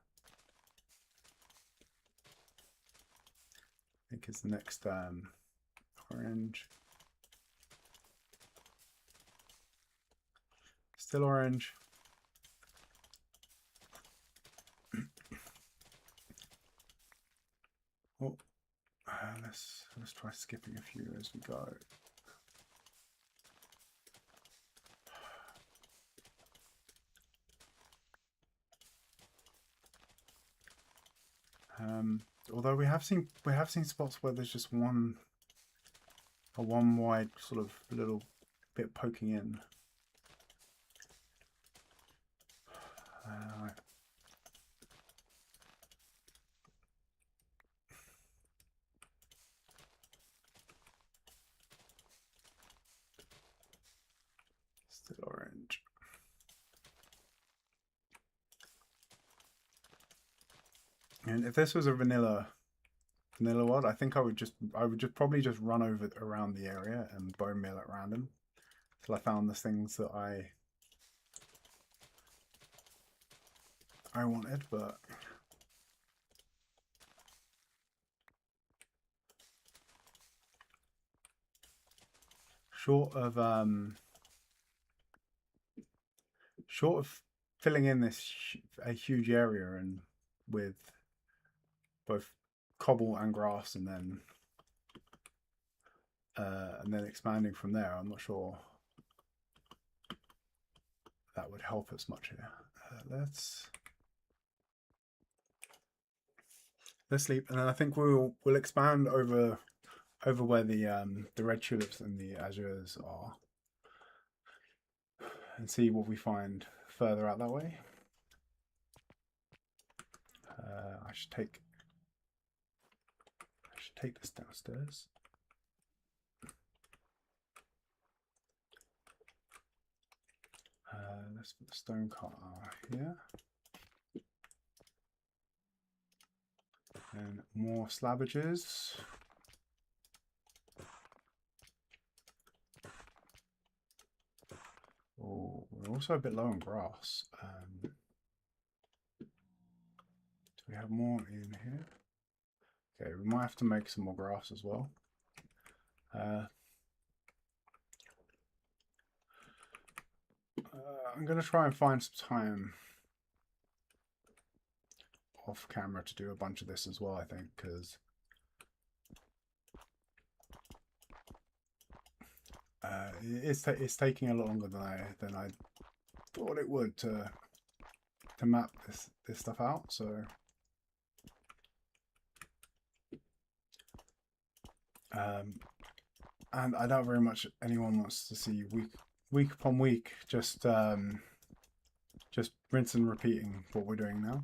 I think it's the next orange. Still orange. Oh, let's try skipping a few as we go. Although we have seen spots where there's just one wide sort of little bit poking in. Still orange. And if this was a vanilla world, I think I would probably just run around the area and bone meal at random till I found the things that I wanted, but short of filling in a huge area and with both cobble and grass, and then expanding from there, I'm not sure that would help us much here. Let's sleep, and then I think we'll expand over where the red tulips and the azures are, and see what we find further out that way. I should take this downstairs. Let's put the stone cutter here. And more slabbages. Oh, we're also a bit low on grass. Do we have more in here? Okay, we might have to make some more grass as well. I'm going to try and find some time off camera to do a bunch of this as well, I think, because it's taking a lot longer than I thought it would to map this stuff out. So and I doubt very much anyone wants to see week upon week just rinse and repeating what we're doing now.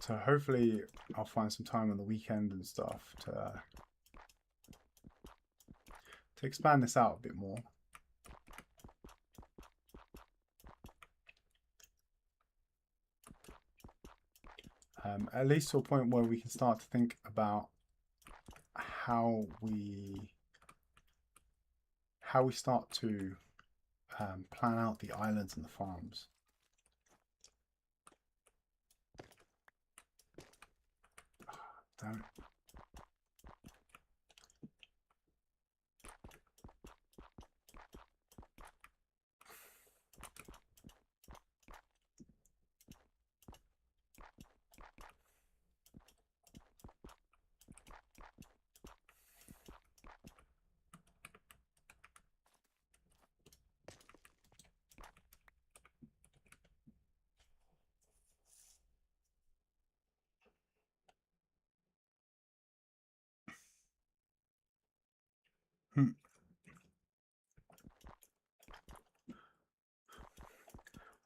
So hopefully I'll find some time on the weekend and stuff to expand this out a bit more. At least to a point where we can start to think about how we start to plan out the islands and the farms. Damn it.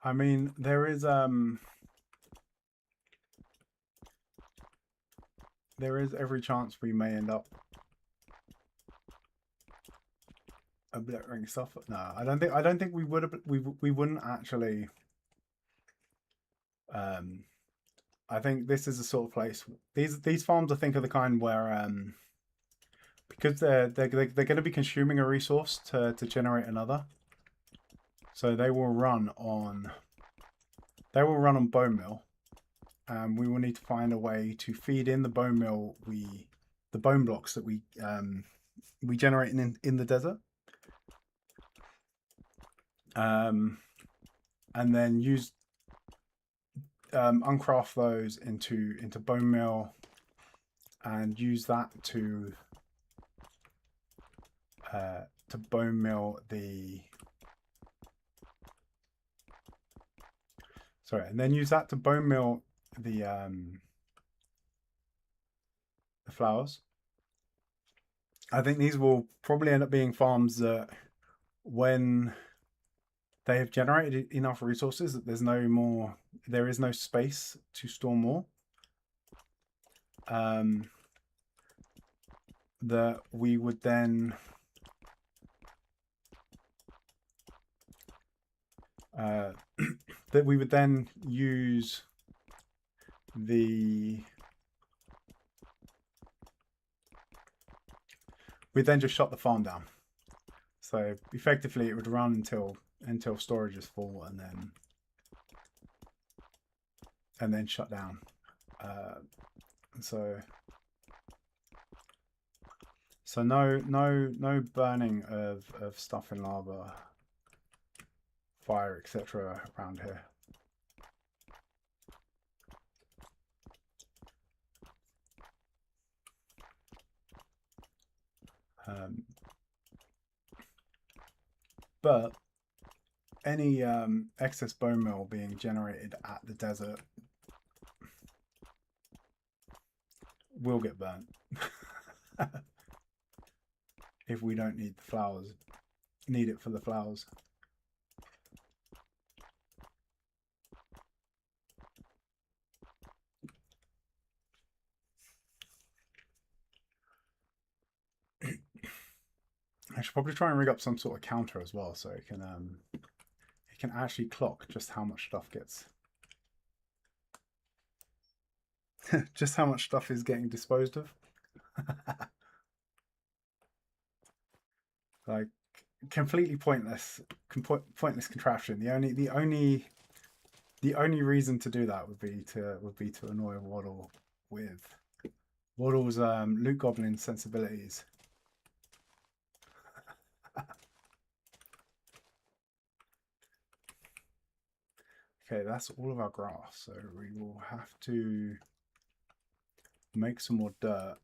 I mean, there is every chance we may end up obliterating stuff. No, I don't think we would have. We wouldn't actually. I think this is the sort of place. These farms, I think, are the kind where because they're going to be consuming a resource to generate another, so they will run on bone meal. We will need to find a way to feed in the bone meal the bone blocks that we generate in the desert, and then use uncraft those into bone meal, and use that to bone meal and then use that to bone meal the flowers. I think these will probably end up being farms that, when they have generated enough resources, that there is no space to store more. That we would then use we'd then just shut the farm down. So effectively it would run until storage is full, and then shut down. So no burning of stuff in lava, fire, etc. around here. But any excess bone meal being generated at the desert will get burnt if we don't need it for the flowers. I should probably try and rig up some sort of counter as well, so it can actually clock just how much stuff gets just how much stuff is getting disposed of. Like, completely pointless contraption. The only reason to do that would be to annoy Waddle with Waddle's loot goblin sensibilities. Okay, that's all of our grass, so we will have to make some more dirt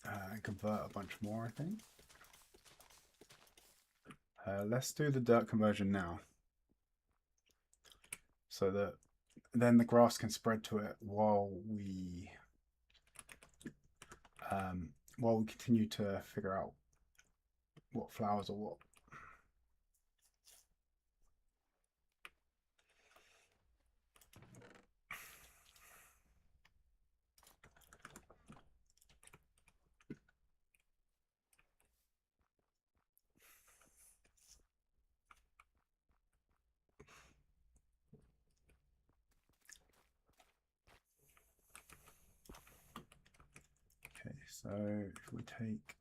and convert a bunch more, I think. Let's do the dirt conversion now, so that then the grass can spread to it while we continue to figure out what flowers are what. Okay, so if we take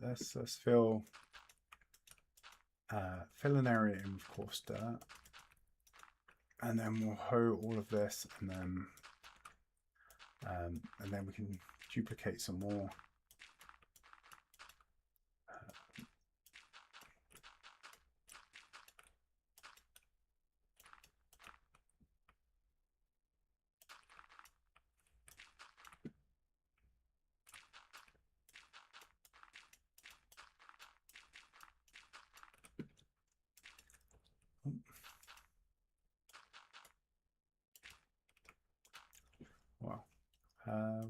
let's fill an area in with coarse dirt, and then we'll hoe all of this, and then we can duplicate some more.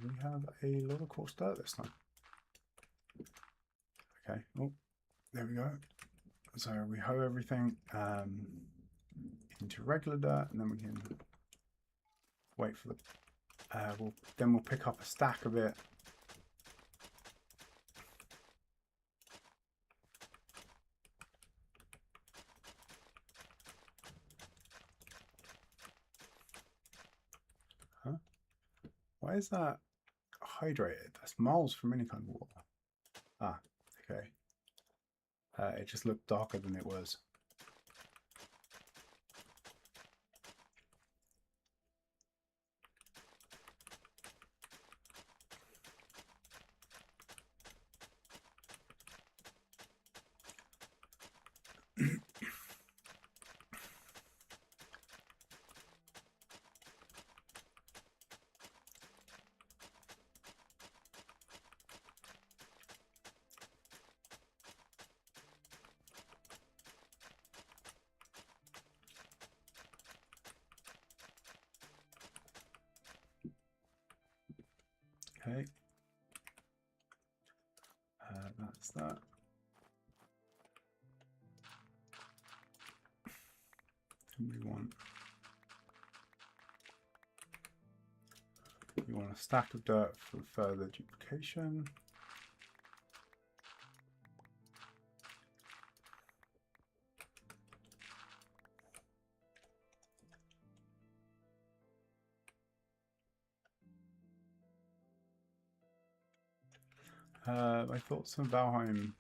We have a lot of coarse dirt this time. Okay, oh, there we go. So we hoe everything into regular dirt, and then we can wait for the. Then we'll pick up a stack of it. Huh? Why is that hydrated? That's miles from any kind of water. Ah, okay. It just looked darker than it was. Okay. That's that. And we want a stack of dirt for further duplication. I thought some Valheim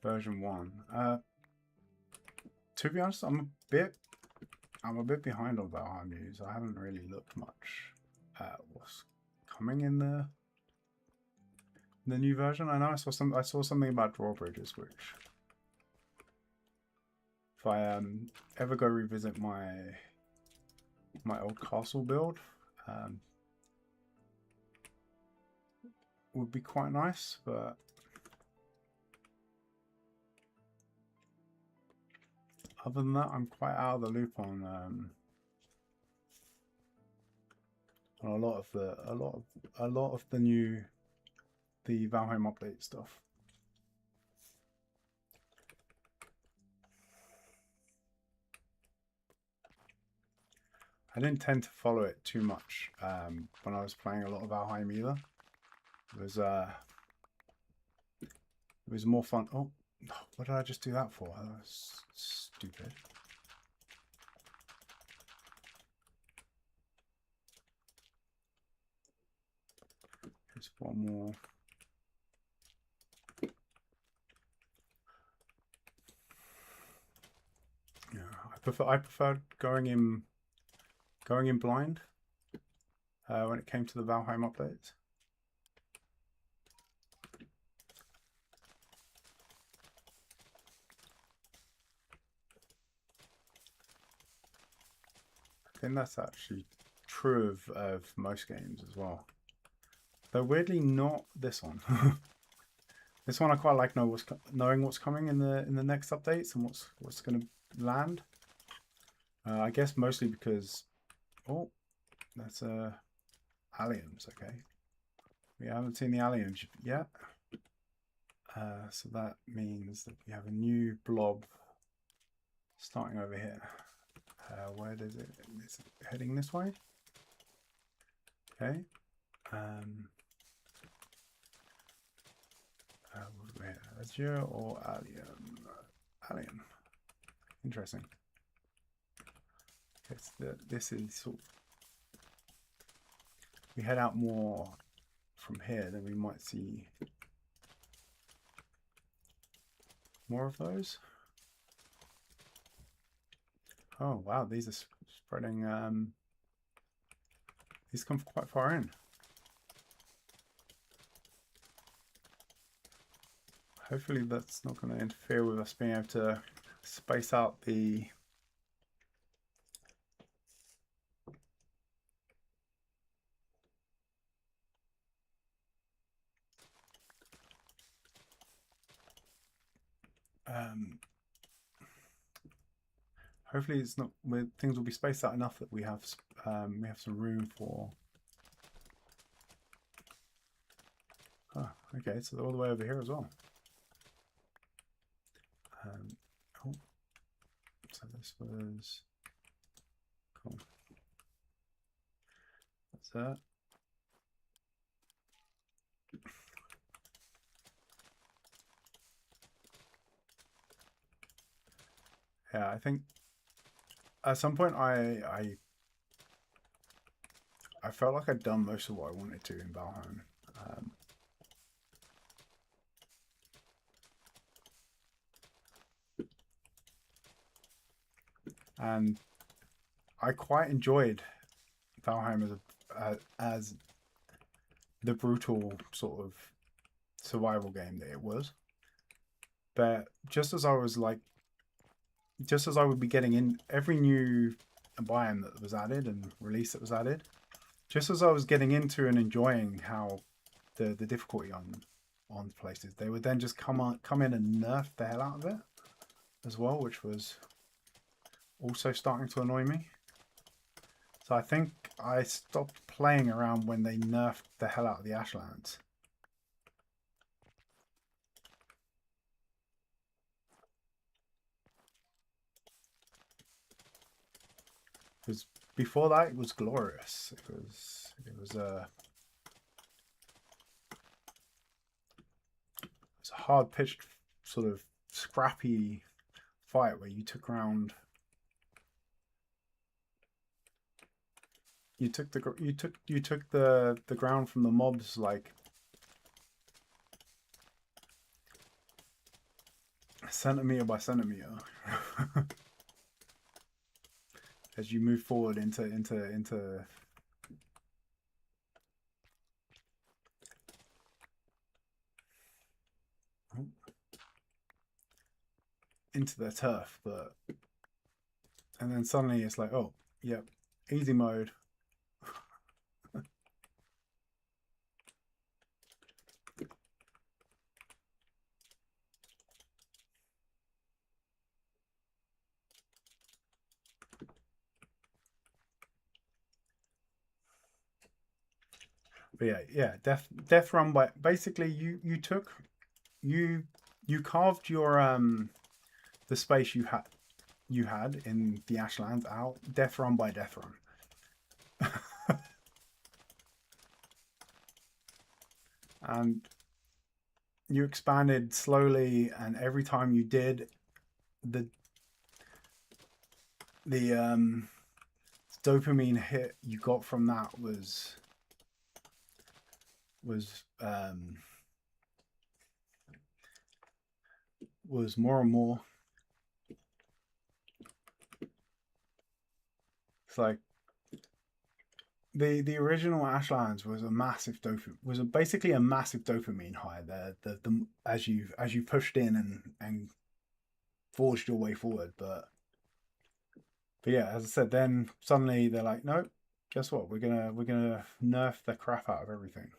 version 1. To be honest, I'm a bit behind on Valheim news. I haven't really looked much at what's coming in the new version. I know I saw something about drawbridges, which if I ever go revisit my old castle build, would be quite nice, but other than that, I'm quite out of the loop on a lot of the Valheim update stuff. I didn't tend to follow it too much when I was playing a lot of Valheim either. It was more fun. Oh, what did I just do that for? That was stupid. Here's one more. Yeah, I preferred going in blind when it came to the Valheim updates. I think that's actually true of most games as well. Though weirdly not this one. This one I quite like knowing what's coming in the next updates and what's going to land. I guess mostly because that's aliens. Okay, we haven't seen the aliens yet. So that means that we have a new blob starting over here. Where does it? Is it heading this way? Okay. Azure or alien? Alien. Interesting. This is sort of. We head out more from here, then we might see more of those. Oh wow, these are spreading. These come quite far in. Hopefully that's not going to interfere with us being able to space out the hopefully it's not things will be spaced out enough that we have some room for Okay, so they're all the way over here as well. Oh, so this was cool. That's that. Yeah, I think at some point I felt like I'd done most of what I wanted to in Valheim. And I quite enjoyed Valheim as the brutal sort of survival game that it was. But just as I would be getting in every new biome that was added and release that was added, just as I was getting into and enjoying how the difficulty on places, they would then just come in and nerf the hell out of it as well, which was also starting to annoy me. So I think I stopped playing around when they nerfed the hell out of the Ashlands. Because before that, it was glorious. It was a hard-pitched, sort of scrappy fight where you took ground. You took the ground from the mobs like centimeter by centimeter as you move forward into the turf. And then suddenly it's like, oh, yep, easy mode. But yeah, death run by basically you carved your the space you had in the Ashlands out death run by death run. And you expanded slowly, and every time you did, the dopamine hit you got from that was more and more. It's like the original Ashlands was basically a massive dopamine high there. The as you pushed in and forged your way forward, but yeah, as I said, then suddenly they're like, nope, guess what? We're gonna nerf the crap out of everything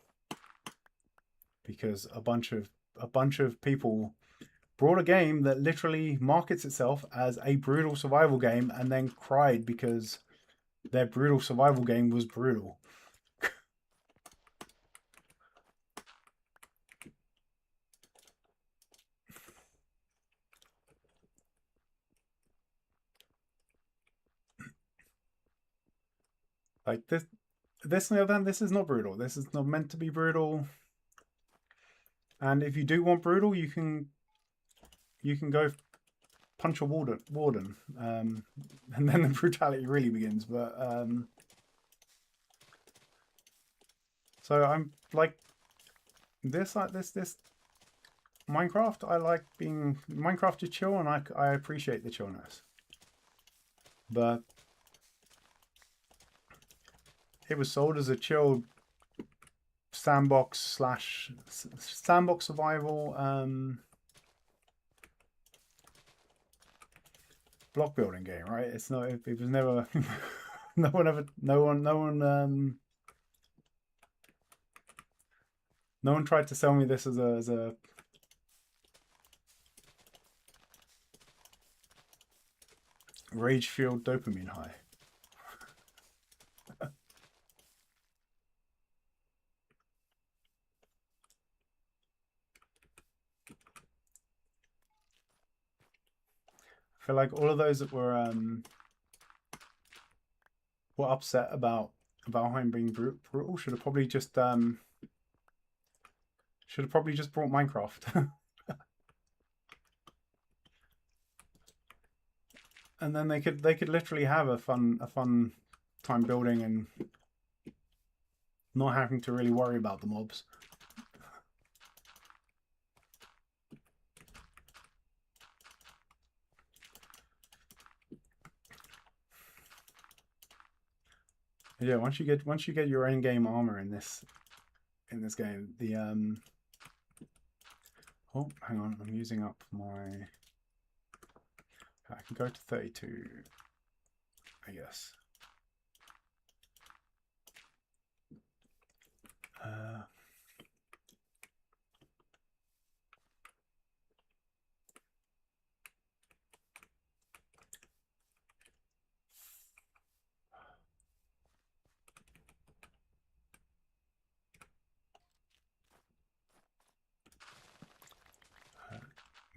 because a bunch of people brought a game that literally markets itself as a brutal survival game and then cried because their brutal survival game was brutal. Like this on the other hand, this is not brutal. This is not meant to be brutal. And if you do want brutal, you can go punch a warden, and then the brutality really begins. But so I'm like this Minecraft. I like being Minecraft is chill, and I appreciate the chillness. But it was sold as a chill sandbox survival block building game, right? It's not. It was never. No one tried to sell me this as a rage-fueled dopamine high. feel like all of those that were upset about Valheim being brutal should have probably just brought Minecraft. And then they could literally have a fun time building and not having to really worry about the mobs. Yeah, once you get your in-game armor in this game, the oh, hang on, I'm using up my. I can go to 32, I guess.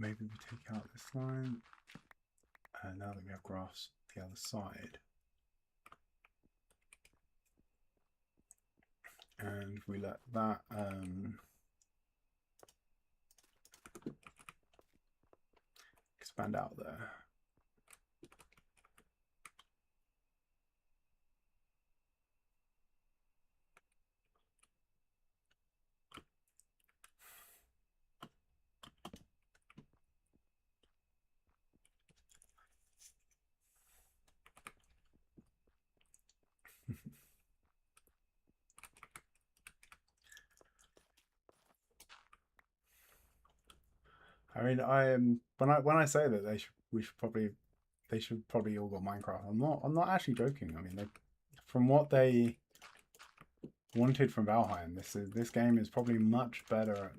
Maybe we take out this line. Now that we have grass the other side. And we let that expand out there. I mean, I am when I say that they should probably all go Minecraft. I'm not actually joking. I mean, from what they wanted from Valheim, this game is probably much better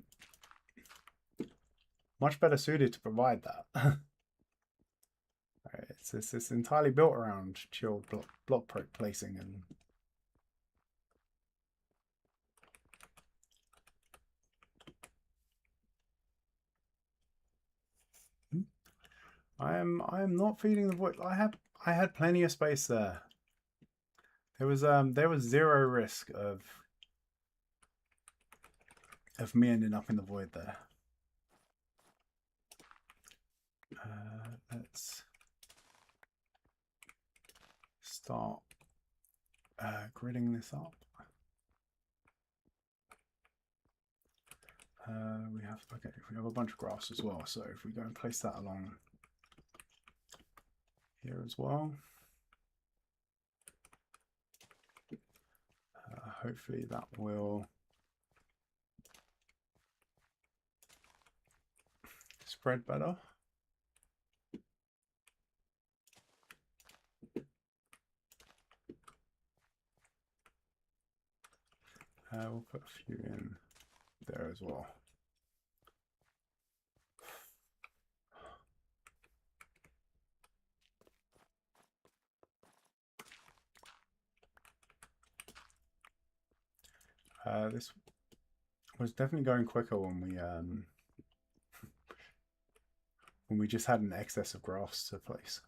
suited to provide that. It's entirely built around chilled block placing and. I am not feeding the void. I had plenty of space there. There was zero risk of me ending up in the void there. Let's start gridding this up. We have a bunch of grass as well, so if we go and place that along here as well, hopefully that will spread better. We'll put a few in there as well. This was definitely going quicker when we just had an excess of grass to place.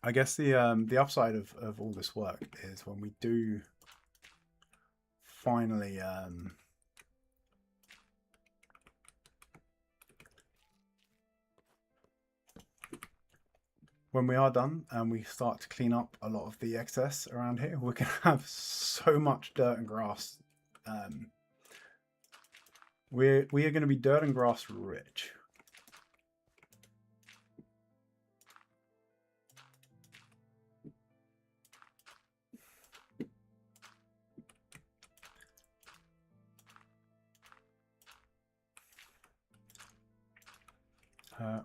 I guess the upside of all this work is when we do finally when we are done and we start to clean up a lot of the excess around here, we're gonna have so much dirt and grass. We are going to be dirt and grass rich.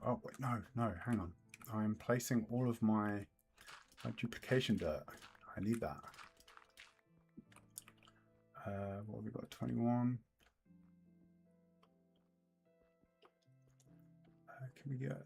Oh wait, no, hang on. I'm placing all of my duplication dirt. I need that. What have we got? 21. Can we get?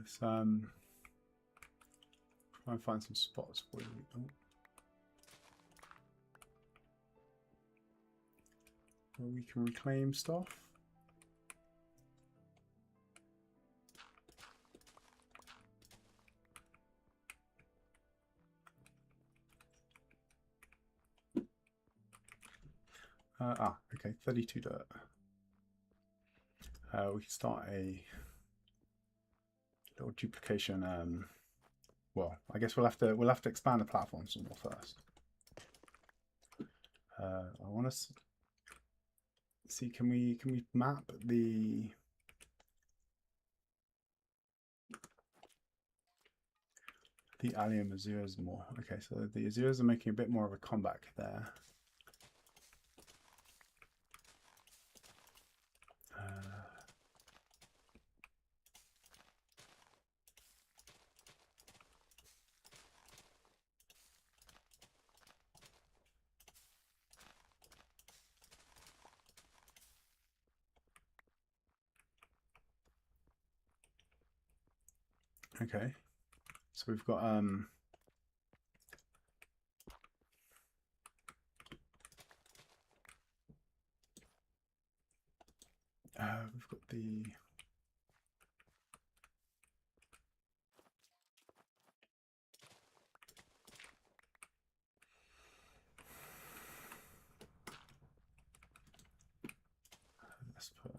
Let's try and find some spots where we can reclaim stuff. Okay, 32 dirt. We can start a little duplication. Well, I guess we'll have to expand the platform some more first. I want to see, can we map the allium azures more? Okay, so the azures are making a bit more of a comeback there. Okay, so we've got the let's put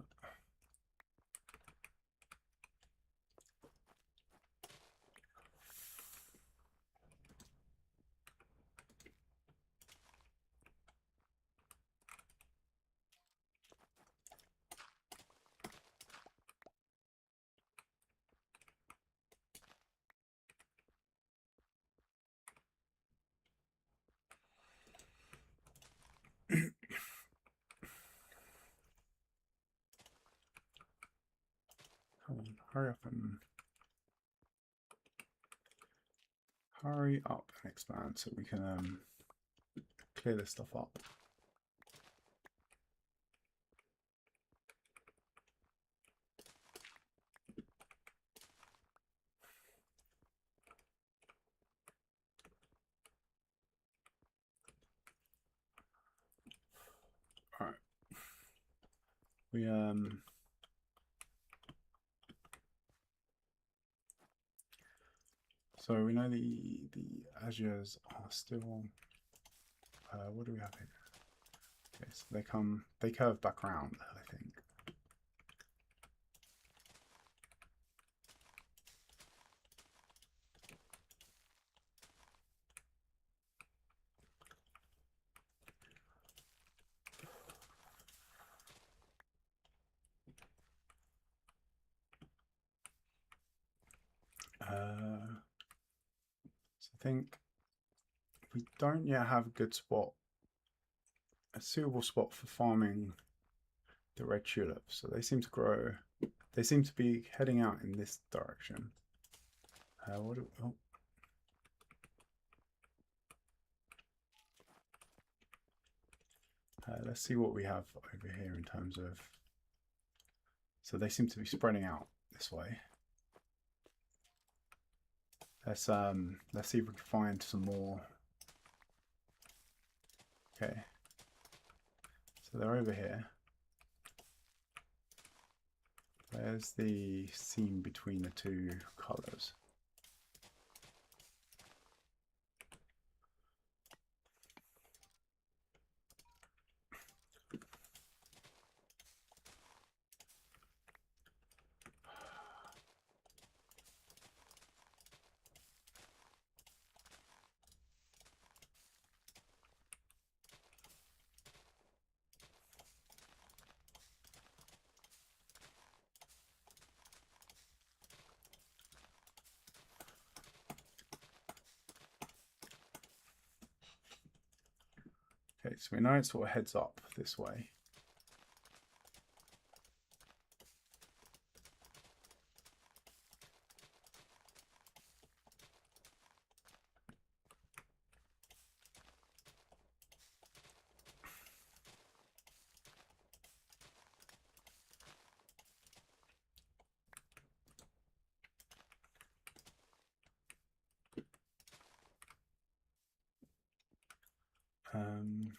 come on, hurry up and expand so we can clear this stuff up. All right, we so we know the azures are still. What do we have here? Okay, so they curve back around, I think. So I think we don't yet have a good spot, a suitable spot for farming the red tulips. So they seem to grow. They seem to be heading out in this direction. Let's see what we have over here in terms of. So they seem to be spreading out this way. Let's see if we can find some more. Okay, so they're over here. There's the seam between the two colors. Okay, so we know it sort of heads up this way. Um,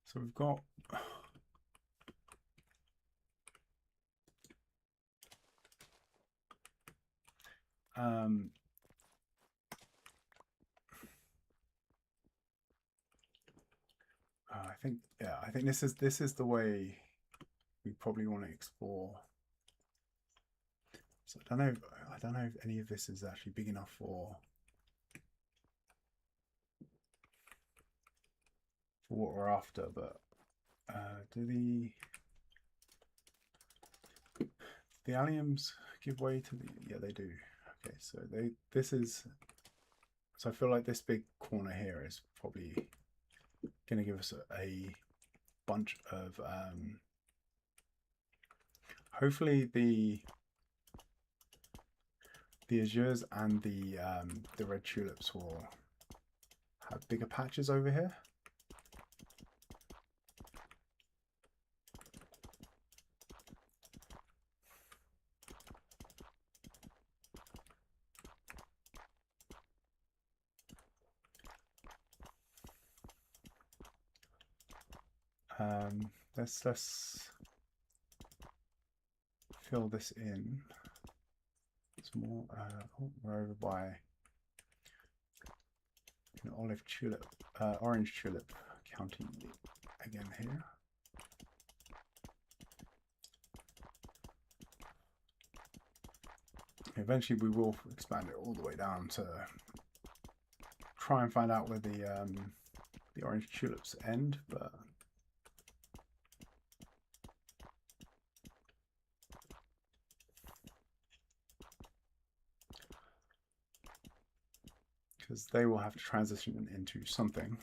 so we've got I think this is the way we probably want to explore. So I don't know if any of this is actually big enough for what we're after, but do the alliums give way to the? Yeah, they do. Okay, so so I feel like this big corner here is probably going to give us a bunch of hopefully the azures and the red tulips will have bigger patches over here. Let's fill this in. It's more. Oh, we're over by an olive tulip, orange tulip county again here. Eventually, we will expand it all the way down to try and find out where the orange tulips end, but. Because they will have to transition into something.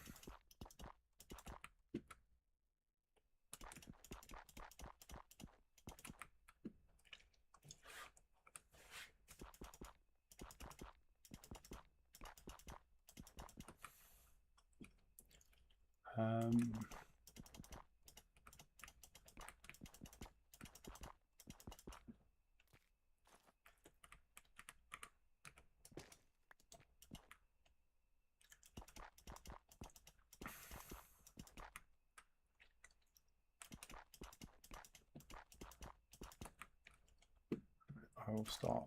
I will start.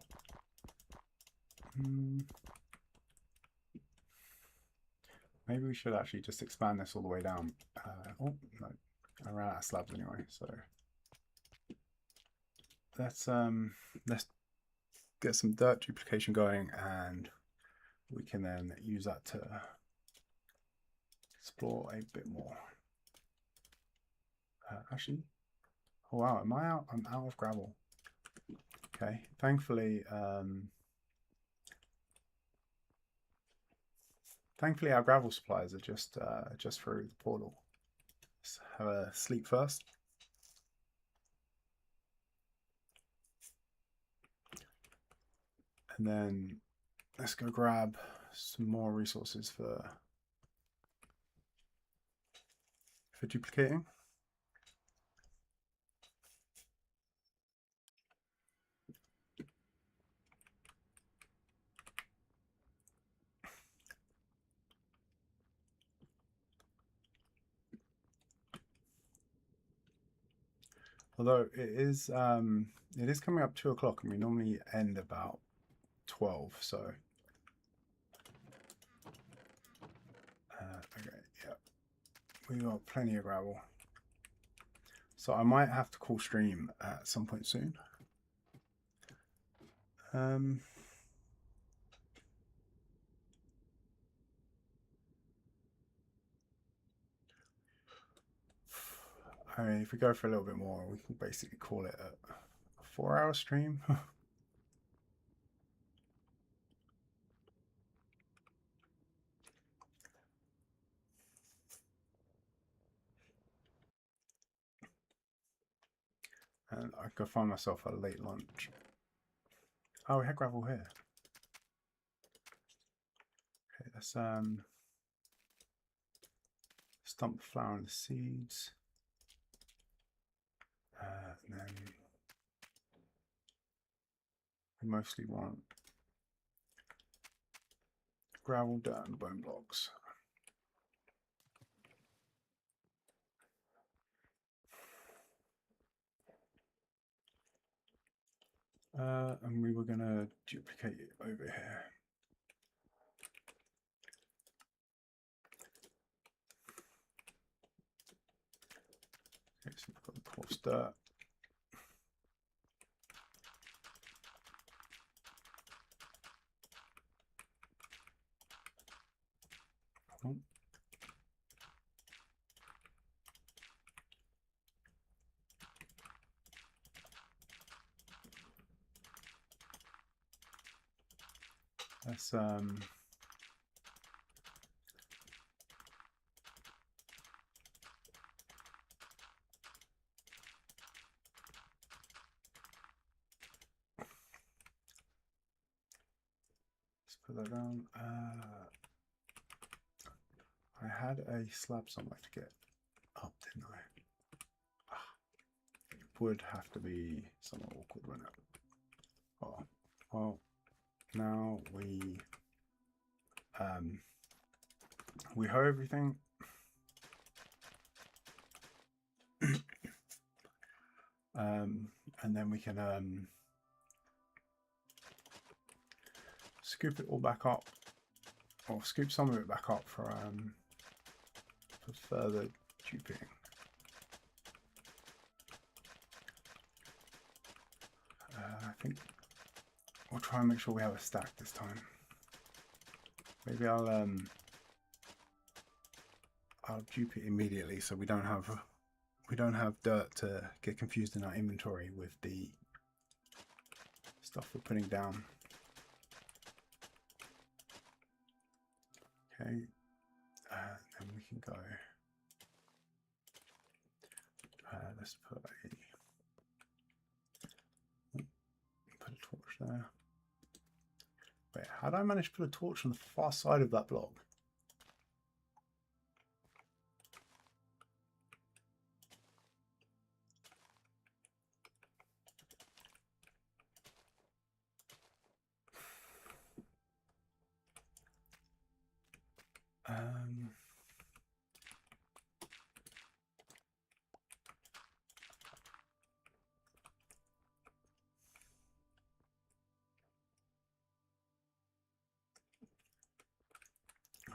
Maybe we should actually just expand this all the way down. Oh no, I ran out of slabs anyway. So let's get some dirt duplication going, and we can then use that to explore a bit more. Actually, oh wow, am I out? I'm out of gravel. Okay, thankfully our gravel supplies are just through the portal. Let's have a sleep first. And then let's go grab some more resources for duplicating. Although it is coming up 2 o'clock, and we normally end about 12. So okay, yeah, we got plenty of gravel. So I might have to call stream at some point soon. I mean, if we go for a little bit more, we can basically call it a 4-hour stream. And I could find myself a late lunch. Oh, we had gravel here. let's stump the flour and the seeds. And then we mostly want gravel, dirt, and bone blocks. And we were going to duplicate it over here. Okay, so we've got the coarse dirt. Oh. Let's put that down. I had a slab somewhere to get up, didn't I? It would have to be somewhat awkward, wouldn't it? Oh, well, now we hoe everything. And then we can scoop it all back up, or scoop some of it back up for further duping. I think we'll try and make sure we have a stack this time. Maybe I'll dupe it immediately so we don't have dirt to get confused in our inventory with the stuff we're putting down. Okay, then we can go. Let's put a torch there. Wait, how did I manage to put a torch on the far side of that block?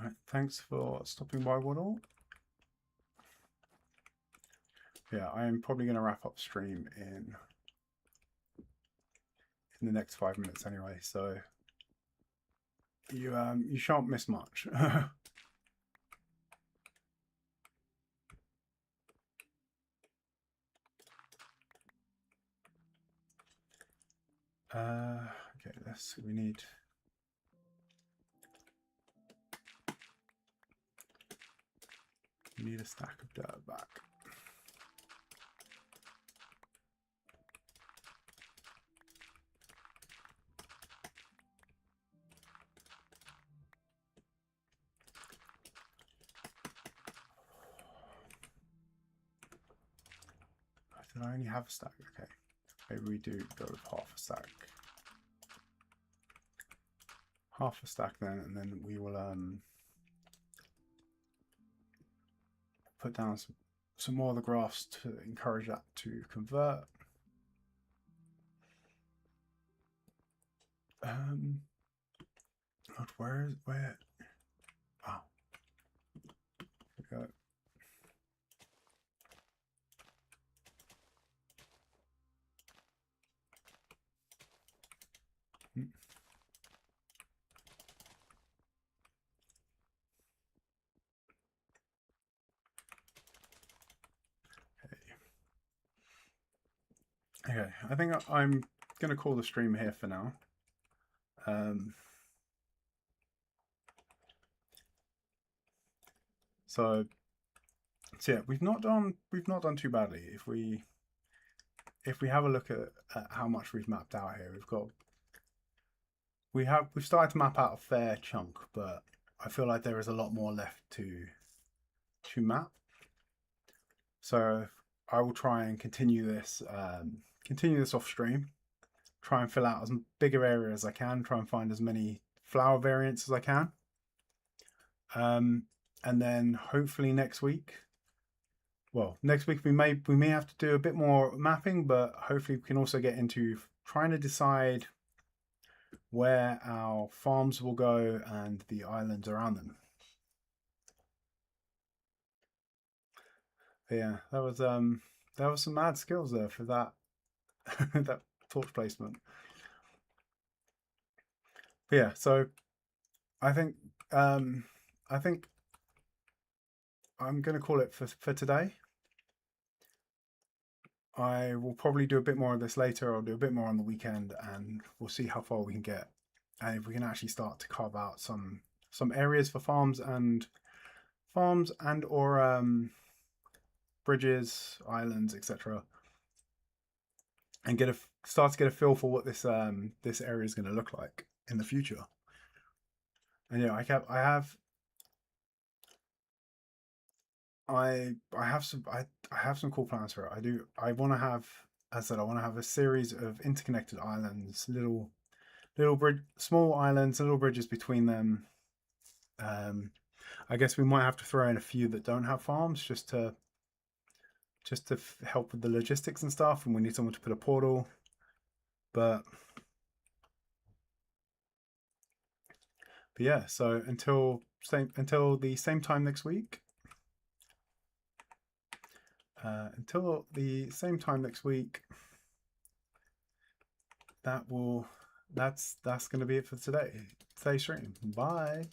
Right, thanks for stopping by, Waddle. Yeah, I am probably going to wrap up stream in the next 5 minutes anyway, so you shan't miss much. Okay, we need a stack of dirt back. Did I only have a stack? Okay, maybe we do go with half a stack. Half a stack then, and then we will put down some more of the grass to encourage that to convert. God, where? Oh, here we go. Okay, I think I'm going to call the stream here for now. So yeah, we've not done too badly. If we have a look at how much we've mapped out here, we've started to map out a fair chunk, but I feel like there is a lot more left to map. So I will try and continue this off stream. Try and fill out as bigger area as I can. Try and find as many flower variants as I can. And then hopefully next week. Well, next week we may have to do a bit more mapping, but hopefully we can also get into trying to decide where our farms will go and the islands around them. But yeah, that was some mad skills there for that that torch placement. But yeah, so I think I'm gonna call it for today. I will probably do a bit more of this later. I'll do a bit more on the weekend, and we'll see how far we can get, and if we can actually start to carve out some areas for farms and or bridges, islands, etc., and start to get a feel for what this area is going to look like in the future. And yeah, I have some cool plans for it. I want to have, as I said, I want to have a series of interconnected islands, little small islands, little bridges between them. I guess we might have to throw in a few that don't have farms just to help with the logistics and stuff, and we need someone to put a portal. But yeah, so until the same time next week. Until the same time next week, that's going to be it for today's stream. Bye.